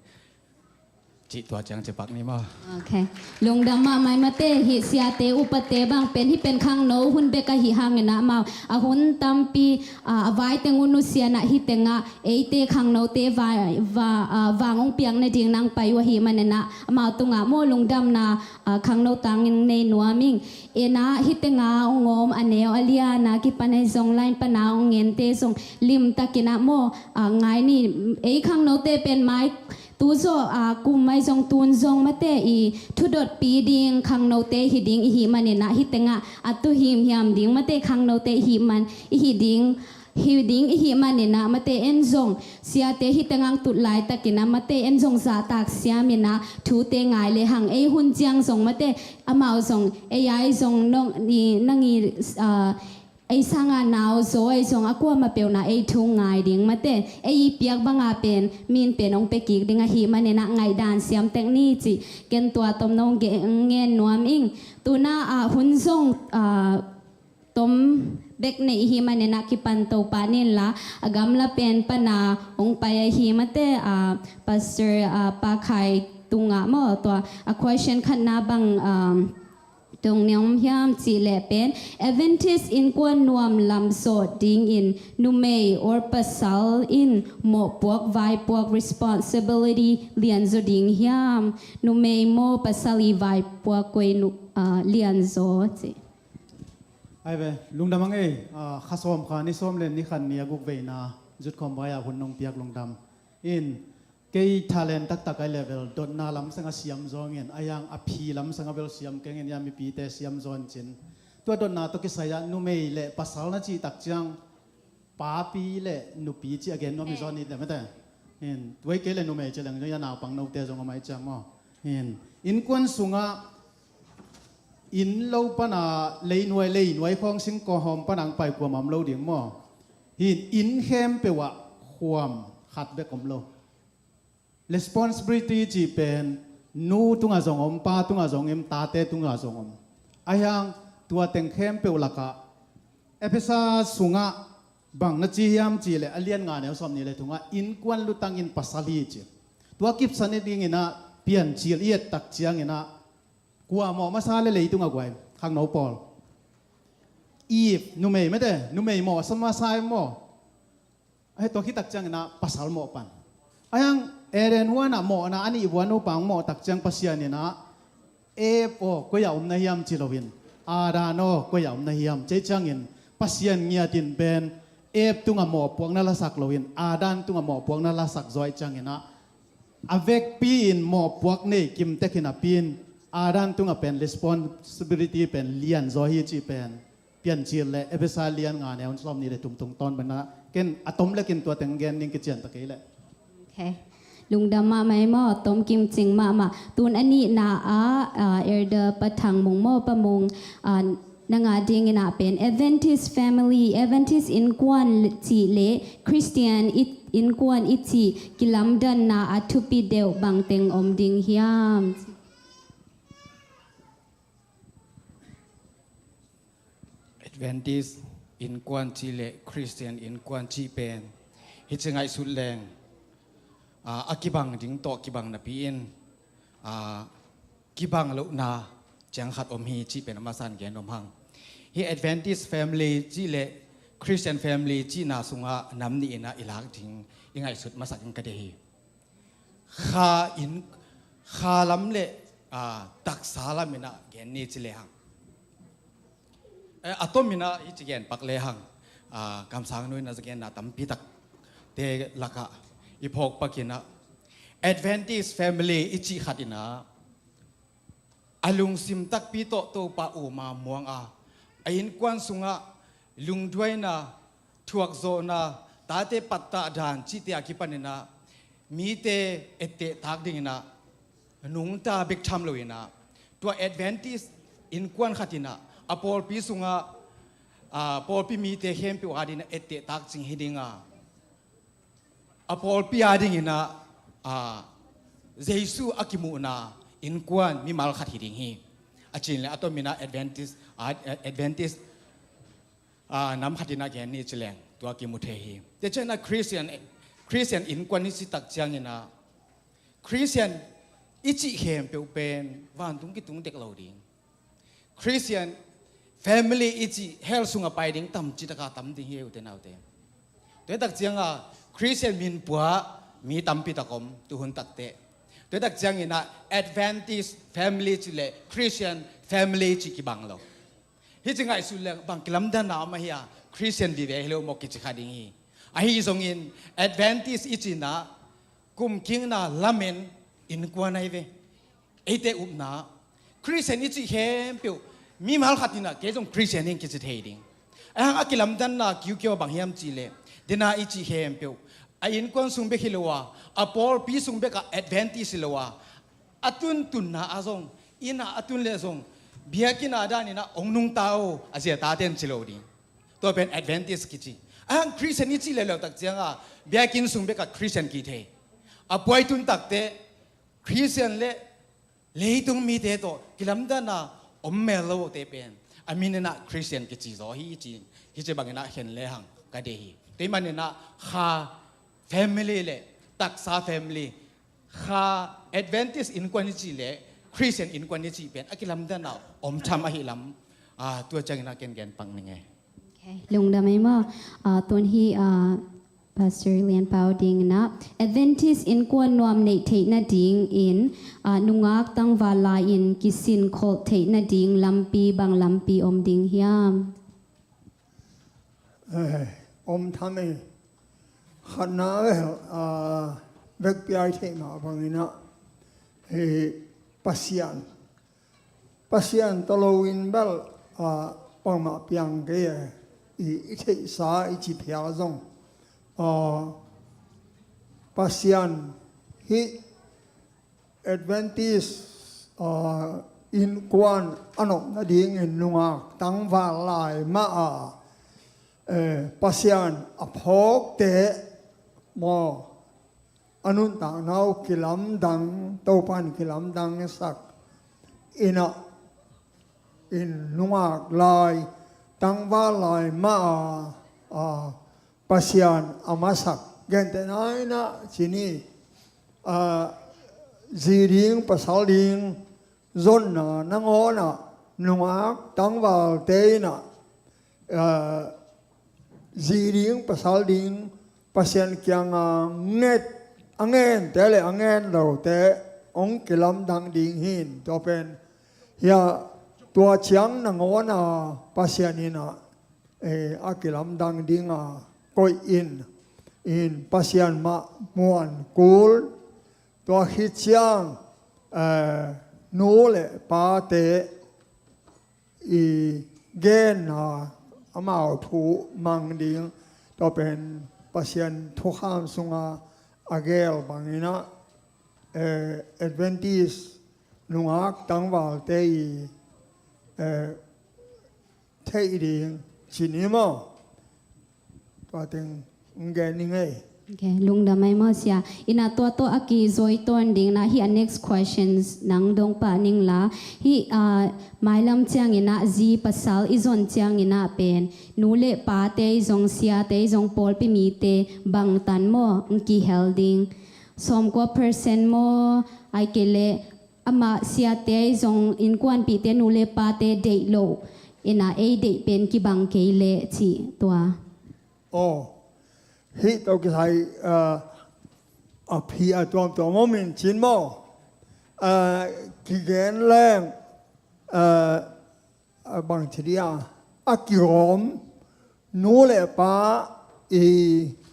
chị tua chang che pak ni mo. Okay. Lung dama mai mate hi sia te upate bang pen hi pen khang no hun be ka hi hang na ma a hun tampi vai te ngunu sia na hi tenga e te khang no te va ngong piang na ding nang pai wa hi manena ma tunga mo lung dam na khang no tang nei nuaming ena hi tenga ngom aneo alia na ki panai zong line panao ngen te zong lim takina mo ngai ni e khang no te pen mai tu zo kum mai zong tun zong mate I thu dot pi ding khang no te hi ding hi manena hi tenga atu him hiam ding mate khang no te hi man hi ding hi manena mate en zong sia te hi tengang tut lai takina mate en zong za tak sia mina thu te ngai le hang e hun jiang zong mate amao zong e yai zong nong ni nangi ai sanga now zo ai zong akwa ma peu na ai thu ngai ding mate ai piak banga pen min pen ong pe ki dinga hi manena ngai dan siam tek ni chi ken tua tom nong ge ngen nuam ing tuna hun zong tom bek nei hi manena ki pan to panin la agam la pen pana ong pa hi mate pastor pa khai tunga mo to a question khan na bang tong nyom hiam chi le pen Adventist in kwan nuam lam so ding in numei or pasal in mo puak vai puak responsibility lian zo ding hiam numei mo pasali vai puak koi lian zo chi ai ve lungdam ang ei khasom kha ni som len ni khan ni aguk ve na jut khom baya hun nong piak lungdam in cái talent tak tak ai level dot na lam sanga siam zong en ayang aphi lam sanga bel siam keng en yami pi te siam zon chin ตัวดนนาตัวกิสายานุเมย์เลภาษาหน้าจีตักจังป้าปีเลนุปีจีagain น้องมีซอนนี่แต่ไม่แต่เห็นไว้เกลนุเมย์จะหลังจะยานาวปังนกเตะจงเอาไม้จังมั้งเห็นอินควนสุงะอินเล่าปนาเลยหน่วยของสิงกอหอมปนังไปกว่ามัมเล่าเดียงมั้งเห็นอินเข้มเปว่าความขัดเบกอมโล responsibility จีเป็นนูตุงอาจงอมป้าตุงอาจงเอ็มตาเตตุงอาจงอมอายังตัวเต็งเข้มเปวลักะเอพิซาสุงะบังนัจียามจีเลอเลียนงานเนี่ยสมนี่เลยทุงะอินควันลุตังอินปัสสาลีจีตัวกิบสันนิดิ่งนะเปลี่ยนจีเอียดตักเจียงนะกว่าหมอมาซาเลยตุงะกวยข้างโนปอลอีฟนุเมย์ไม่ได้นุเมย์หมอสมาซายหมอให้ตัวคิดตักเจียงนะปัสสาวะหมอปันอายังเอเรนว่านะหมอนะอันนี้วันโอปังหมอตักเจียงปัสยานี่นะเอฟโอก็อย่าอมนายามจิโรวินอาดานโอก็อย่าอมนายามเจจังอินปัสยานเงียดินเป็นเอฟตุงะหมอพวกนั่นละสักโลวินอาดานตุงะหมอพวกนั่นละสักจอยจังอินนะอเวกปีนหมอพวกนี่กิมเตกินาปีนอาดานตุงะเป็น responsibility เป็นเลียนจอยจีเป็นเปลี่ยนจีเลยเอเปซาเลียนงานเนี่ยมันซ้อมนี่เลยตุ่มตอนเป็นนะเกินอะตอมเล็กินตัวแต่งเกนนิ่งกิจเจนตะกี้แหละ ลุงดำมาไม่หม้อต้มกิมจิงมาตูนอันนี้นาเอร์เดอปะทังมงหม้อปะมงนางาดิงนาเป็น Adventist family Adventist in กวนจีเล Christian in กวนอิจีกิลัมดันนาอัทุปีเดวบังเต็งอมดิงฮิยาม Adventist in กวนจีเล Christian in กวนจีเป็นฮิตจะไงสุดแรงอากิบังดิ้งโตกิบังนับปีนกิบังลุนาจังขัดอมฮีจีเป็นอมาสันแกนอมหังฮี Adventist family จีเล Christian family จีนาสุงะนำนี่นะอิลักทิ้งยังไงสุดมาสักกันกระเดยข้าล้ำเลตักสาลามินะแกนนี่จีเลหังอะตอมินะอิจิแกนปักเลหังคำสั่งนู้นนะจะแกนนะตั้มพิตักเตลักะอีพอกปักินะ Adventist family อิจิขัดอินะอาลุงซิมตักปีโตโตปะอูมาม่วงอินกวนสุงะลุงด้วยนะทวกโซนะตาเตปัตตาดานจิตยากิปันนะมีเตเอเตทักดิ่งนะนุงตาเบกทำเลยนะตัว Adventist อินกวนขัดอินะอพอลปีสุงะพอลปีมีเตเข้มปิวอาดินะเอเตทักจิงฮิดิงอพอลปีอาดิงนะเยซูอากิมูนะอินกวนมีมาลขัดฮิดิงฮีอาจินเลยอัตมินะ Adventist น้ำขัดฮินะแกนี่เจริญตัวกิมุเทฮีแต่เช่นนะคริสเตียนอินกวนนี่สิตักจังนะคริสเตียนอิจิเฮมเปลเป็นวันตุงกิตุงเด็กเราดิงคริสเตียน family อิจิเฮลสุงไปดิงตั้มจิตกาตั้มดิงเฮอุเตนเอาเตแต่ตักจังคริสเตียนมินปัวมีตั้มปิตะกมตุหุนตักเตแต่ตักจังอินะ Adventist family จิเล Christian family จิกิบังเราฮิจิงไงสุดเลยบางกิลัมดันนามาเฮีย Christian วิเวฮิโลมกิจิขาดิงฮีอาฮิซงอิน Adventist อิจินะกุมคิงนะลาเมนอินกวนไอเวเอเตอุบนะ Christian อิจิเฮมเปียวมีมาลขัดนะเกจง Christian นี่กิจิเทดิงไอ้ฮังอากิลัมดันนะคิวเกี่ยวบางเฮียมจิเลเดน่าอิจิเฮมเปียวไอ้อินกวนซุงเบฮิโลวาอพอลปีซุงเบกะ Adventist โลวาอัตุนตุนนะอาซงอินะอัตุนเลซงเบียกินาดานี่นะองนุงตาโออาเซียตาเตนจิโลดิตัวเป็น Adventist กิจิไอ้ฮัง Christian นี่จิเลวตักเจียงเบียกินซุงเบกะ Christian กิเทอป่วยตุนตักเต Christian เลตุงมีเตโตกิลัมดานะอมเมลโลเตเป็นอามินนะ Christian กิจิโซฮิจิบังนะเห็นเลหังกะเดฮีเตมันนะข้าfamily เลยตักษา family ข้า Adventist อินกวนนิจิเลย Christian อินกวนนิจิเป็นอากิลัมดานะอมทำอาหิลัมตัวจังนะเกนปังนี่ไงลุงดำไม่หม้อตัวนี้Pastor Lian Pao ding na Adventist in kwan nuam nei thei na ding in nungak tang wala in kisin khol thei na ding lampi bang lampi om ding hiam อมทำให้ขันน้าเวกปีไอเทมาฟังนะปัสยันตโลวินเบลป bằng mà piang cái ít thấy sa ít chỉ phèo rong pasian hi Adventist in quan anok na ding in nunga tang va lai ma pasian aphok te mo anun ta nau kilam dang to pan kilam dang sak ina in nunga lai tang va lai ma pasian amasak gente nai na chini ziring pasal ding zon na nango na nunga tang vào te na ziring pasal ding pasien kyang nget angen te le angen lo te ong kilam dang ding hin to pen ya tua chiang nango na pasien ina akilam dang ding koi in pasien ma muan kul tua hit chiang nô lệ ba tế gen amao thu mang ding to pen pasien thu kham sunga agel bangina Adventist nungak tang wal te thei ding chinimo to ting ngen ni ngai. Okay, lung damay mo siya. Ina to aki zoy ton ding na hi next questions nang dong pa ning la hi mailam chiang ina zi pasal izon chiang ina pen nule pa te zong sia te zong pol pi mi te bang tan mo ki helding som ko person mo ai kele ama sia te zong in kwan pi te nule pa te de lo ina e de pen ki bang kele chi tua. Oh. Hi tao cái thầy phi tuam mô mình chín mô cái gen lên bằng chỉ đi kiom nô lệ pa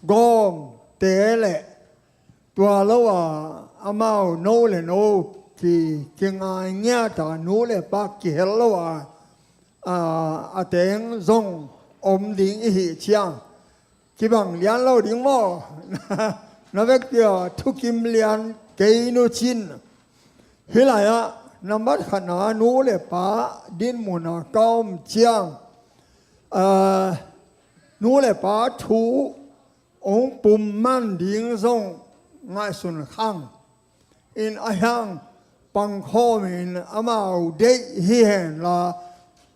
gom tế lệ tua lâu amao nô lệ nô thì ai nghe ta nô lệ pa kia lâu tiếng rong đinh hi chiang khi bằng lian lâu tiếng mò nó vét kia thu kim lian cây nô chín thế lại nó bắt khẩn nô lệ pa đến mùa cao chiang nô lệ pa thu ông bùm man tiếng rong ngay xuân khang in ayang bằng kho mình amao đây hiền là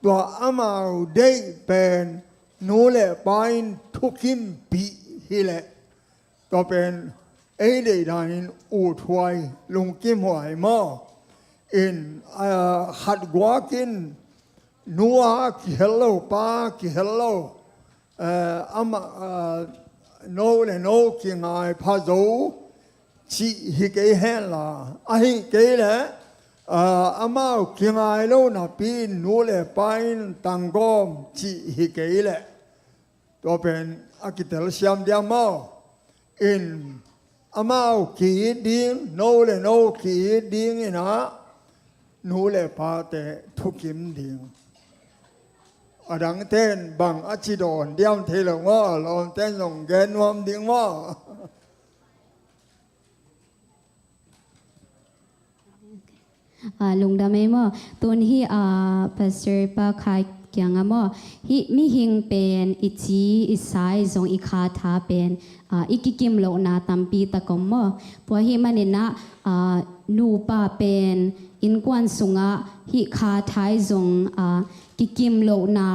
tua amao đây bên nô lệ pain thu kim bị hi lệ to pen ấy để đàn u thoại lùng kim hoài mò in hạt quá kin nua ki hello pa ki hello nô lệ nô ki ngài pa dấu chỉ hi cái hen là ai cái lẽ amao ki ngài lâu na pin nô lệ pain tăng gom chỉ hi cái lẽ to pen akitel siam dia mau in amao ki ding no le no ki ding ina nu le pa te thu kim ding adang ten bang achidon diam thelo ngo lom ten long gen wam ding mo lung damay mo tun hi pastor pa khai kyang amo hi mi hing pen ichi isai zong ikha tha pen ikikim lo na tampi takom mo po hi manina nu pa pen in kwan sunga hi kha thai zong kikim lo na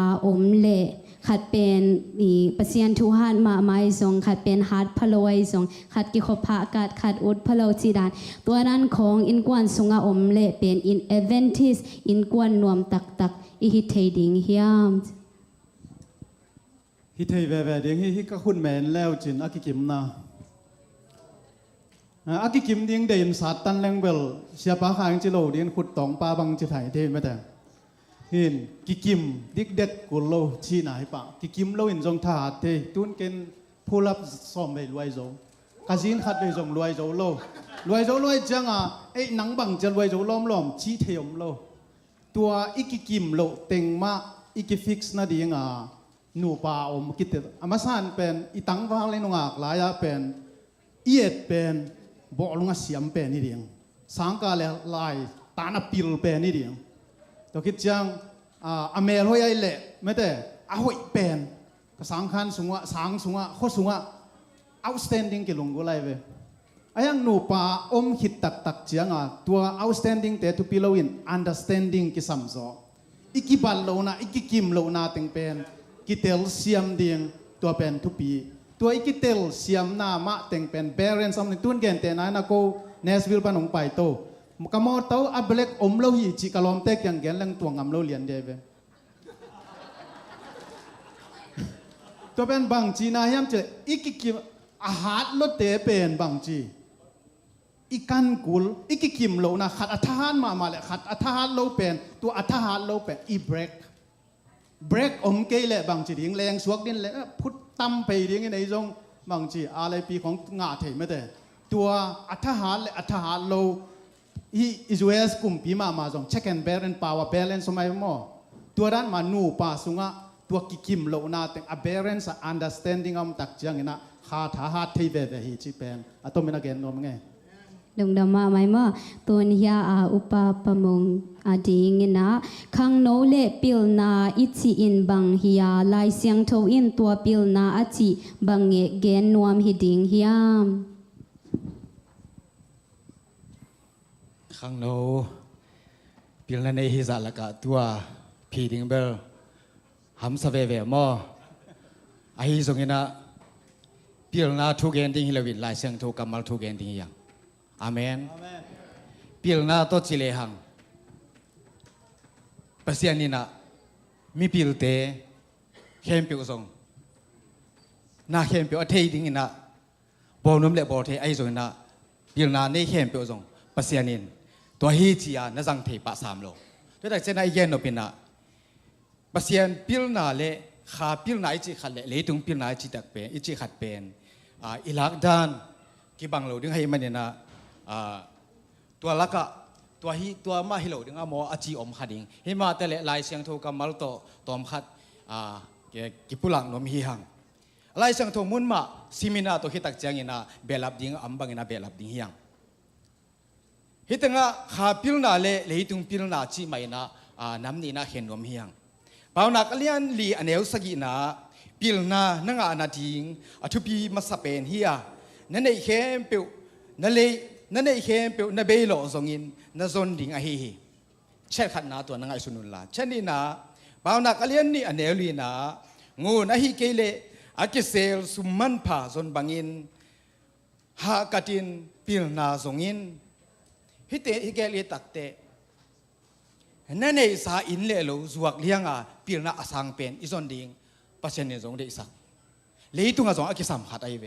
le khat pen ni pasien thu han ma mai zong khat pen hat phaloi zong khat ki khopha kat khat ut phalo chi dan to nan khong in kwan sunga le pen in Adventist in kwan nuam tak tak i hi thei ding hiam hi thei ve ding hi ka khun men leo chin akikim na akikim ding de in sat tan leng bel sia pa khang chi lo ding khut tong pa bang chi thai the ma ta hin kikim dik det ku lo chi nai pa kikim lo in jong tha the tun ken pull up som ve luai zo kazin khat ve jong luai zo luai changa ei nang bang chal luai zo lom chi theom lo tua ikikim lo teng ma อีกิฟิกซ์นาดีงาหนูป่าอมกิตอามาสันเป็นอีตังวางเลยนงากลายเป็นเอียดเป็นบอกลุงเสียมเป็นนี่เดียงสังกาเลลายตานาปิลเป็นนี่เดียงตัวคิดจังอเมรอยไอเล่ไม่แต่อาหอยเป็นสังขันสูงสังสูงโคสูง outstanding กิลงกุไลเวอายังหนูป่าอมคิดตักจังตัว outstanding แต่ทุกปีเราอิน understanding กิสัมโซอีกิบัลโลนาอีกิกิมโลนาตึงเป็นกิเตลเซียมเดียงตัวเป็นทุกปีตัวอีกิเตลเซียมนามาตึงเป็นเบรนซัมนึงตุนเกนเตนายนักโกเนสวิลปานงไปโตกมอเตาอับเล็กอมโลหิจิกลอมเตกยังเกนลังตัวงำโลเลียนเดเวตัวเป็นบางจีนายามเจอีกิกิมอาหารลดเตเป็นบางจีอีกันกุลอีกิกิมโลนะขัดอัฐานมาเลยขัดอัฐานโลเป็นตัวอัฐานโลเป็นอีเบรกอมเกยเลยบางจีดิ้งแรงสวกดินเลยพุทตั้มไปดิ้งในจงบางจีอะไรปีของงาเถไม่ได้ตัวอัฐานเลยอัฐานโลอีอิสราเอลกลุ่มปีมาจง check and balance power balance สมัยมั่วตัวด้านมานูป่าสุงะตัวกิกิมโลนาแต่ balance understanding อมตักจังนะขาดหาดที่เวทีจีเป็นอะตัวมันเกนนมไงดงดามาไม่มาตัวนี้อุปปมงดีงินะขังโนเลปิลนาอิจิอินบังฮิยาลายเสียงโทอินตัวปิลนาอจิบังเกนนวมฮิดิงฮิยามขังโนปิลนาในฮิซาลกะตัวพีดิงเบลหัมสเวเวมอไอฮิซงงินะปิลนาทุกเกนดิ้งฮิลวินลายเสียงโทกัมมัลทุกเกนดิ้งยังอาเมนปิลนาตัวจิเลหังภาษานี่นะมีปิลเตเข้มปิลซงน่าเข้มปิลอัฐิดิ้งนะบอนุ่มเล็บบอเทไอซงนะปิลนาในเข้มปิลซงภาษานี่ตัวฮีจียน่าจังเทปะสามโลตัวแต่เจนไอเย็นโนปินะภาษาปิลนาเล่ขาปิลนาอิจิขัดเล่เลยตุงปิลนาอิจิตักเป็นอิจิขัดเป็นอิลักดานกิบังโลดึงให้มันเนี่ยนะตัวลักะตัวมาฮิโลดึงอ่ะโมอาจีอมขัดดิงเฮมาแต่ละลายเสียงโทกัมมัลโตตอมขัดกิปุลังนมฮีหังลายเสียงโทมุนมาซิมินาตัวฮิตักเจียงอินะเบลับดิงอัมบังอินะเบลับดิงฮีหังฮิตังะขาพิลนาเล่เลยตุงพิลนาจีไม่นะน้ำนี่นะเห็นนมฮีหังเปล่านักเลียนลีอันเอวสกินะพิลนานังอานาดิงอทุพีมาสเปนฮียนั่นเองเข้มเปียวนั่นเองเข้มเปียวนั่นเบลโลซงอินนั่นซนดิ่งอาฮีเช่นขัดนาตัวนั่งไอสุนุนลาเช่นนี้นะบ่าวนักเรียนนี่อันเอลีนะงูนะฮีเกเลอากิเซลสุมันผาซนบังอินฮากตินปิลนาซงอินฮิเตฮิเกเลตักเตนั่นเองสาอินเลโลจวกเลี้ยงปิลนาอสังเป็นอิซนดิ่งปัจเจเนซงเดสักเลยตุงอาซงอากิสัมขัดไอเว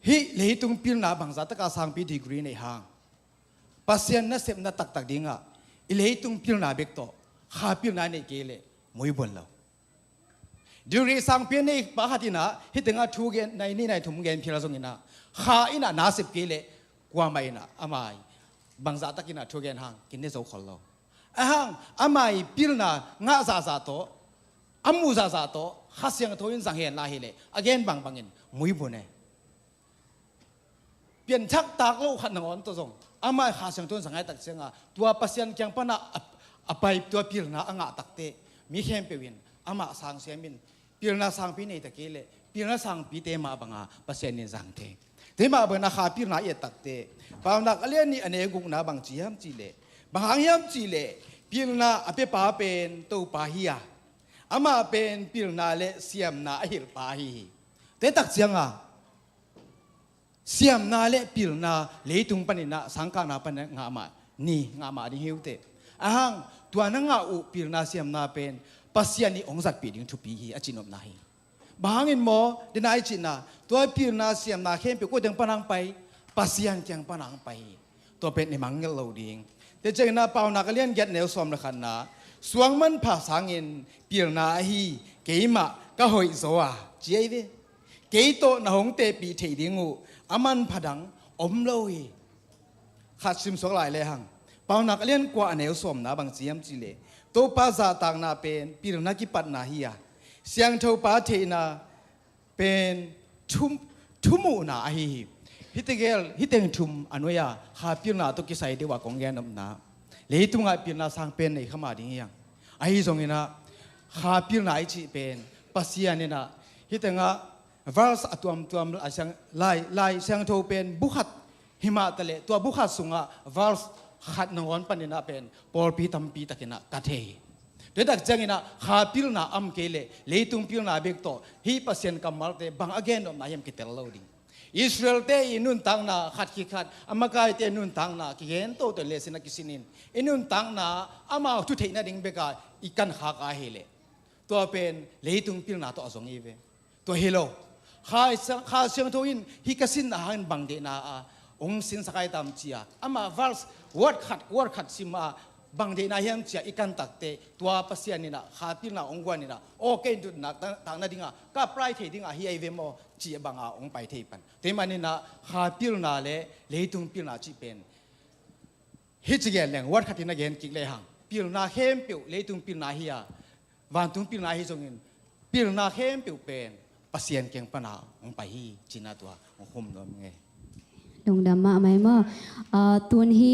ฮิเลยตุงพิลนาบางสัตว์ก็สร้างปีดีกรีในห้างปัสยันนัเสพนัตักดิ่งเลยตุงพิลนาเบกโตข้าพิลนาในเกลมวยบนเราดูรีสร้างปีในปะฮัตินะฮิตงาทูเกนในนี่ในทุ่มเกนพิลาซงอินะข้าอินะนาเสพเกลกว่าไม่นะอามายบางสัตว์กินทูเกนห้างกินได้โซ่ขอเราห้างอามายพิลนางาซาซาโตอามูซาซาโตข้าเสียงโทยินสังเห็นลาฮิเลอเกนบางอินมวยบนเนี่ยเปลี่ยนชักตากโลขัดหนังอ่อนตัวทรงอามาหาเสียงต้นสังเกตตักเสียงตัวปัสยันเกียงปนะไปตัวพิลนาอ่างตักเตมีเข้มเปวินอามาสังเสียมินพิลนาสังปีนี้ตะเกลพิลนาสังปีเตมาบังปัสยันนี่สังเตเตมาบังนาขาพิลนาเอตักเตปาวนักเลียนนี่อันเอกุกนาบังจีฮัมจีเลบังหางฮัมจีเลพิลนาอเปปาเป็นตัวปาฮียอามาเป็นพิลนาเลเสียมนาฮิลปาฮีเตตักเสียงเสียมนาเละปิลนาเลยตุงปนินะสังกานาปนงามานี่งามาดิฮิวเตหังตัวนังอาอุปิลนาเสียมนาเป็นปัสยานิองจัดปีดิ้งทุปีฮีอจินอมนาฮีบางอินโมเดนายจินาตัวปิลนาเสียมนาเข้มเปียกวดังปนังไปปัสยันจังปนังไปตัวเป็นในมังเงลโลดิ้งแต่เจนาเปานักเลียนยัดแนวสอมละขันนาสวงมันผาสังอินปิลนาฮีเกยมะก็หอยโซอาเจียเวเกยโตนหงเตปีเทดิงูอามันผดังอมโลยขาดซิมสกหลายเลยหังเปานักเลียนกว่าแนวสมนะบางเสียมจีเล ตัวป้าซาต่างนาเป็นปีรนักกิปัตนาฮียเสียงเท่าป้าเทนาเป็นทุ่มูนาอหิฮิตเกลฮิตเตงทุ่มอนุญาหาปีรนาตุกิไซเดว่ากองแกนนนาเลยตุงอาปีรนาสังเป็นในขมาดิ้งยังอหิทรงนะหาปีรนาอิจิเป็นปัสยานี่นะฮิตงะวาร์สตัวมอาเซียงไล่เสียงเท่าเป็นบุคัดหิมะทะเลตัวบุคัดสุงะวาร์สขัดนงอนปันนะเป็นปอลปีตัมปีตะกินะกัดเฮเด็กจังอินะหาพิลนาอัมเกเลเลยตุงพิลนาเบกโตฮีปัสยันกัมมาร์เตบังอเกนนายมกิเตลลาวดิอิสราเอลเตอินุนตังนาขัดขี้ขัดอเมริกาเตอินุนตังนากิเห็นโตตัวเลสินะกิสินินอินุนตังนาอามาทุเทนะดิ่งเบกาอีกันขากาเฮเลตัวเป็นเลยตุงพิลนาตัวอสงอีเวตัวเฮโลข้าเสียงโทอินฮิกสินอาหารบังเดนาองสินสกายตามเชียอามาวัลส์วอร์ดขัดสิมาบังเดนาเฮียมเชียอีกันตักเตตัวปัสยานินะขาพิลนาองกวานินะโอเคดุนักต่างนาดิ่งก็ปลายเทดิ่งเฮียเวโมเชียบังองไปเทปันแต่มันนี่นะขาพิลนาเลยตุงพิลนาจีเป็นฮิจเกลแรงวอร์ดขัดที่นักเรียนกิเลหังพิลนาเข้มเปียวเลยตุงพิลนาเฮียวันตุงพิลนาเฮียจงอินพิลนาเข้มเปียวเป็นปัสยานเก่งปนาองไปฮีจีน่าตัวองคุมตัวมึงไงลงดำมาไหมมั้งตุนฮี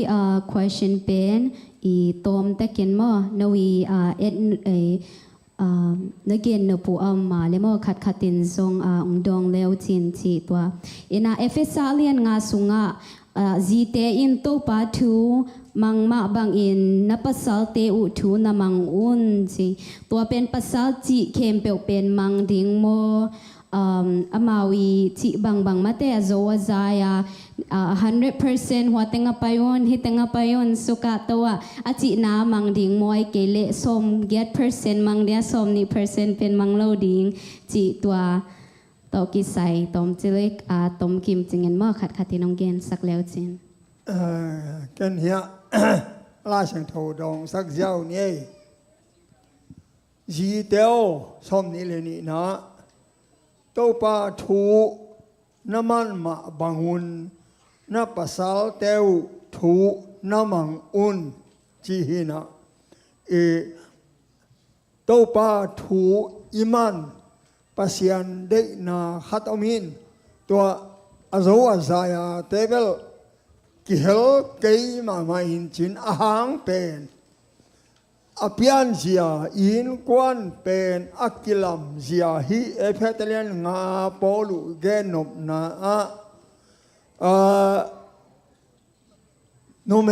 question เป็นอีตอมตะเกียนมั้งนวีเอ็ดนักเรียนนปูอัมมาเลมั้งขัดตินทรงองดองเลวจินทีตัวอินาเอฟเอสาเลียนงาสุงะจีเตอินโตปาทูมังมาบังอินนับภาษาเตอุทูนามังอุนจีตัวเป็นภาษาจีเข้มเปียวเป็นมังดิงโมอามาวีจีบางมาเตะโซวซายา100% หัวเต็งไปยนฮิเต็งไปยนสุกาตัวอาจินามังดิงมวยเกเลสมเก็ต%มังเดียสมนี่%เป็นมังโลดิงจีตัวตอกิไซตอมจิเล็กตอมกิมจิงเงินมอขัดที่น้องเกนสักแล้วจินกันเฮียลาเสียงโทดองสักเจ้านี่จีเตียวสมนี่เลยนี่นะตัวปาทูน้ำมันมาบังอุนน้ำปัสสาวะเตียวทูน้ำมันอุนจีหินะตัวปาทูอิมันปัสยันเด็กนาขัดอมินตัวอาโซอาซายาเทเบลกิเฮลเกยมาอินจินอาหางเป็นอภิยันเสียอินกวนเป็นอักกิลัมเสียฮีเอฟเฟตเลียนงาปอลุเกนบนาโนเม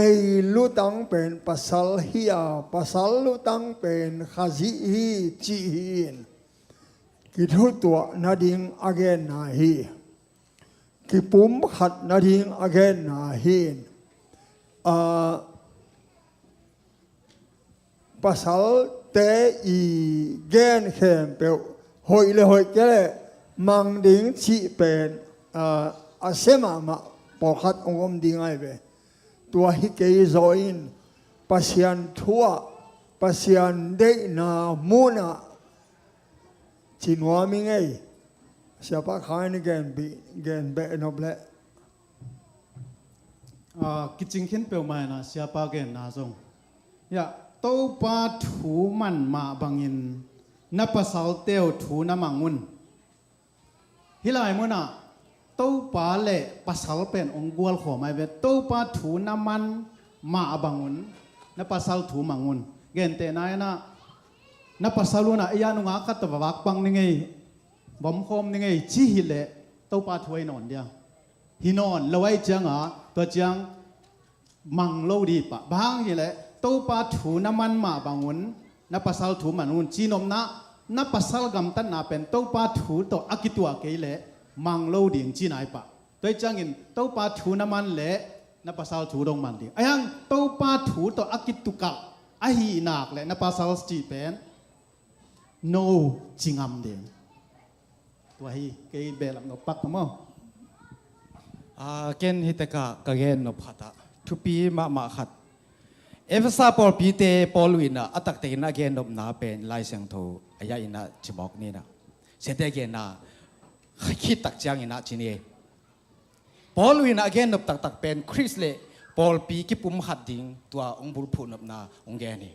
ลุตังเป็นปัสสัลฮียปัสสัลลุตังเป็นขาซีฮีจีฮินกิทุตัวนาดิงอเกนนาฮีกิปุ่มขัดนาดิงอเกนนาฮีนปัสสาวะเตอีเกนเข้มเปียวหอยเลยหอยเกลมังดิงชีเป็นอาเซมาปอขัดองค์ดิงไอเวตัวฮิเกยโซอินปัสยันทัวปัสยันเดนามูนาจินวามิงไงเสียปะขายนี่เกนเบนอบเล่กิจเข็นเปียวมานะเสียปะเกนนาซงยะตัวปาถูมันมาบังอินนับภาษาเตียวถูน้ำมังอุนฮิลายมุนะตัวปาเล่ภาษาเป็นองกวลขอไม่เวตัวปาถูน้ำมันมาบังอุนนับภาษาถูมังอุนเกนเตนายนะนับภาษาลูนะยานุงาคัตตะวักปังนี่ไงบ่มคมนี่ไงชี้หิเล่ตัวปาถูไอ้นอนเดียวหินอนแล้วไอ้เจียงตัวเจียงมังโลดีปะบางหิเล่ตัวปาถูน้ำมันมาบังอุนนับภาษาถูมันอุนจีนอมนะนับภาษากำตันนาเป็นตัวปาถูตัวอากิตัวเกยเล่มังโลดิ่งจีนายปะตัวจังอินตัวปาถูน้ำมันเล่นับภาษาถูดงมันดิ่งไอ้ยังตัวปาถูตัวอากิตุกะไอ้หีนักเล่นับภาษาจีเป็นโนจิงามดิ่งตัวฮีเกยเบลับนปักมั้งเกนฮิตกะกะเกนนพัตะทุปีมาขัดเอฟซาปอลปีเตปอลวินะอัตักเตนะเกนนบนาเป็นลายเสียงโทอายาอินะจิบอกนี่นะเสด็จเกนะคิดตักจังอินะจินีปอลวินะเกนนบตักเป็นคริสเลปอลปีกิปุ่มขัดดิ่งตัวองบุรุษนบนาองเกนี่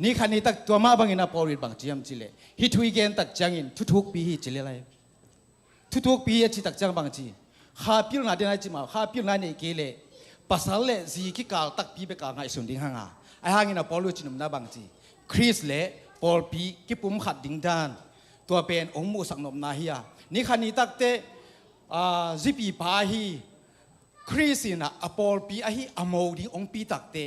นี่คันนี้ตักตัวมาบังอินาปอริดบังจียมจิเลฮิทุยเกนตักจังอินทุกปีฮิจิเลไรทุกปีฮิจิตักจังบังจีข้าพิลนาเดนไอจิมาข้าพิลนาเนเกเลภาษาเลจีกิกาลตักปีเบกาไงสุนดิงหางาไอหางินาปอลูจินุมนาบังจีคริสเลปอลปีกิปุ่มขัดดิงดานตัวเป็นองค์มูสังนมนาฮิยานี่คันนี้ตักเตจิปีพาฮีคริสนะอปอลปีอาฮีอโมดิองปีตักเต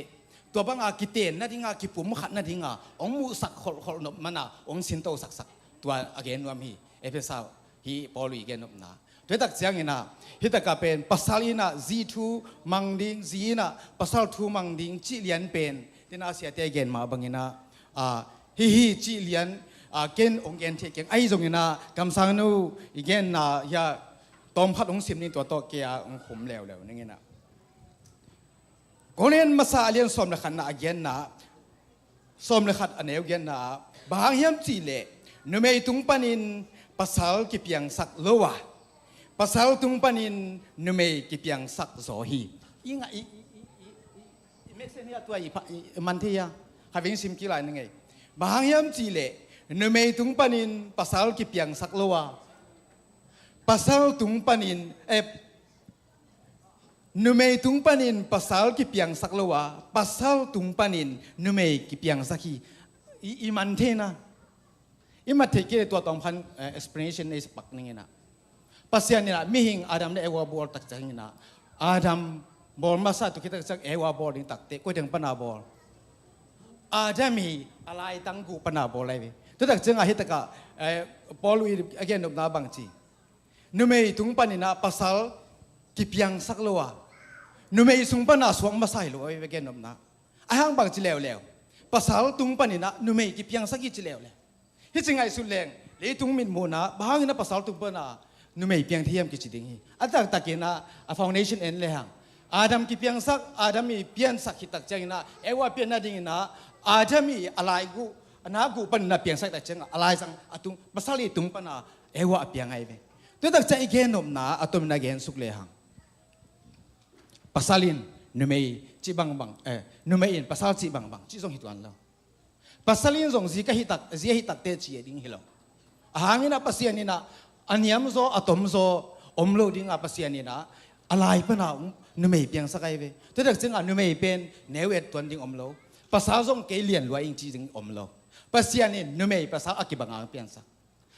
ตัวบางอากิเตนนั่นดิงากิปุ่มขัดนั่นดิงาองมูสักขลนมมันองสินโตสักตัวอเกนวามฮีเอเฟซาฮีปอลูอีเกนนมนาด้วยตักเสียงนะฮิตกาเป็นภาษาลีนะจีทูมังดิงจีนะภาษาทูมังดิงจิเลียนเป็นที่น่าเสียเตเกนมาบางอินะฮิจิเลียนเกนองเกนเทเกนไอจงอินะกำสังนูอีเกนนะยาตอมพัดองสิมนี่ตัวโตเกียองขมแล้วนี่ไงนะคนเรียนมาซาเรียนสมเลขันนะเกนนะสมเลขัดอันเอวเกนนะบางเฮียมจีเล่นุเมยตุงปานินภาษากิเปียงสักโลวะpasal tung panin nume kipiang sak zohi inga mesenia tua mantia having sim kilai ngai bahangyam chile nume tung panin pasal kipiang sak lowa pasal tung panin nume tung panin pasal kipiang sak lowa pasal tung panin nume kipiang saki imantena imate ke tua tongpan explanation is pak ningena pasien ni nak mihing Adam ni ewa bol tak cang ni nak Adam bol masa tu kita cak ewa bol ni tak te kau dengan pana bol Adam ni alai tanggu pana bol lagi tu tak cang ahit tak bol ini again nuk nabang ci numei tung pani na pasal kipiang sakloa numei sung pana suang masai lo again nuk na ahang bang ci lew pasal tung pani na numei kipiang saki ci lew hi cingai suleng le tung min mo na bahang na pasal tung pana nume piang thiam ki chiding hi atak takina a foundation en le hang adam ki piang sak adam mi pian sak hi tak changina ewa pian na ding na adam mi alai gu ana gu pan na piang sak tak chang alai sang atung pasali tung pana ewa piang ai ve tu tak chai gen nom na atom na gen suk le hang pasalin nume chi bang nume in pasal chi bang chi song hi tuan lo pasalin song zi ka hi tak te chi ding hi lo ahangina pasian ni na anyam zo atom zo omlo ding apa sian ni na alai pa na nume piang sakai ve tu dak ching nume pen newet tuan ding omlo pasal zong ke lian lua ing chi ding omlo pasian ni nume pasal akibanga piang sak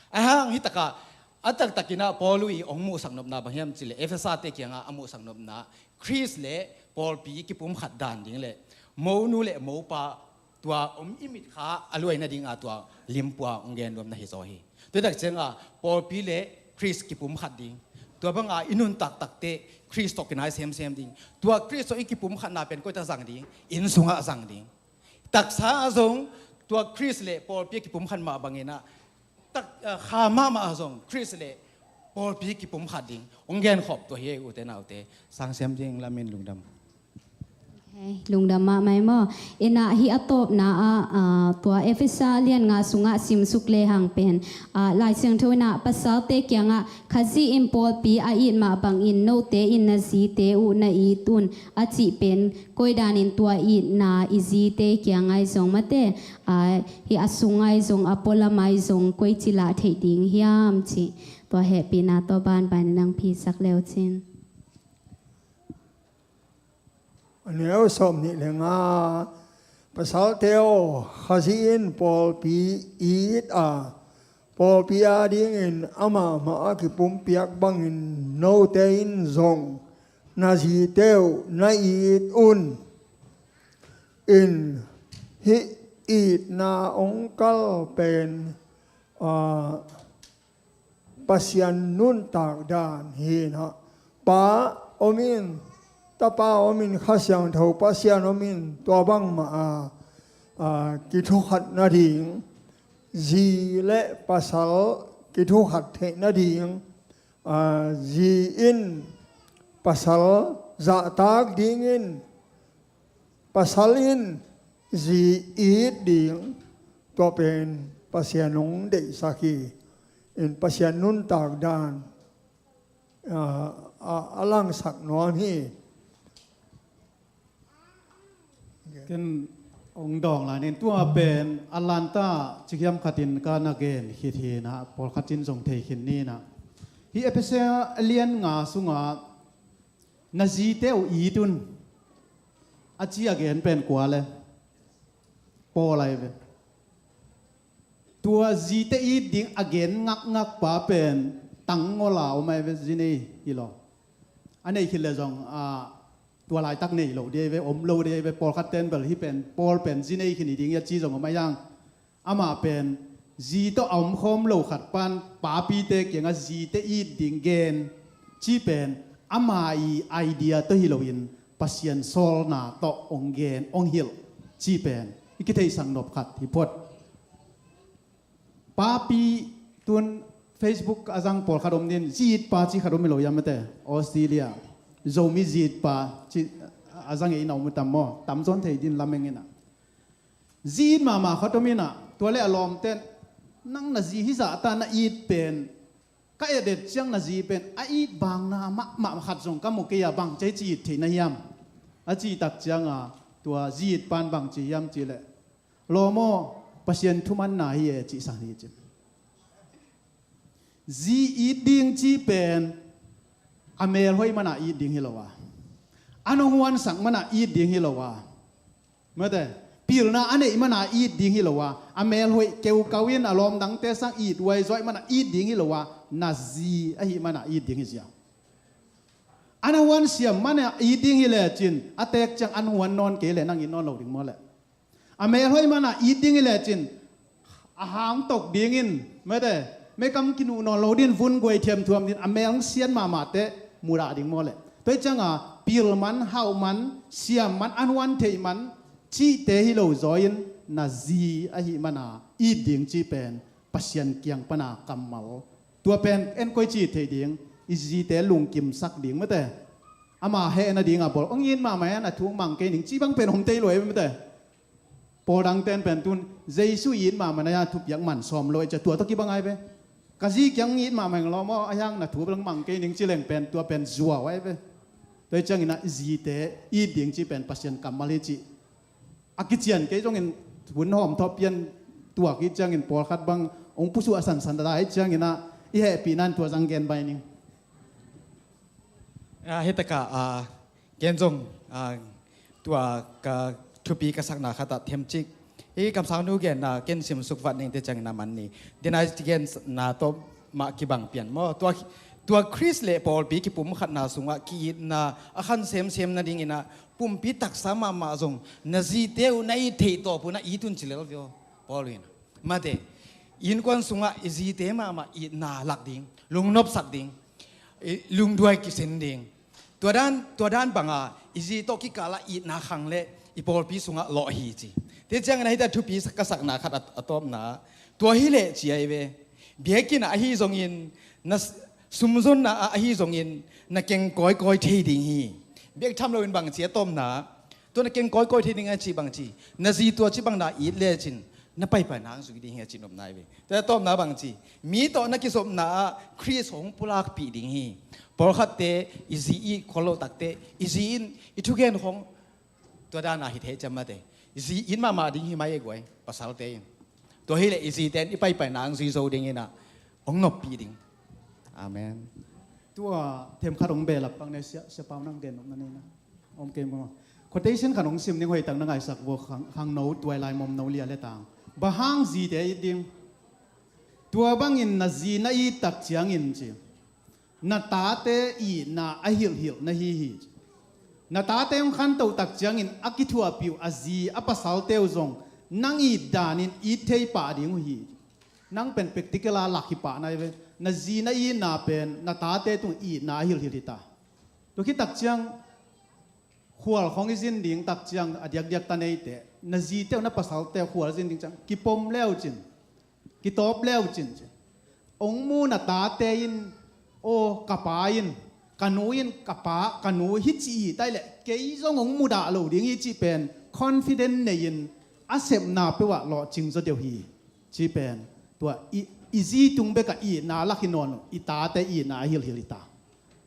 ahang hitaka atak takina polui ongmu sangnop na banghiam chile efesa te kyanga amu sangnop na chris le pol pi ki pum khat dan ding le mo nu le mo pa tua imit kha aloi na ding a tua limpua ongen lom na hi zo hiตัวดักเจงอ่ะพอปีเล่คริสกิปุ่มขัดดิ้งตัวบางอ่ะอินุนตักเตะคริสตอกกันไอเซมดิ้งตัวคริสตัวอีกิปุ่มขัดน่าเป็นก็จะสั่งดิ้งอินสุงอ่ะสั่งดิ้งตักษาอาซงตัวคริสเล่พอปีกิปุ่มขัดมาบางเงินะตักขามาอาซงคริสเล่พอปีกิปุ่มขัดดิ้งองเงินขอบตัวเฮียอุเตนาอุเตสั่งเซมดิ้งละมินลุงดำลุงดำมาไม่มอเอ็นฮีอัตบนาตัวเอฟเอซาเลียนงาสุงะซิมสุกเลหังเป็นลายเสียงทวนาภาษาเตกียงขจีอิมพอร์ตปีอาอินมาบังอินโนเตอินนาซีเตอุนาอีตุนอาจิเป็นกอยดานินตัวอินนาอิซีเตกียงไอซงมาเตฮีอาสุงไอซงอโปลาไมซงกอยจิลาเทดิงฮิามจิตัวแฮปีนาตัวบ้านไปนังพีสักเลวจินเนื้อสมนี่เลยง่าภาษาเทียวข้าศึกปอลปีอีดปอลปีอาดิ้งอินอามาคิปุ่มเปียกบังอินโนเตอินซงนาจีเทียวนาอีดอุนอินฮิอีดนาองกัลเป็นปัสยันนุนตากดานฮีนะป้าอมินตาป้าอมินข้าเสียงเท่าปัสยันอมินตัวบังมากิทุขัดนาดิงจีเละปัสสาวกิทุขัดเทนาดิงจีอินปัสสาวจะตากดิงอินปัสสาวอินจีอีดดิงตัวเป็นปัสยันงเดสักีอินปัสยันนุนตากดานอลังสักนอนฮีกัน องดองลานินตัวเป็นอลันตาจิกยมขัดินการนักเกนฮิตนะพอขัดินส่งเทขินนี่นะฮีเอพิเซเลียนงาสุงานาจีเตออีตุนอาจีอเกนเป็นกว่าเลยปออะไรเป็นตัวจีเตอีดิ้งอเกนงักป้าเป็นตังงลาวไม่เป็นจีนี่ฮิโลอันนี้คิดเลยจงตัวลายตักนี่โหลเดียวไปอมโหลเดียวไปปอลคัตเตนเบลที่เป็นปอลเป็นจีนี่ขินดิ้งยาจีจงไม่ยังอามาเป็นจีโตอมคอมโหลขัดปันป้าปีเตกยังจีเตอีดิ้งเกนจีเป็นอามาอีไอเดียตัวฮิโลอินปัสยันโซลนาโตองเกนองฮิลจีเป็นอีกที่สังนบขัดที่พดป้าปีตุน Facebook อาจังปอลขัดอมดินจีดป้าจีขัดอมไม่โหลยามไม่แต่ออสเตรเลียโจมีจีดป้าจีอาจังเองเอามุตัมโมตัมจนเทดินลำเองนะจีดมาขัดอมนะตัวเล่อลอมเต้นนั่งนาจีฮิซาตานาอีดเป็นก็เอเด็ดเชียงนาจีเป็นอีดบางนามาขัดส่งก็มุกยาบางใจจีดที่นายามอาจีตักเชียงตัวจีดปานบางจียามจีเล่โลโมปัสยันทุมันนาฮีจีสังฮีจิจีอีดดิ้งจีเป็นอเมริกาให้มันอีดดิ้งฮิโลวาอันงวันสังมันอีดดิ้งฮิโลวาเมื่อแต่ปีลนาอันนี้มันอีดดิ้งฮิโลวาอเมริกาให้เกี่ยวกับวินอารมณ์ดังเตสังอีดไว้จ่อยมันอีดดิ้งฮิโลวานาจีไอ้มันอีดดิ้งฮิเสียอันวันเสียมันอีดดิ้งฮิเลจินอัตเอกจังอันวันนอนเกลนั่งยินนอนหลงดิ้งมอเลยอเมริกาให้มันอีดดิ้งฮิเลจินอาหารตกดิ้งอินเมื่อแต่ไม่กำกินนอนเราดินฟุ้นกวยเทียมทวมดินอเมริกาเสียนมาเตะมูราดิ้งมอเลยตัวจังปีลมันเฮามันเสียมันอันวันเทมันจีเตฮิโลจอยน์นาจีไอฮิมันอีดิ้งจีเป็นปัสยันเกียงปนากำมัลตัวเป็นเอ็นกวยจีเทดิ้งอีจีเตลุงกิมสักดิ้งไม่แต่อามาเฮนดิ้งบอกองยินมาไหมนะทุ่งมังเกนิงจีบังเป็นหงเตยรวยไม่แต่พอดังเต้นเป็นตุนเจสุยินมามันนะทุบยังมันซ้อมลอยจะตัวตะกี้บังไงไปกะจียังยินมาเหมือนเราว่ายังนะถูบังมังเกนิงจีเล่งเป็นตัวเป็นจัวไว้ไปโดยจังอินะจีเตอีดิ้งจีเป็นปัสยันกำมัลจีอากิจยันเกยจงอินหุ่นหอมทอเปียนตัวกิจจังอินปอลขัดบังองผู้สุอาสันสันดาไอจังอินะอีเฮปีนันตัวจังเกนใบนิงเฮตกะเกนจงตัวกะทุปีกษักนาขัดเทมจิกคำสั่งนู้เกนเกนซิมสุขวัดนิงเตจังนามันนี่เดนายเกนนาโตมากิบังเปลี่ยนมอตัวคริสเลปอลปีกิปุ่มขัดนาสุงะกีนาอาคันเซมนาดิ้งอินะปุ่มปีตักสามาจงนาจีเตวนาอีเทโตปุนะอีตุนจิเลลวิโอปอลินมาเตอินควันสุงะอีจีเตมาอีนาหลักดิ้งลุงนบสักดิ้งลุงด้วยกิเซนดิ้งตัวด้านบังอีจีโตกิกาละอีนาขังเลอีปอลปีสุงะลอฮีจีเตจังไงแต่ทุปีกษักนาขัดอัตอมนาตัวฮิเลจีไอเวเบียกินอาฮีจงอินนัสสมซุนนะอาฮีจงอินนักเก่งก้อยเทดิ้งฮีเบียกทำเราเป็นบางจีต้มนาตัวนักเก่งก้อยเทดิ้งไอจีบางจีนาจีตัวจีบางนาอีเลจินนับไปนางสุกิดิ้งเฮจินอมนายเวแต่ต้มนาบางจีมีตัวนักกิสมนาคริสของปุลากปีดิ้งฮีพอขัดเตอีจีอีคอลโลตักเตอีจีอินอีทุกเกนของตัวด้านอาฮิตเฮจำมาเตอีจีอินมาดิ้งฮีไม่เอกวยภาษาเตยตัวฮิเลอีจีเตนอีไปนางสุกิโซดิ้งฮีนะองนบปีดิ้งอาเมนตัวเทมขนมเบลับปังในเสียเปานั่งเกนนั่นนี่นะอมเกมก็คนที่เช่นขนมซิมนี่หอยต่างนั่งไอสักวัวขังโน้ตตัวลายมอมโนเลียเลต่างบ้างจีเดียดิ้งตัวบางอินนาจีน่าอีตักเจียงอินจีน่าตาเตอีน่าไอฮิลน่าฮีน่าตาเตองขันตัวตักเจียงอินอากิทัวปิวอาจีอาปัสสาวเตวจงนั่งอีดานินอีเทยป่าดิ้งฮีนั่งเป็นเป็กติกลาหลักฮิป่าในเวนาจีน่าอีน่าเป็นน่าตาเตตุงอีน่าฮิลตาตัวคิดตักเจียงหัวของอิจินดิ้งตักเจียงอดียกตาเนยเตนาจีเตวน่าปัสสาวเตวหัวจินดิ้งจังกิปมเลี้ยวจินกิตอบเลี้ยวจินองมูน่าตาเตยินโอกระปายินกันนูยินกระปากันนูฮิจีได้แหละเกยจงองมูด่าเราดิ้งฮิจีเป็น confident เนยินอาเซมนาเปว่าหล่อจริงจะเดียวฮีจีเป็นตัวอีจีตุงเบกอีนาลักฮินอนอีตาเตอีนาฮิลตา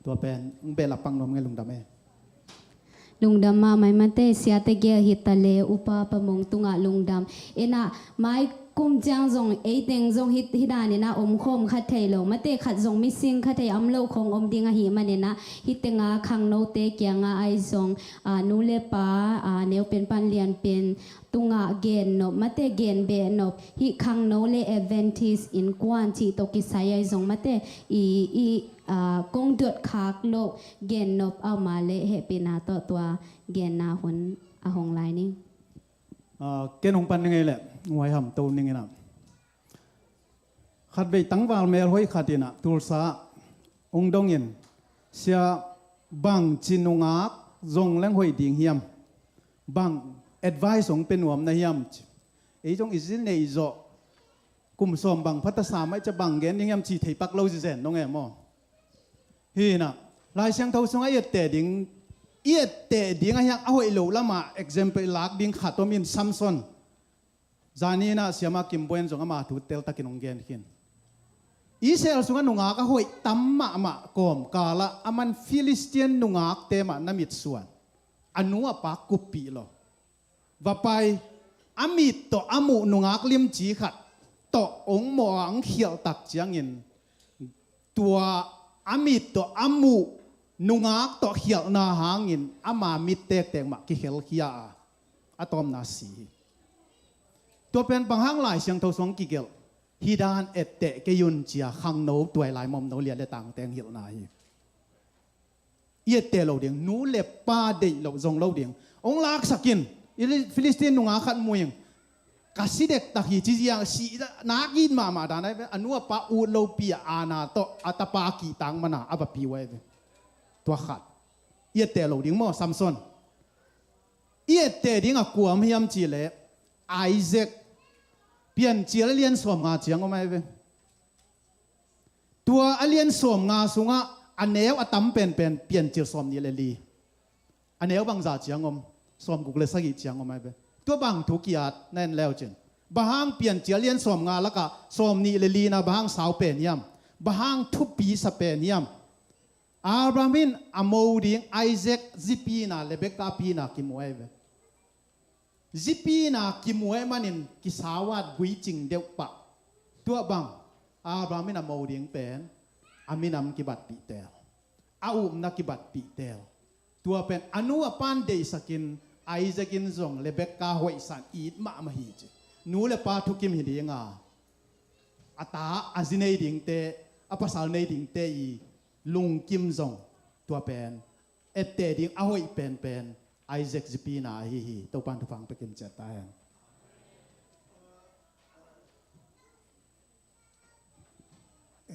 ตัวเป็นเบลปังนมไงลุงดำเอ lungdam ma mai mate siate ge hitale upa pamong tunga lungdam ena mai kum jang zong e teng zong hidani na khom kha thailo mate khat zong missing kha thai amlo khong dinga hi manena hitenga khang no te kyanga ai zong nule pa neu pen pan lian pen tunga gen no mate gen be no hi khang no le advantage in quantity to ki sai zong mate i kong dot khak lo gen nop au ma le he pina to tua gen na hon a hong lai ni cái nông pan ngay lẹ ngoài hầm tàu ngay nè khát về tăng vào mèo hoi khát tiền à tul sa ông đông yên xia bằng chín nông ác dùng leng hoi tiếng hiam bằng advice ông bên uam na hiam ấy trong izin này zo cùng xóm bằng phát sa mấy cho bằng gen hiam chỉ thấy bắc lâu gì rèn nông em mò hi na lai sang thâu song ai tệ tiếng tệ tiếng ai hang ahoi lo lama example lak ding khatomin Samson zani na siama kimboen zonga ma thu tel takinong gen hin Israel sunga nunga ka hoi tamma ma kom kala aman Philistine nunga te ma namit suan anua pa kupi lo vapai amit to amu nunga lim chi khat to ong mo ang khial tak chiangin tua amit to amu nungak to hial na hangin ama mitek tek ma ki hel hia atom na si to pen panghang lai siang tho song ki gel hidan ette ke yun chia khang no tuai lai mom no lia le tang teng hil na hi ye te lo ding nu le pa de lo zong lo ding ong lak sakin Philistine nunga khat muing kasidek tak hi chi yang si na kin ma da nai anua pa u lo pi ana to atapa ki tang mana aba pi we tua khát yết tè lâu tiếng mò Samson yết tè tiếng à cuồng hiam chỉ lệ Isaac biến chỉ là liên xóm ngà chiang ông ai về tua liên xóm ngà sunga anh nếu tắm pen biến chỉ xóm như lệ li anh nếu bằng giả chiang ông xóm cũng lệ sắc chiang ông ai về tua bằng thu kiat nên leo chân bahang biến chỉ liên xóm ngà là cả xóm như lệ li na bahang sáu pen yam bahang thu pi sa pen yam Abrahamin amoding Isaac zipina Rebecca pina kimueve zipina kimue manin kisawat gui ching deu pa tua bang Abrahamin amoding pen aminam kibat pi tel aum na kibat pi tel tua pen anu apan de sakin Isaac in zong Rebecca hoi san it ma ma hi nu le pa thukim hi dinga ata azinei ding te apasal nei ding te i lung kim zong tua pen ette ding ahoi pen Isaac zipina hi to pan tu phang pekim chat ta han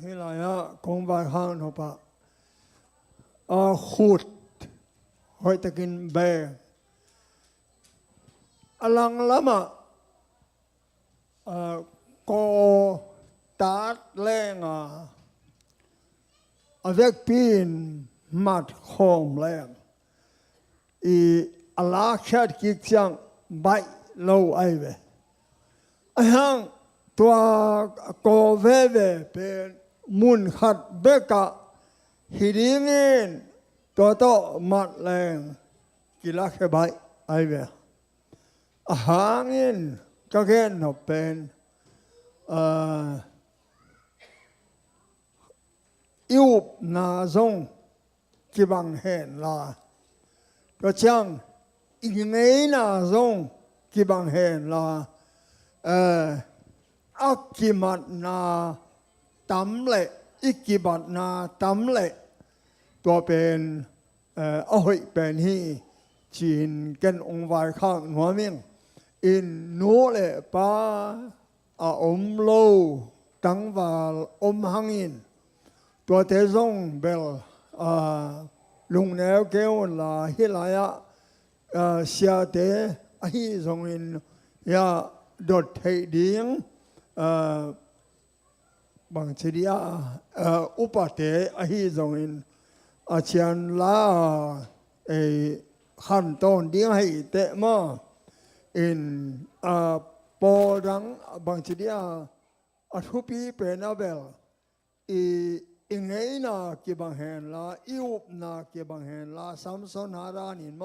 hilaya kong ba hang no pa khut hoi takin be alang lama ko tat lenga avec pin mat khom leng i ala khat ki chang bai lo ai ve hang tua ko ve pen mun khat beka hidingin to mat leng ki la khe bai ai ve hangin ka gen no pen yêu na zong ki bang hen la có chăng ngay na zong ki bang hen la akimat na tam lệ ikibat na tam lệ to pen ahoi pen hi chin ken ong vai khang nuo ming in no le pa lo tang vào hangin tua thế dòng bel lùng nèo kêu là hilaya xia thế hi dòng in ya đột thấy điếng bằng chỉ dia upate hi dòng in chian la khăn tôn điếng hay tệ mà in po đắng bằng chỉ dia thupi penabel อิงเอนากิบังเฮนลาอิอุบนากิบังเฮนลาซัมซอนฮารานินโม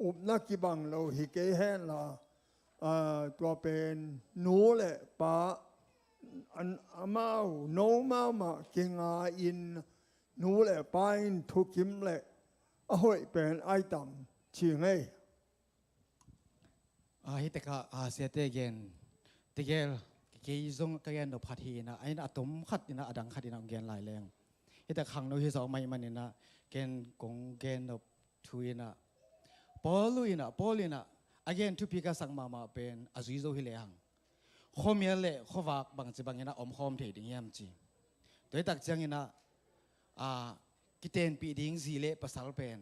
อุบนากิบังโลฮิเกเฮนลาตัวเป็นหนูแหละปะอันอามาโนมามาเกงาอินหนูแหละปาอินทุกิมแหละอ้อยเป็นไอตัมชิงเอฮิตกะเสียเตเกนเตเกลเกยซงกะเกนดพัทีนะไอ้นะตมขัดนะอดังขัดนะเกนหลายแรงฮิตขังโนฮิสอไม่มันนะเกนกงเกนดทุยนะปอลุยนะagain tu pika sang mama pen azuizo hi le hang khomel le khowak bang chi bang ina om khom thei ding yam chi toi tak chang ina kiten pi ding zi le pasal pen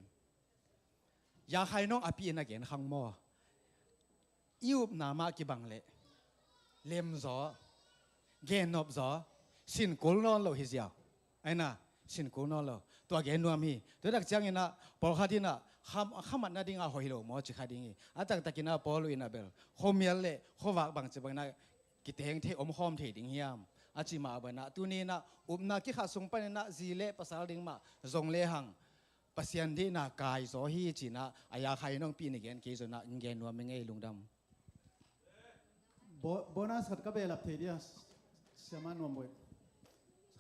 ya khai nong api na gen khang mo iup na ma ki bang le lem zo gen nop zo sin kol non lo hi zia aina sin kol non lo to gen no mi toi tak chang ina por khatinaขามันน่าดิ้งอาหอยโลมอจิขาดิ้งอาตักตะกินอาปอลุยนาเบลโคเมียลเล่โควากบางจะบางนากิเตงเทอมหอมเทดิ้งยามอาจิมาบานะตัวนี้นะอุบนากิขาสงปนนะจีเล่ภาษาดิ้งมาจงเล่หังปัสยันดีนากายโซฮีจีนะอายาใครน้องปีนเกนเกจนะเกนวัวเมงเอลุงดำโบนัสขัดก็เบลับเทียเสียมันนวมบ่อย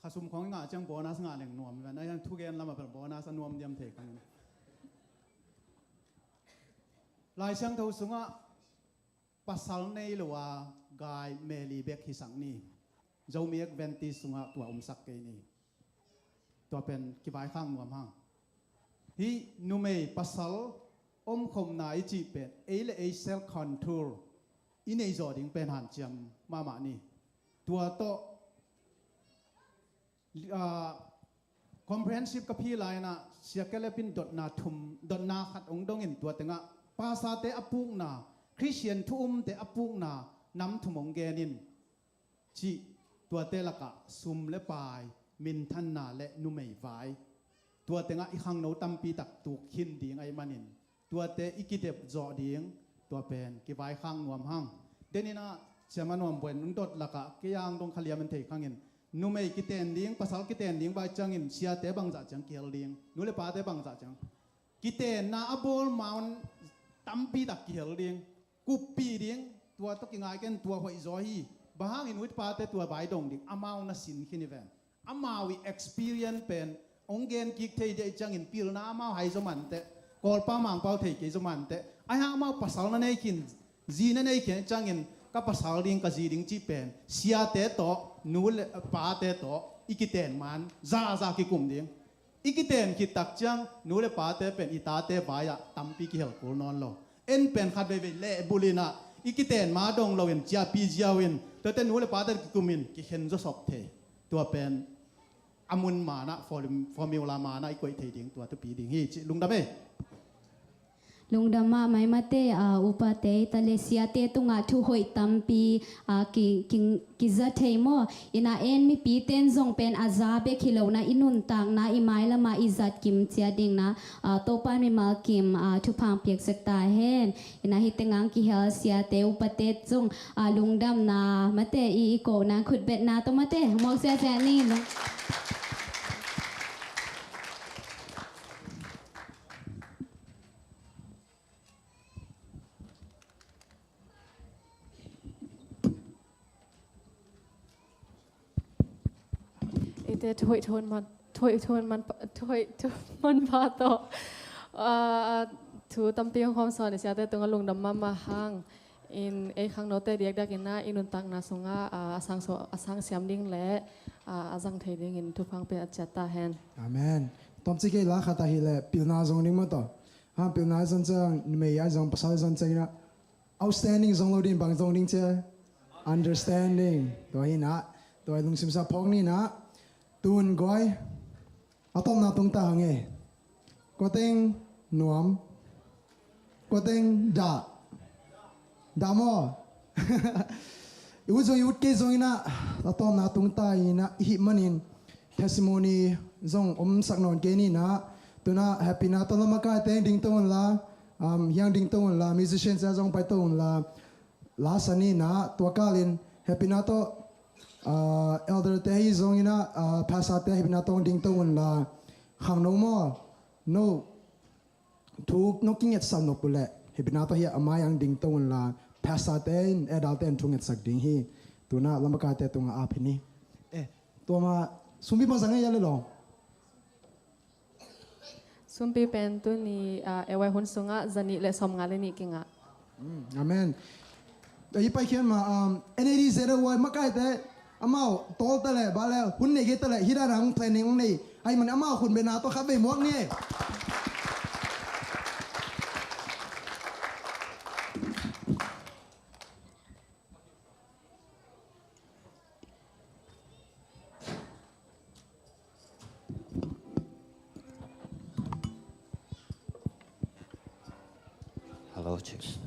ข้าสุ่มของงาจังโบนัสงานหนึ่งนวมนะยังทุกเกนแล้วมาเป็นโบนัสนวมเดียมเทกันลายเชียงเท่าสุงะปัสสาวในหรือว่ากายเมลีเบกฮิสังนี่เจ้าเมียกเวนติสุงะตัวสักเกนี่ตัวเป็นกิบายข้างนวมห้างฮีนูเมย์ปัสสาวคมนาอิจิเป็นเอเลเอเซลคอนทูร์อินเอจอดิงเป็นหันเจียมมานี่ตัวโตcomprehensive กับพี่ลายนะเสียกเลปินดดนาทุมดดนาขัดองดงอินตัวเต็งะภาษาเตอปุกนาคริสเตียนทุ่มเตอปุกนานำทุมงเกนินจีตัวเตละกะซุมและปายมินทันนาและนุเมย์ไวตัวเต็งะอีขังโนตัมปีตักตุกขินดีงไอมันินตัวเตอีกิเดบจอดีงตัวเป็นกิไวข้างนวมห้างเดนี่นะเชื่อมันนวมเป็นนุดดละกะกิยังตรงขลียมันเทขังเงินนูไม่กิเตนดิ้งภาษากิเตนดิ้งใบจังอินเสียเตบังจังเกียร์ดิ้งนูเลปาเตบังจังกิเตนนาอบอลมาวนตั้มปีตักเกียร์ดิ้งกุปปีดิ้งตัวตกิงไงกันตัวหอยจอยบางอินวิทปาเตตัวใบดงดิ้งอามาวนสินขินิเวนอามาวิ experience เป็นองเกนกิกเทยจังอินปีลนาอามาไฮสมันเตกอลป้ามังเป้าเทยกิสมันเตไอ้ฮะอามาภาษานั่นเองกินจีนั่นเองกินจังอินกับภาษาดิ้งกับจีดิ้งจีเป็นเสียเตโตนูเลปาเตโตอีกิเตนมันซากิกุมดิ้งอีกิเตนคิดตักจังนูเลปาเตเป็นอิตาเตบายะตัมปีกิเฮลกูนอนโลเอ็นเป็นขัดเวเล่บุลินะอีกิเตนมาดงเราเห็นจ้าปีจ้าเวนแต่เตนูเลปาเตกิกุมินกิเห็นจะสอบเทตัวเป็นอามุนมานะฟอร์มิวลามานะอีกวยเทดิ้งตัวตุปีดิ้งฮีลุงดำเอลุงดำมาไม่มาเตอุปเตตะเลเซียเตตุงาทุหอยตัมปีกิจะเทมออินาเอ็นมีปีเตนซงเป็นอาซาเบคิโลนะอินุนตังนะอิไมละมาอิจัดกิมเจียดิงนะโตปานมีมากิมทุพังเปียกสักตาเฮนอินาฮิตงังกิเฮลเซียเตอุปเตจงลุงดำนามาเตอีโกนะขุดเบ็ดนาตมาเตมอกเสียแจนี่ลงเตถอยทนมันพาต่อถูตำปีของความสอนเสียแต่ตรงลงดำมาห้างอินไอครั้งโนเตเรียกได้กินนะอินุนตังนาสงะอาสังเสียมดิ้งและอาสังเทดิ้งอินทุพังเป็นอัจฉริยะแฮนอาเมนตอมจิเกล้าขัดตาฮิเลปิลนาจงนิ่งมาต่อฮะปิลนาจงจังไม่ยากจงภาษาจงจังนะ outstanding จงเราดิ้งบางจงดิ้งเจ้ understanding ตัวนี้นะตัวลุงซิมซาพงนี่นะตูนก้อยอาตอมนาตรงตาไงก็เต็งหนวมก็เต็งด่ามออยู่จงยุดเกจงนะอาตอมนาตรงตาอีนะฮิมันิน testimony จงสักนอนเกนี่นะตัวน่ะ happy นะตอนละมาการเต็งดิ้งตัวละยังดิ้งตัวละ musician จะจงไปตัวละลาสันนี่นะตัวกาลิน happy นะตัว elder te hi zong ina pastor te hibna tong ding to un la khang no mo no thuk no king et sam no pule hibna to hi amayang ding to un la pastor te in adult ten thung et sak ding hi tuna lamaka te tunga aphini to ma sumbi ma zangai yale lo sumpi pen tu ni ewai hun sunga zani le som ngale ni kinga amen ei pai khian ma eneri zero wai makai te amao tol ta le ba le hun ne ge ta le hira rang planning nei ai man amao hun be na to khabe muak ni Hello, chicks.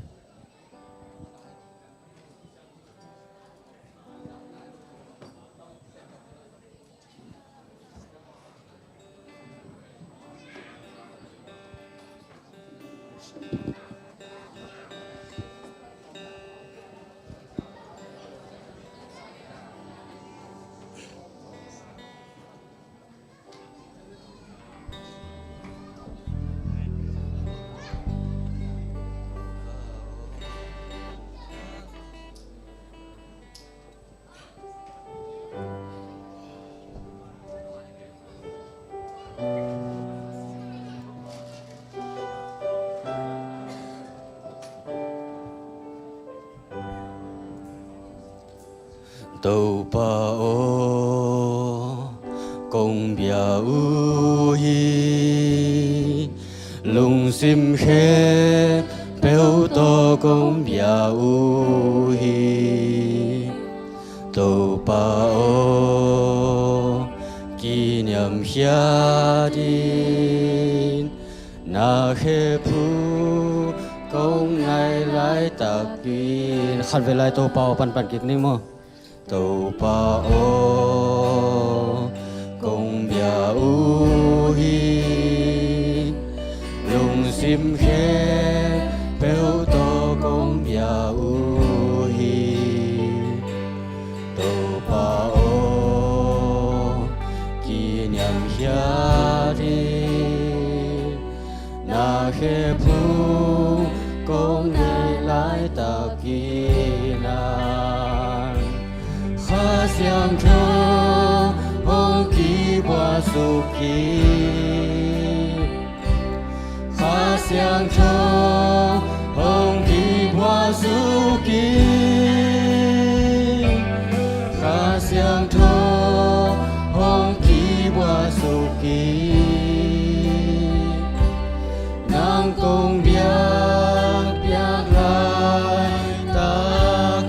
Tàu pa o công bia u hi lung sim khe béo to công bia u hi tàu pa o kỷ niệm hia din na khe phu công ngày lại tập pin khăn về lại tàu pa pan pan kịp nín mo tàu pa o công bia u hi lung sim khe béo to công bia u hi tàu pa o kỷ niệm hia đi na khe phu công ngày lại ta kỳ nan khá xiang thơ hong kỳ qua su kỳ khá xiang thơ hong kỳ qua su kỳ khá xiang thơ hong kỳ qua su kỳ nang công biak biak lai ta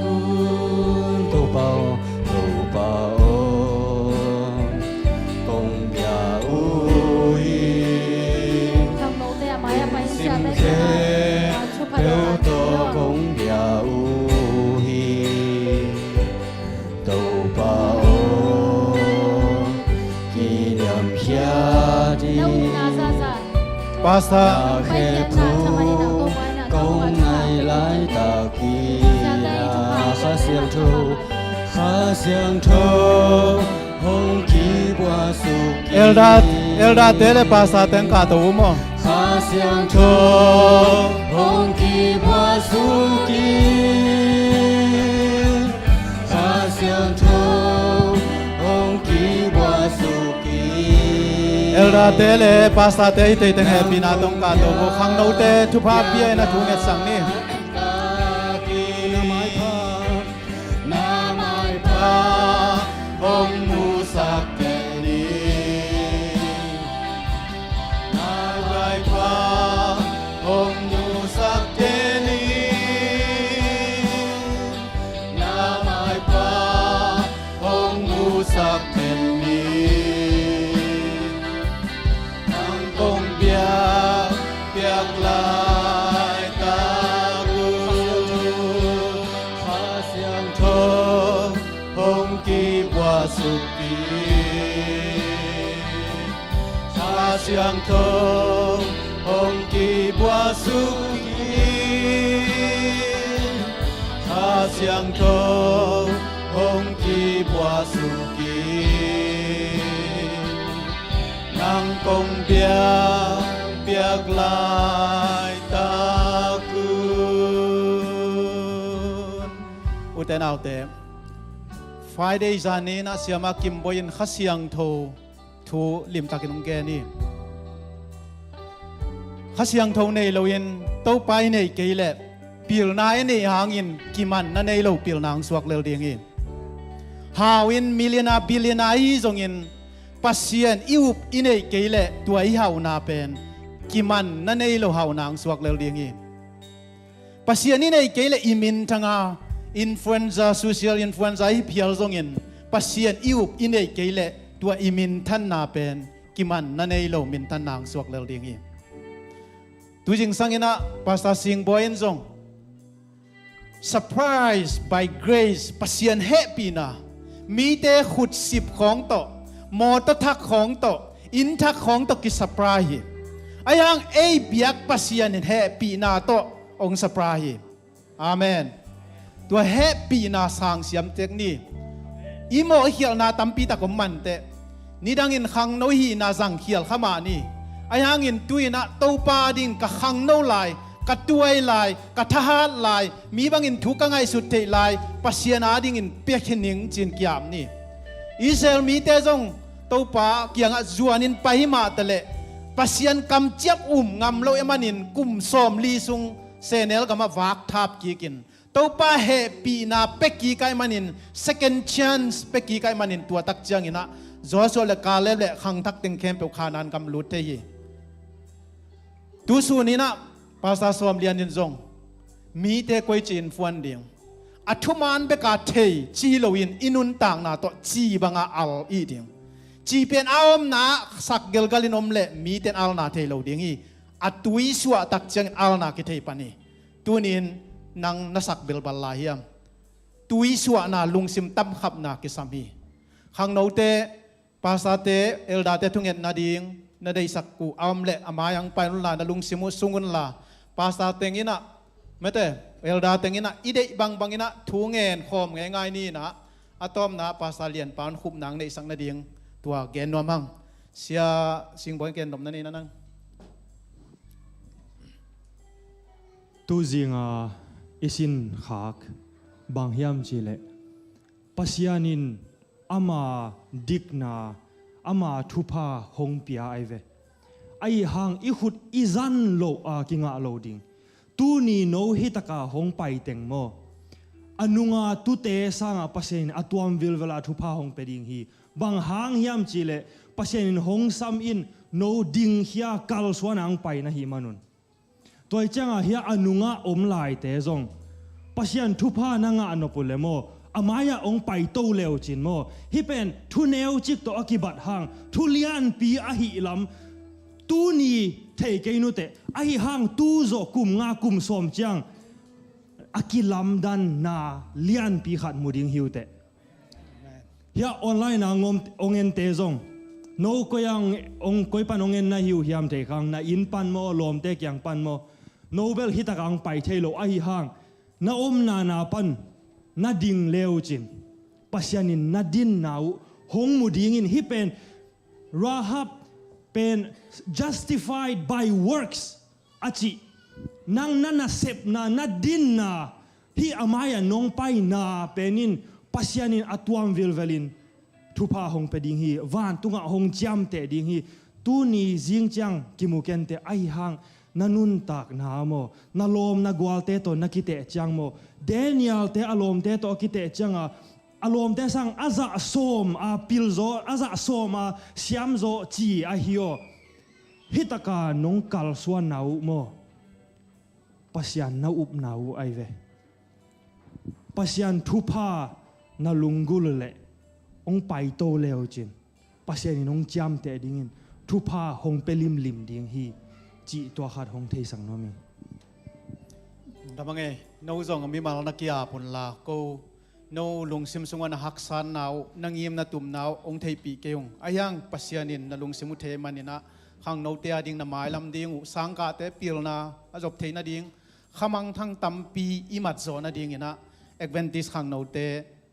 kun tu bao o công bia u hi thằng nô te maya pai sia te khe béo to công bia u hi tàu pa o kỷ niệm hia đi Pastor khe phu công ngày lại ta kỳ khá xiang thâu hong kỳ qua su kỳ Elda tele pastor ten ka to mo khá xiang thâu hong kỳ qua su kỳ khá xiang thâu hong kỳ qua su kỳ Elda tele pastor te te ten happy na tong ka to mo khang no te thu pha pia na thu net sang ni hong mu sak ke ni na vai pa hong mu sak ke ni na mai pa hong mu sak ke ni ang công bia biak lai ta gu khá xiang thơ hong kỳ qua su kỳ khá xiang thơ hong kỳ qua su kỳ khá xiang thơ hong kỳ qua su kỳ nang công biếc lại ta kun uten autte Friday zani na siama kimboyin khasiang tho thu lim takin ke ni khasiang tho nei loin to pai nei keile pil nai nei hangin kiman na nei lo pil nang suak lel ding in hawin millionaire billionaire zongin pasien iup inei keile tua i hau na pen kiman na nei lo hau nang suak lel ding in pasien inei keile imin thanga influenza social influenza hi phial zongin pasien iup inei keile tua imin than na pen kiman na nei lo min tan nang suak lel ding in tu jing sangina pastor sing boyen zong surprised by grace pasien happy naมีแต่ขุดสิบของโตมอตทักของโตอินทักของโตกิสปราหิไอ้ยังเอเบียกปัสยานินแฮปีนาโตองสปราหิอาเมนตัวแฮปีนาสางเสียมเทคนี่อีโมเขียลนาตัมปีตะกมันเตนี่ดังอินขังโนฮีนาสังเขียลขมานี่ไอ้ยังอินตุยนะโตปาดิงกะขังโนไลกะตัวไลกะทหารไลมีบางอินทุกไงสุดเทไลปัสยานาดิงอินเปียกหินิงจินกิยามนี่อิสราเอลมีแต่จงโตปาเกียงจวนอินไปมาตะเลปัสยานกำเจ็บงำโลเอมันินกุมซอมลีซุงเซเนลกำมาวากทับกีกินโตปาเฮปีนาเป็กกีไกมันิน second chance เป็กกีไกมันินตัวตักเจียงอินะจอสโลกาเลเลขังทักติงเข้มเปลขานันกำลุดเทียตูสูนี้นะภาษาสวมเรียนยินจงมีแต่กวยจีนฟวนเดียงอัทุมานเบกาเทจีโลวินอินุนต่างนาโตจีบังอาลอีเดียงจีเป็นอามนาสักเกลกาลินอมเละมีแต่อาลนาเทโลเดียงอีอัตุยสัวตักเจงอาลนาคิเทปานีตัวนี้นังนัสักเบลบัลลาฮิมตุยสัวนาลุงซิมตับขับนาคิสามีขังโนเตภาษาเตเอลดาเตทุงเอ็นนาดิงนาได้สักกูอามเละอามายังไปนุลานาลุงซิมุสุงุนลาภาษาเตงินะไม่แต่เอลดาเตงินะอีเดบังอินะทูเงินคอมง่ายๆนี่นะอะตอมนะภาษาเลียนปานคุบหนังในสังนาดิงตัวแกนนวมังเสียสิงบอยแกนดมนั่นนี่นั่งตูจิงอิสินขักบางยามจีเลปัสยานินอามาดิกนาอามาทุพาฮงปียไอเวไอหางอิขุดอิจันโลกิงาโลดิงตูนีโนฮิตกาฮงไปเต็งโมอนุงาตุเตสังปัสยานินอตวมวิลเวลาทุพาฮงเปดิงฮีบางหางยามจีเลปัสยานินฮงซัมอินโนดิงเฮียกัลสวนังไปนะฮีมานุนตัวเจ้าเฮียอนุงาอมลายเตจงปัสยานทุพานังอนุปุเลโมอามายาองไปโตเลวจินโมฮิเป็นทุเนวจิกโตอกิบัดหางทุเลียนปีอหิลำตูนีเทเกนุเตอหิหางตูโจกุมงากุมสมจังอกิลำดันนาเลียนปีขัดมุดิงฮิวเตเฮียออนไลน์นางองเงินเตจงโนก็ยังองก็ปันองเงินนาฮิวเฮียมเตคังนาอินปันโมลมเตกยังปันโมโนเบลฮิตกังไปเทโลอหิหางนาอมนาปันนาดิงเลวจินปัสยานินนาดินนาวหงมุดิงินฮิเป็นราฮับเป็น justified by works อาจินางนันนาเสพนาดินนาฮิอามายานงไปนาเป็นนินปัสยานินอตวมวิลเวลินทุพาหงเปดิงฮีวานตุงะหงจามเตดิงฮีตูนีจิงจังกิมุเกนเตไอหังนานุนตักนาโมนาลมนากวาลเตโตนักิเตจังโมเดนิเอลเตอารมเตโตกิเตจังอารมเตสังอาซาโซมอาปิลโซอาซาโซมอาเซียมโซจีอาฮิโอฮิตากานงกัลสวนนาวโมปัสยานนาอุบนาวไอเวปัสยานทุพานาลุงกุลเลองไปโตเลวจินปัสยานินองจามเตดิงินทุพาหงเปลิมลิมดิงฮีจีตัวขาดหงเทสังโนมีทำไงน้องจงมีมาลนักยาปนลาโกน้องลุงซิมสุงวันหักสันนาวนังยิมนาตุ่มนาวองเทปีเกยงอายังปัสยานินนาลุงซิมุเทมันนี่นะขังโนเตียดิงนาไม้ลำดิงสังกาเตปิลนาจบเทนาดิงขมังทั้งตัมปีอิมัดโซนาดิงนะเอกเวนติสขังโนเต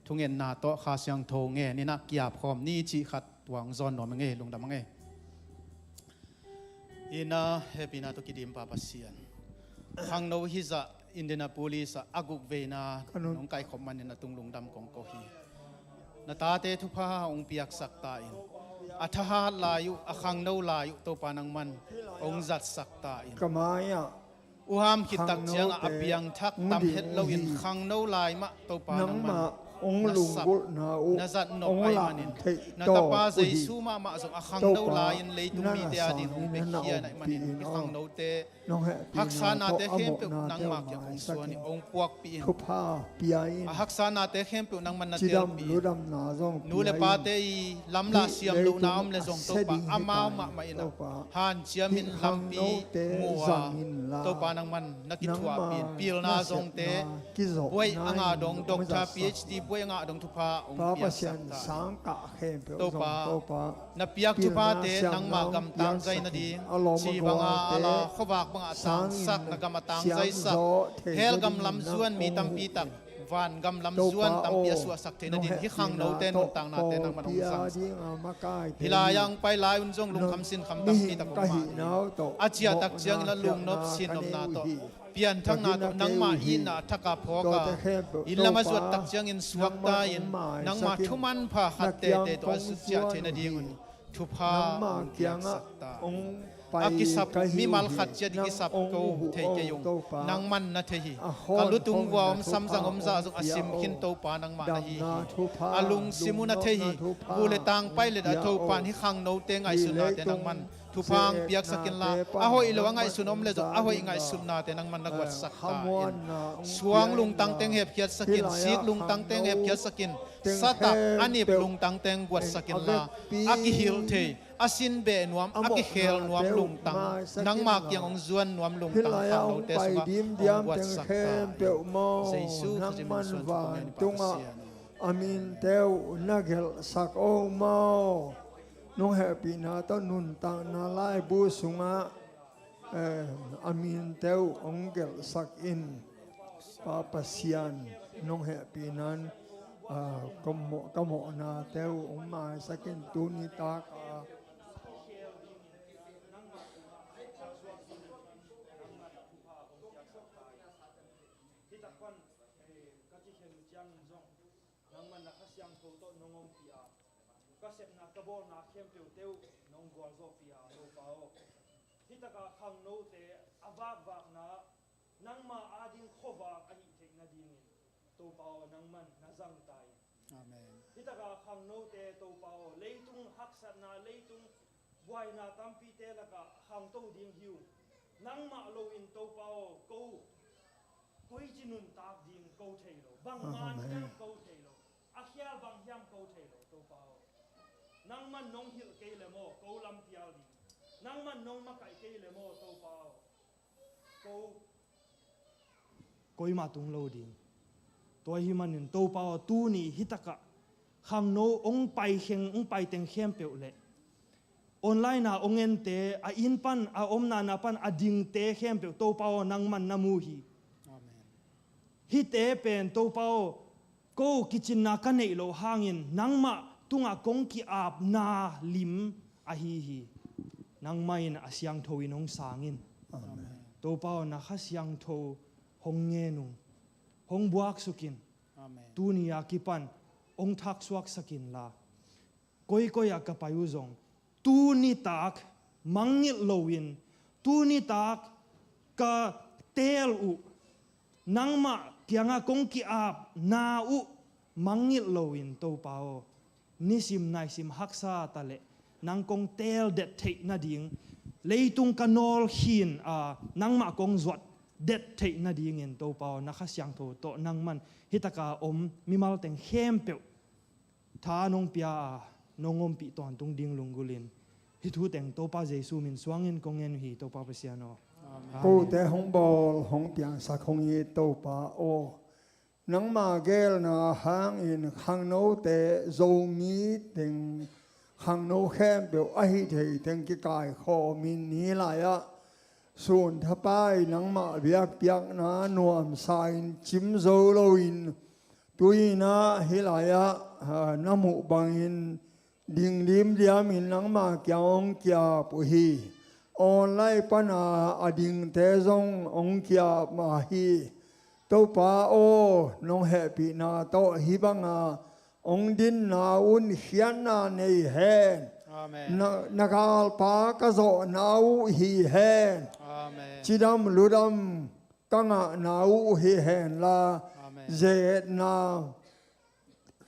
ทุงเงินนาโตขาเสียงโทเงนี่นักกีฬาพร้อมนี่จีขัดหวังจอนหนอมเงลงดำเงอินาเฮปินาตุกิดิมปาปัสเซียนขังโนฮิซาอินเดียนาโพลิสอากุกเวนาน้องไก่ขมมันในตุงลงดำของโกฮีนาตาเตทุพาองเปียกสักตาอินอัฐาลายุอขังโนลายุโตปานังมันองจัดสักตาอิน กมายะ อุหามคิดตักเจียงอเปียงทักตำเห็ดเราอินขังโนลายมะโตปานังมันองลุงกุนาอุ นาจัดนกไอมันนินนาตาปาใจซูมามาส่งขังโนลายินเลยตุมีเตียดินองเบคียนไอมันนินขังโนเตฮักษานาเตเข้มเปียนังมากอย่างองส่วนองปวกปีน ทุพาปียน ฮักษานาเตเข้มเปียนังมันนาเต จิ ล ดำ ปี ลุดำนาจง นูเลปาเตยลำลาเสียมลูน้ำเลจงโตปาอามาวมาอินะฮันเชียมินลำปีมัวโตปานังมันนักกิจวัตรปีลนาจงเตบวยอ่างาดงดอกทา PhD บวยอ่างาดงทุพาองเปียสักตาโตปานับเปียกทุพาเตนังมากำตังใจนาดีชีบังอาลาขวากบังอาตังสักนักกำตังใจสักเฮลกำลำส่วนมีตัมปีตักวันกำลำส่วนตัมปีสวสักเทนาดีที่ขังโนเตนตังนาเตนังมันองสังฮิลายังไปลายอุนจงลุงคำสินคำตัมปีตักมาอาเจียตักเจียงละลุงนบสินนบนาโตเปลี่ยนทั้งนานังมาอินนาทักกาพอกาอินละมาสวดตักเจียงอินสวกตาอินนังมาทุมันพาขัดเตเตตัวสุดเจียเทนาดีอุนทุพาเกียงสักตาอากิสับมีมัลขัดเจดิกิสับโกเทเกยงนังมันนาเทหีกัลุตุงวอมซัมซังอมซาซุงอาซิมขินโตปานังมานาฮีอาลุงซิมุนาเทหีบูเลตังไปเลดาโตปานฮิขังโนเตงไอสุนาเตนังมันทุพังเปียกสักินลาอาหอยเลวงไงสุนอมเลจอาหอยไงสุนนาเตนังมันนักวัดสักตาสวงลุงตังเตงเห็บเขียดสกินซีกลุงตังเตงเห็บเขียดสกินสตักอันนี้ลุงตังเตงวัดสกินลาอากิฮิลเทอาสินเบนวมอากิเฮลนวมลุงตังนังมากยังองจวนนวมลุงตังขังโนเตสวงวัดสักตาเซซูขจิมันส่วนทุกอย่างตุงอามินเตวนักเฮลสักโอมน้องแฮปปี้นาต้นนุนตังนาไลบูสุงะอามินเตวองเกลสักอินปาปัสยันน้องแฮปปี้นั้นกโมนาเตวองมาสักินตุนิตากาก็เสร็จนักกบอลนักเข้มเปียวเตียวน้องกอลโซฟีอาโลปาโอที่ตะกาขังโนเตอวากวากนะนังมาอาดิงขวากอหิเทกนาดิงตัวเปานังมันนาจังตายที่ตะกาขังโนเตตัวเปาเลยตุงฮักษณาเลยตุงวายนาตัมปีเตละกะขังโตดิงหิวนังมาโลอินตัวเปากูกุยจินุนตากดิงกูเทโลบางมานยังกูเทโลอาเขียบางยังกูเทโลตัวเปานังมันน้องหิลเกลโมกูลำเตียดีนังมันน้องมาไก่เกลโมตัวเปล่ากูมาตุงโลดิงตัวหิมันนตัวเปล่าตูนี่ฮิตะกะขังโนองไปเข่งองไปเต็งเข้มเปียวเละออนไลน์น่ะองเงินเตะอินปันอมนาปันดิงเตะเข้มเปียวตัวเปล่านังมันนามูฮีฮิเตเป็นตัวเปล่ากูกิจนากันเนโลหางินนังมาตุงกงกีอาบนาลิมอาฮีนังไม่นะเสียงโทวินองสางินตัวเป้านะข้าเสียงโทหงเงนุงหงบวกสุกินตูนี่ยากิปันองทักสวักสกินลาก้อยกะไปอุจงตูนี่ตักมังงิลวินตูนี่ตักกะเตลอุนังมาเกียงกงกีอาบนาอุมังงิลวินตัวเป้านิสิมนายสิมฮักษาตะเลนังกงเตลเด็ดเทนาดิงเลยตุงกันอลหินนังมากงจวดเด็ดเทนาดิงเงินตัวเปล่านักเสียงโตโตนังมันฮิตกามีมาลเต็งเข้มเปียวท่านงเปียนงอมปีตอนตุงดิงลุงกุลินฮิทูเต็งตัวป้าเจซูมินสวงเงินกงเงินหีตัวป้าเปเซียโนกูแต่หงบอลหงเปียงสักหงยีตัวป้าโอนังมาเกลนะหางอินขังโนเตโจมีถึงขังโนแคมเปียวไอเทถึงกิกายคอมินนี้หลายอะส่วนถ้าไปนังมาเบียกเปียกนะนวมสายจิมโซโลอิน tui na hilaya namu bangin ding lim dia min nang ma kyang kya pu hi online pana ading te zong ong kya ma hi to pa o nong happy na to hi banga ong din na un hian na nei hen nakal pa ka zo nau hi hen chidam ludam kanga nau hi hen la ze na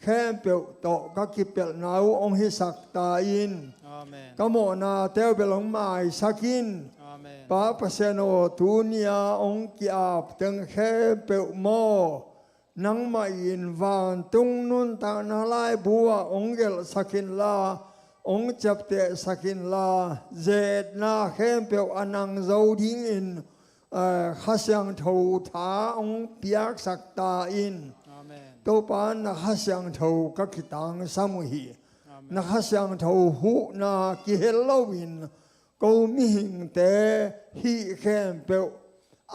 khem pel to ka ki pel nau ong hi sak ta in kamo na teo belong mai sakin pa paseno tunia ong ki ap teng khem pel mo nang mai in van tung nun ta na lai bua ong gel sakin la ong chap te sakin la zet na khem pel anang zo ding in khasyang thâu tha ong piak sak ta in to pan na khasyang thâu ka kitang samuhi na khasyang thâu hu na ki halloween ko mi hing te hi khem pel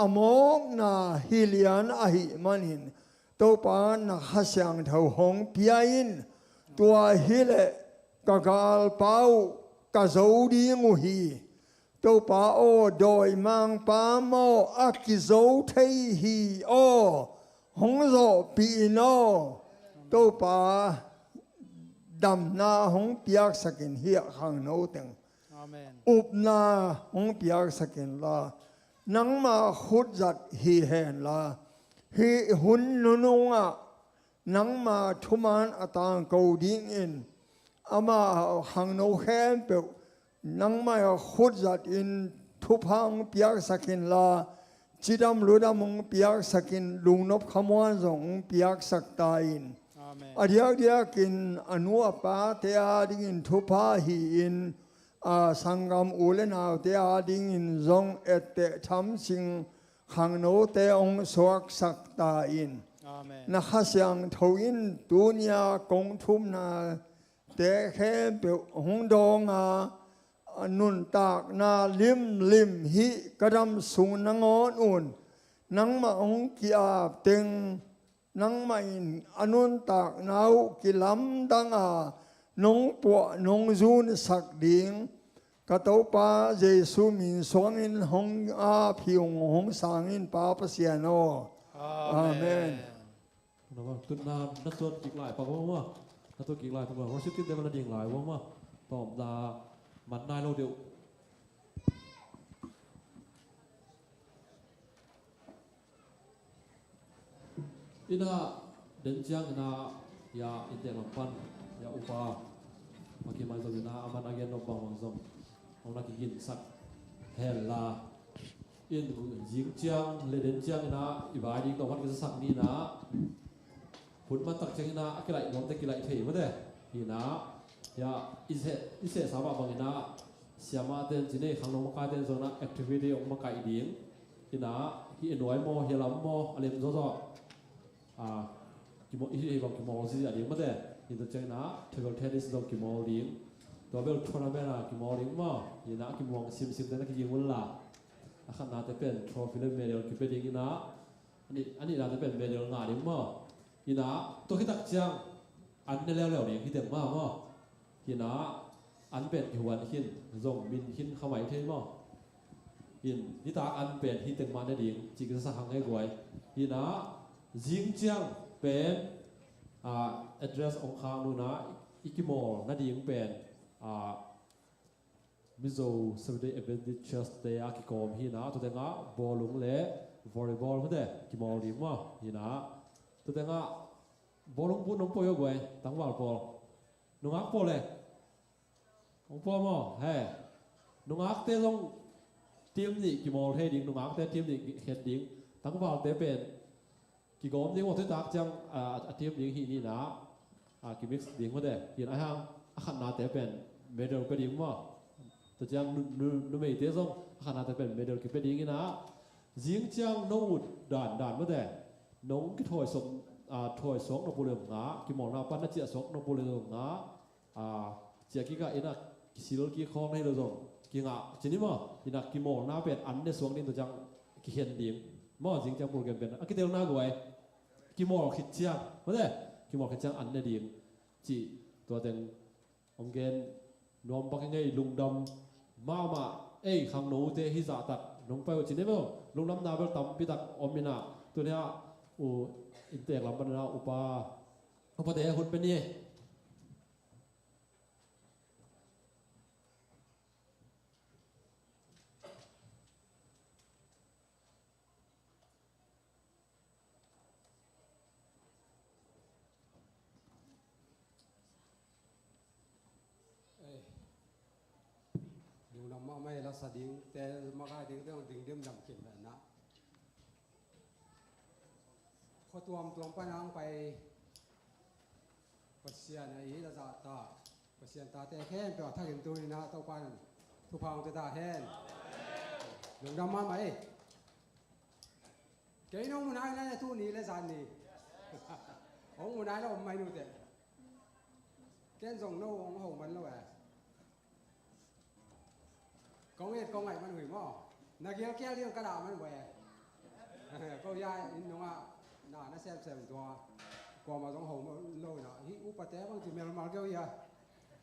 among na hilian a hi manin to pan na khasyang thâu hong piain tua hile kagal pau ka zo ding hi to pa o doi mang pa mo akizo thei hi o hong zo pi no to pa dam na hong piak sakin hi khang no teng up na hong piak sakin la nang ma khut zat hi hen la hi hun nununga nang ma thuman atang ko ding in ama hang no khem pe nang mai khut zat in thupang piak sakin la chidam ludam piak sakin lungnop khamwan zong piak sakta in adiak diak in anu apa te ading in thupa hi in sangam ulena te ading in zong ette tham sing khang no te ong soak sakta in na khasyang thoin dunia kong thum na te khe pe hong dong nun tak na lim hi kadam sung nangon un nang ma ong kia teng nang ma in anun tak nau kilam danga nong po nong zun sak ding kato pa Jesu min song in hong a phiung hong sang in pa pasiano amen nó tuần na nó tuần kịch lại pa không mà nó tuần kịch lại pa không ship tin đây mà điện lại không mà tóm ra mặt nai lâu điệu ina đến chiang ina ya intel lampan ya upa makin mai zong ina aman agen no bang zong ông là cái sắc hèn là in giếng chiang lên đến chiang ina ibadi tàu mắt cái sắc ni na phun man tak chiang ina cái lại ngom cái lại thấy mất đấy thì na ya ise sama bang ina siama ten jine khang long ka ten zona activity ông ma kai ding ina hi enoi mo hi lam mo alem zo zo kimo hi bang kimo si ading ma de in the china table tennis dong kimo ding double tournament kimo ding mo ina kimo sim ten ki jing la akhan na te pen trophy le medal ki pe ding ina ani na te pen medal na ding mo ina to ki tak chiang an ne leo ni hi deng ma mo ina anเป็ดหิวันหินซงมินหินขมายเทมอหินนิตาอันเป็ดหินเต็งมาในดิ่งจิกษาหังให้กวยหินะจิงเจียงเป็นaddress องคางนูนะอิกิโมนาดิ่งเป็นมิโซสวัสดีเอเวนติชัสเตยากิกอมหินะตัวเต็งะบอลลุงเล่วอลเลย์บอลมั้งเด้กิโมดิ่งมั้งหินะตัวเต็งะบอลลุงปุ่นน้องปอยกวยตั้งวาลบอลน้องอักปอลเลยông po mo he nung ak te long team ni ki mol he ding nung ak te team ni het ding tang wal te pen ki gom ding wo te tak chang team ding hi ni na ki mix ding mo de hin a hang a khan na te pen medal pe ding mo to chang nu mei te song a khan na te pen medal ki pe ding na jing chang no ud dan mo de nong ki thoi som thoi sok no pulem nga ki mol na pan na chia sok no pulem nga chia ki ka ina kisil ki khom hay rồi ki ngạ chỉ ní mà thì là ki mỏ na bên ăn để xuống đến từ trong ki hiện điểm mà dính trong program bên cái tiêu na của ai กี่โมงคิดเชียงมาเด้กี่โมงคิดเชียงอันเนี่ยดีจีตัวเต็งองเกนนวมปักยังไงลุงดำมาเอ้ยขังหนูเตะฮิจ่าตักลงไปว่าจีเนี่ยมั้งลุงดำนาเบลตั้มพิตักอมินาตัวเนี้ยอินเตอร์ลำบันนาอุปเตะหุ่นเป็นนี่ดูน้ำมาไม่รัศดิ้งแต่มาได้ดิ้งต้องดิ้งเดิมดำกินแบบนะพอตัวป้านางไปปัสเซียนไอ้ตาปัสเซียนตาแต่แค่เปล่าถ้าเห็นตัวนี่นะตัวป้านทุกพางจะตาแห้งหลงดำมาไหมเกยน้องมุนายนั่นตู้นี้และจานนี้ของมุนายเราไม่รู้แต่แกนส่งโน่ของหงมันแล้วแหละcông nghệมันhủy mỏ là kia kia đi cái đảoมันแหวcâu dai đúng không ạ nó xem tua còn mà trong hồng lâu nọ hít úp bát té bằng chỉ mèo mà kêu gì à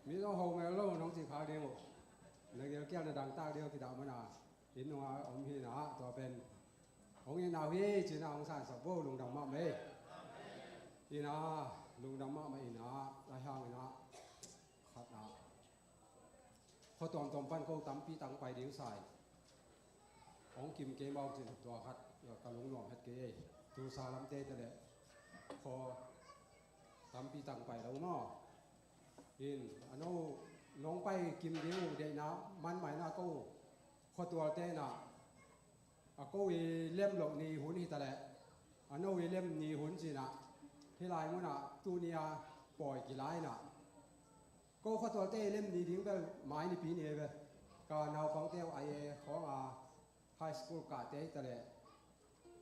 mi trong hồng mèo lâu nó chỉ phá đi một là kia là đằng ta điêu thì đảo mà nà hít đúng không ông hi nọ tua bên ông hi nào hi chỉ nào ông sản sập vô lùng đồng mạ mày hi nọ lùng đồng mạ mày nọ đại hàng nọ khát nọพอตอนปั้นเขาตั้มปีตั้งไปเดียวใส่ของกิมเกมเอาจิตตัวคัดกระลุงหลอมเฮ็ดเกยตูซาลัมเต้แต่เด็กพอตั้มปีตั้งไปแล้วเนาะอินอันนู้น้องไปกิมเดียวเดนะมันหมายน่ากู้พอตัวเต้น่ะกู้เล่มหลงนีหุ่นที่แต่เด็กอันนู้เล่มนีหุ่นสินะที่ลายมันน่ะตูเนียปล่อยกี่ไล่น่ะก็ข้อตัวเต้เล่มนี้ดิ้งไปไม้ในปีนี้ไปก็นาวฟังเต้ไอของไฮสคูลกาเต้แต่เลย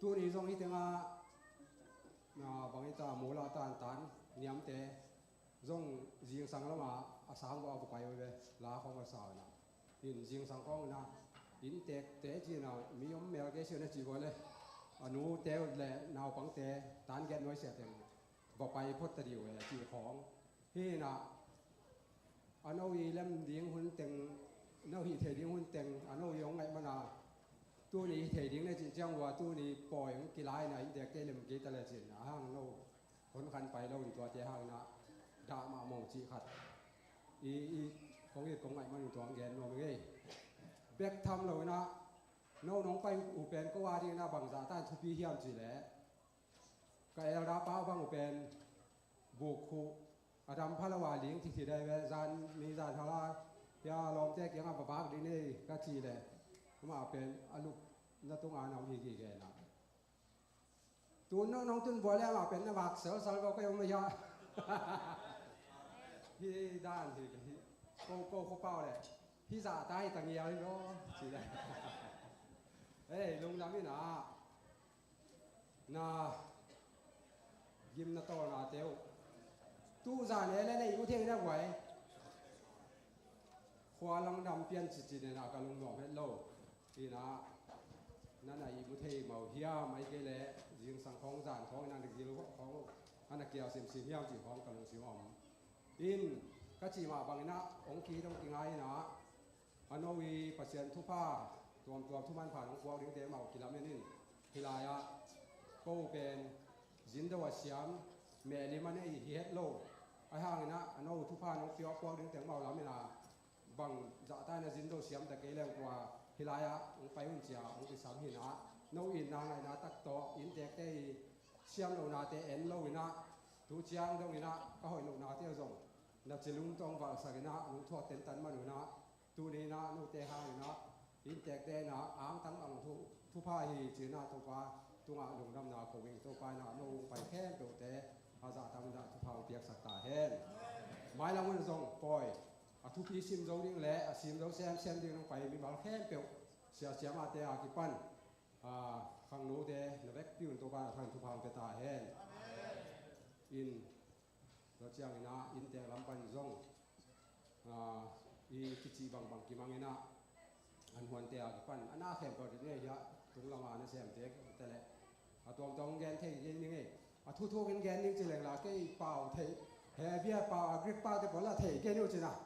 ตัวนี้ตรงนี้ถึงบางทีตาหมูลาตานเนียมเต้ตรงยิงสังแล้วมาอาสามก็เอาไปไปลาของมาสาวนะยิงยิงสังของนะยิงเต้จีน่ะมีอมเมลเกชื่อนะจีบเลยอนุเต้เลยนาวฟังเต้ตานแกนน้อยเสียเต็มบอกไปพดตะเดียวเลยจีของที่น่ะอันนู้นเล่มดิ้งหุ่นเต็งนู้นเทดิ้งหุ่นเต็งอันนู้นยองไงมานาตัวนี้เทดิ้งเนี่ยจริงจังว่าตัวนี้ปล่อยกีฬาเนี่ยเด็กเต้เล่มกีตาร์เลยจริงนะห้างนู้นคนคันไปเราตัวเจ้าห้างนะด่ามามองจีขัดของไงมันอยู่ตัวแกนมองไงเบกทำเลยนะน้องไปอุเปนก็ว่าที่นะบางสาต้านทุบีเฮียมจีแหละก็เอลดาป้าบางอุเปนบุกคูอาดำพระละวาเลี้ยงที่ได้เวลามีจานทาราอย่าลองแจ้งยังอับปากดีนี่ก็ทีเลยมาเป็นอลูกนักตุ้งอ่านเอาอีกแกนะตัวน้องตุนบัวแล้วมาเป็นนักบักเสือสาวก็ยังไม่ยอมที่ด้านที่โก้เป้าเลยพี่จ่าใต้ตังเงียเลยก็ทีได้เฮ้ยลุงดำนี่นะยิ้มนาโตนาเตียวตู้จานเนี่ยแล้วในยุเทงได้ไหวควาลังดำเปลี่ยนจิตเนี่ยนะกับลุงหน่อมเฮ็ดโลที่นะนั่นไอ้ยุเทงเมาเฮียไม่เกล้ยิงสังของจานของนั่นดีรู้ของอันนั้นเกี่ยวสิมเฮียจีของกับลุงสิมอมอินก็จีมาบางนะองคีต้องกินไงนะอันโนวีปัสเซียนทุพ้าตัวทุมันผ่านของควาดิ้งเตะเมากินแล้วไม่นิ่งทีไรอะก็เป็นจินดาวเสียมแม่ลิมันไอ้เฮ็ดโลไอ้ห่างนะอันนู้นทุพาน้องเปียวพวกดึงแต่งเมาแล้วไม่นาบังจะใต้ในจินโดเสียมแต่เกลียวกว่าฮิลายะองไปหุ่นเสียองไปสามหินะน้องอินนางไงนะตักโตอินเด็กได้เสียมโลนาเตเอ็นโลวินะทุเจียงตรงนี้นะก็หอยโลนาเที่ยวส่งนับจิลุงตรงว่าสักนะลุงทอดเต็นตันมาหนูนะตูนี้นะนูเตห่างนะอินเด็กได้นะอ้างตั้งอังทุพาฮีจีน่าตัวกว่าตัวลุงดำนาโควิงตัวไปนะนูไปแค่ตัวเตอาจารย์ทำได้ทุกภาคเปียกสักตาแห้งไม้ละมันส่งปล่อยทุกปีซิมโดดิ้งแหละซิมโดแซมดิ้งลงไปมีบางแค่เปียวเสียมาเตะอากิปันข้างโน้เดนเวกพิวตัวบ้านทางทุกภาคเปียตาแห้งอินเราเชียงนะอินเตะลำปันส่งกิจบางกิมังนะอันหวนเตะอากิปันอันน่าแข็งกว่าที่นี่ยะตรงละมาเนี่ยแซมเตะแต่ละตัวแกนเท่ยังไง thu thu gen gen nhưng chỉ là cái bảo thể hè bia bảo agric bảo thì bảo là thể cái như thế nào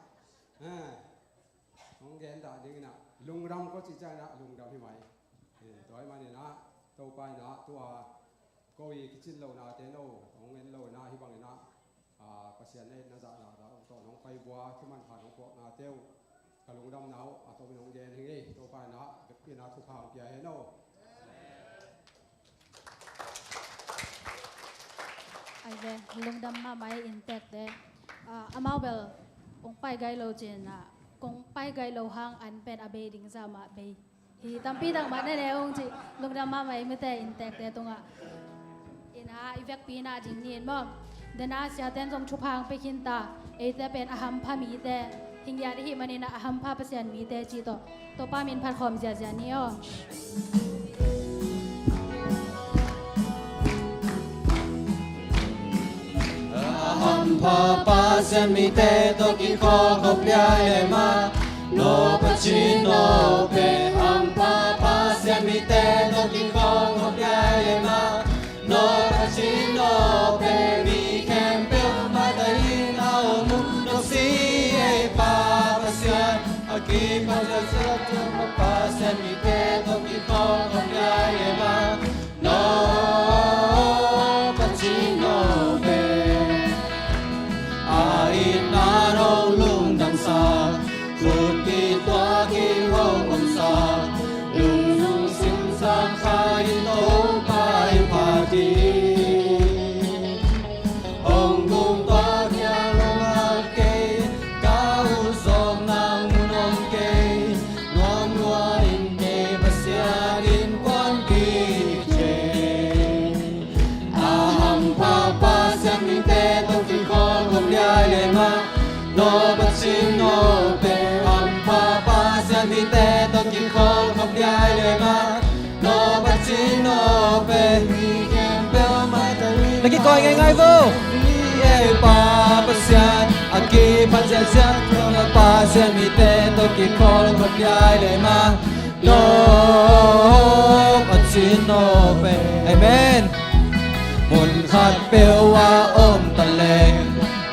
ông gen đã đến nào lùng rong có chỉ trái nào lùng rong thì mày tối mà này nó tàu bay nó tua coi cái chín lâu nào thế nào ông gen lâu nào hy vọng nó bác sĩ này nó giả nào đó tàu nó bay qua khi mìnhผ่านông quốc nào tiêu cả lùng rong nào tàu mình ông gen thì gì tàu bay nó được cái nào thu hàng kia hết đâu ai về lùng đâm mà máy intact đấy amau bel ông pai gai lâu trên à ông pai gai lâu hang an pen abe ding ra mà be hi tampi dang mà này ông chị lùng đâm mà máy mới te intact đấy tung à ina ivek pina jing nien mo dena sia ten jong chupang pe kin ta e te pen aham pha mi te hingya ri hi manina aham pha pasian mi te chi to pa min phat khom ja ja ni o Aham pa pa sen mi te to ki kho khop le ma no pa chin no pe aham pa pa sen mi te to ki kho khop le ma no pa chin no pe mi kem pe ma dai na o mun no si e pa pa sen a ki pa se to pa sen mi te to ki kho khop le ma no pa chin no pe na rong lung đằng xa phút kỳ toa kỳ hông ông xa lung lung xin sang khai tố bài phá đi ông cùng toa kia lông hát kê cao dòng nàng muốn ông kê ngom ngoa in kê và xia đến quan kỳ chê aham pa pa xem mình tê tông kinh khó không đai lệ ma no but sin no pe am pa pa san mi te to kin khol khop dai le ma no but sin no pe mi kem pe ma ta lagi coi ngay ngay vô e pa pa san aki pa san san no pa san mi te to kin khol khop dai le ma no but sin no pe amen mun khat pe wa om ta le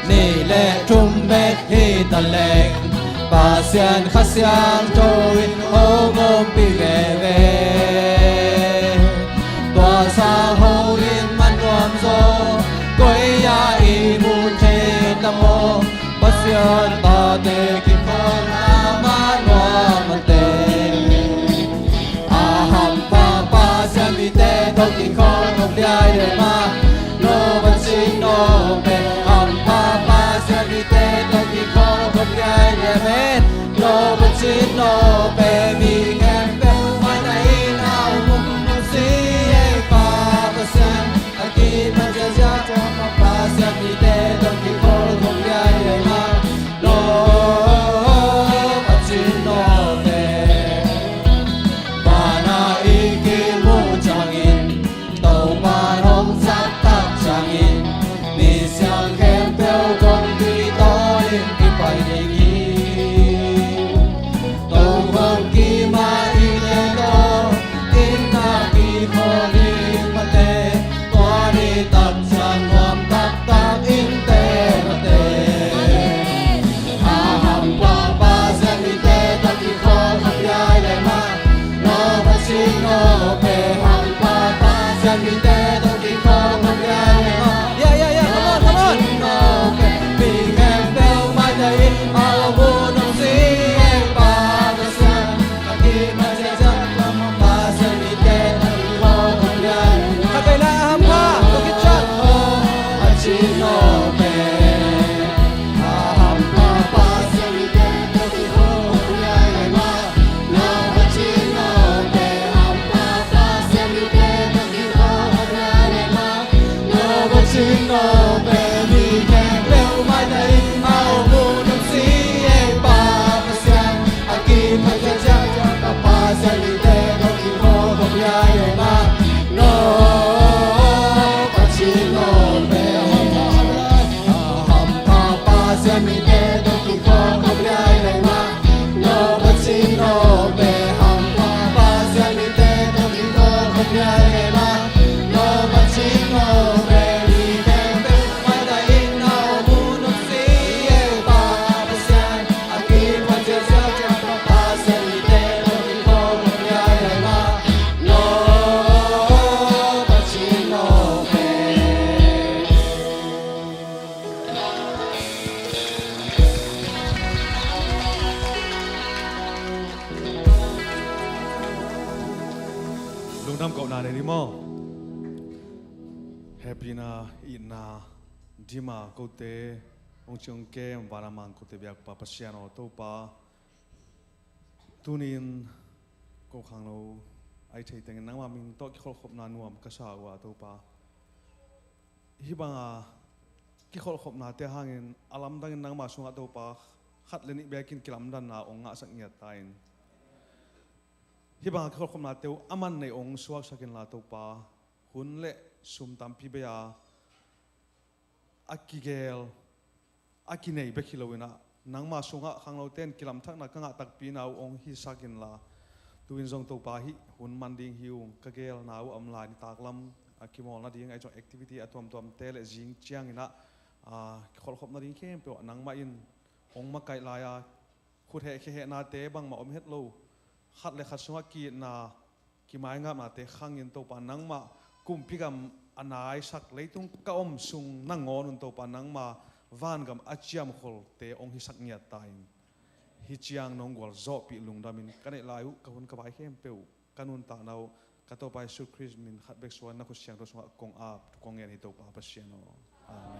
ni le trung bet hi ta leng pa sian kha sian trôi ô ngom pi ve ve tua sa ho in man nuam zo koi ya i mu the ta mo pa sian ta te ki kon na ma nuam te aham pa pa sian mi te to ki kon ngom dai de ma no ban sin no pe amen no but sin no pe mi kem pe ma nai na mum no si e pa pa san aki ma ja ja pa pa san mi te don ki kol kom ya e ma no but sin no pe pa na i ki mo chang in tàu pa hong sat tak chang in mi siang kem pe kon bi to in ki pai ni no, but she no, lung nam kau na ni mo happy na ina dima kau te ong chung ke baramang kau te biak pa pasiano to pa tunin kau khang lo ai thei teng nang ma min to ki khol khop na nuam ka sa wa to pa hi banga ki khol khop na te hangin alam dang nang ma sunga to pa khat leni bekin kilam dan na ong nga sak ngia tain hi banga ki khol khop na te aman nei ong suak sakin la to pa hun le sum tam pi be ya akigel akinei be khilowina nang ma sunga khang lo ten kilam thak na ka nga tak pi na ong hi sakin la tuin zong to pa hi hun manding hiung ka gel na am la ni taklam akimol na ding ai chong activity atom tom tel jing chiang ina khol khop na ding khem pe nang ma in ong ma kai la ya khut he khe na te bang ma om het lo khat le khat sunga ki na ki mai nga ma te khang in to pa nang ma kum pigam anai sak leitung ka om sung nang ngon un to pa nang ma van gam achiam khol te ong hi sak nya tain hi chiang nong gol zo pi lung damin kanai layu ka hun ka bai khem peu kanun ta nau ka to pai su chris min khat bek suan na khu siang to sunga kong a kong en hi to pa pa siano amen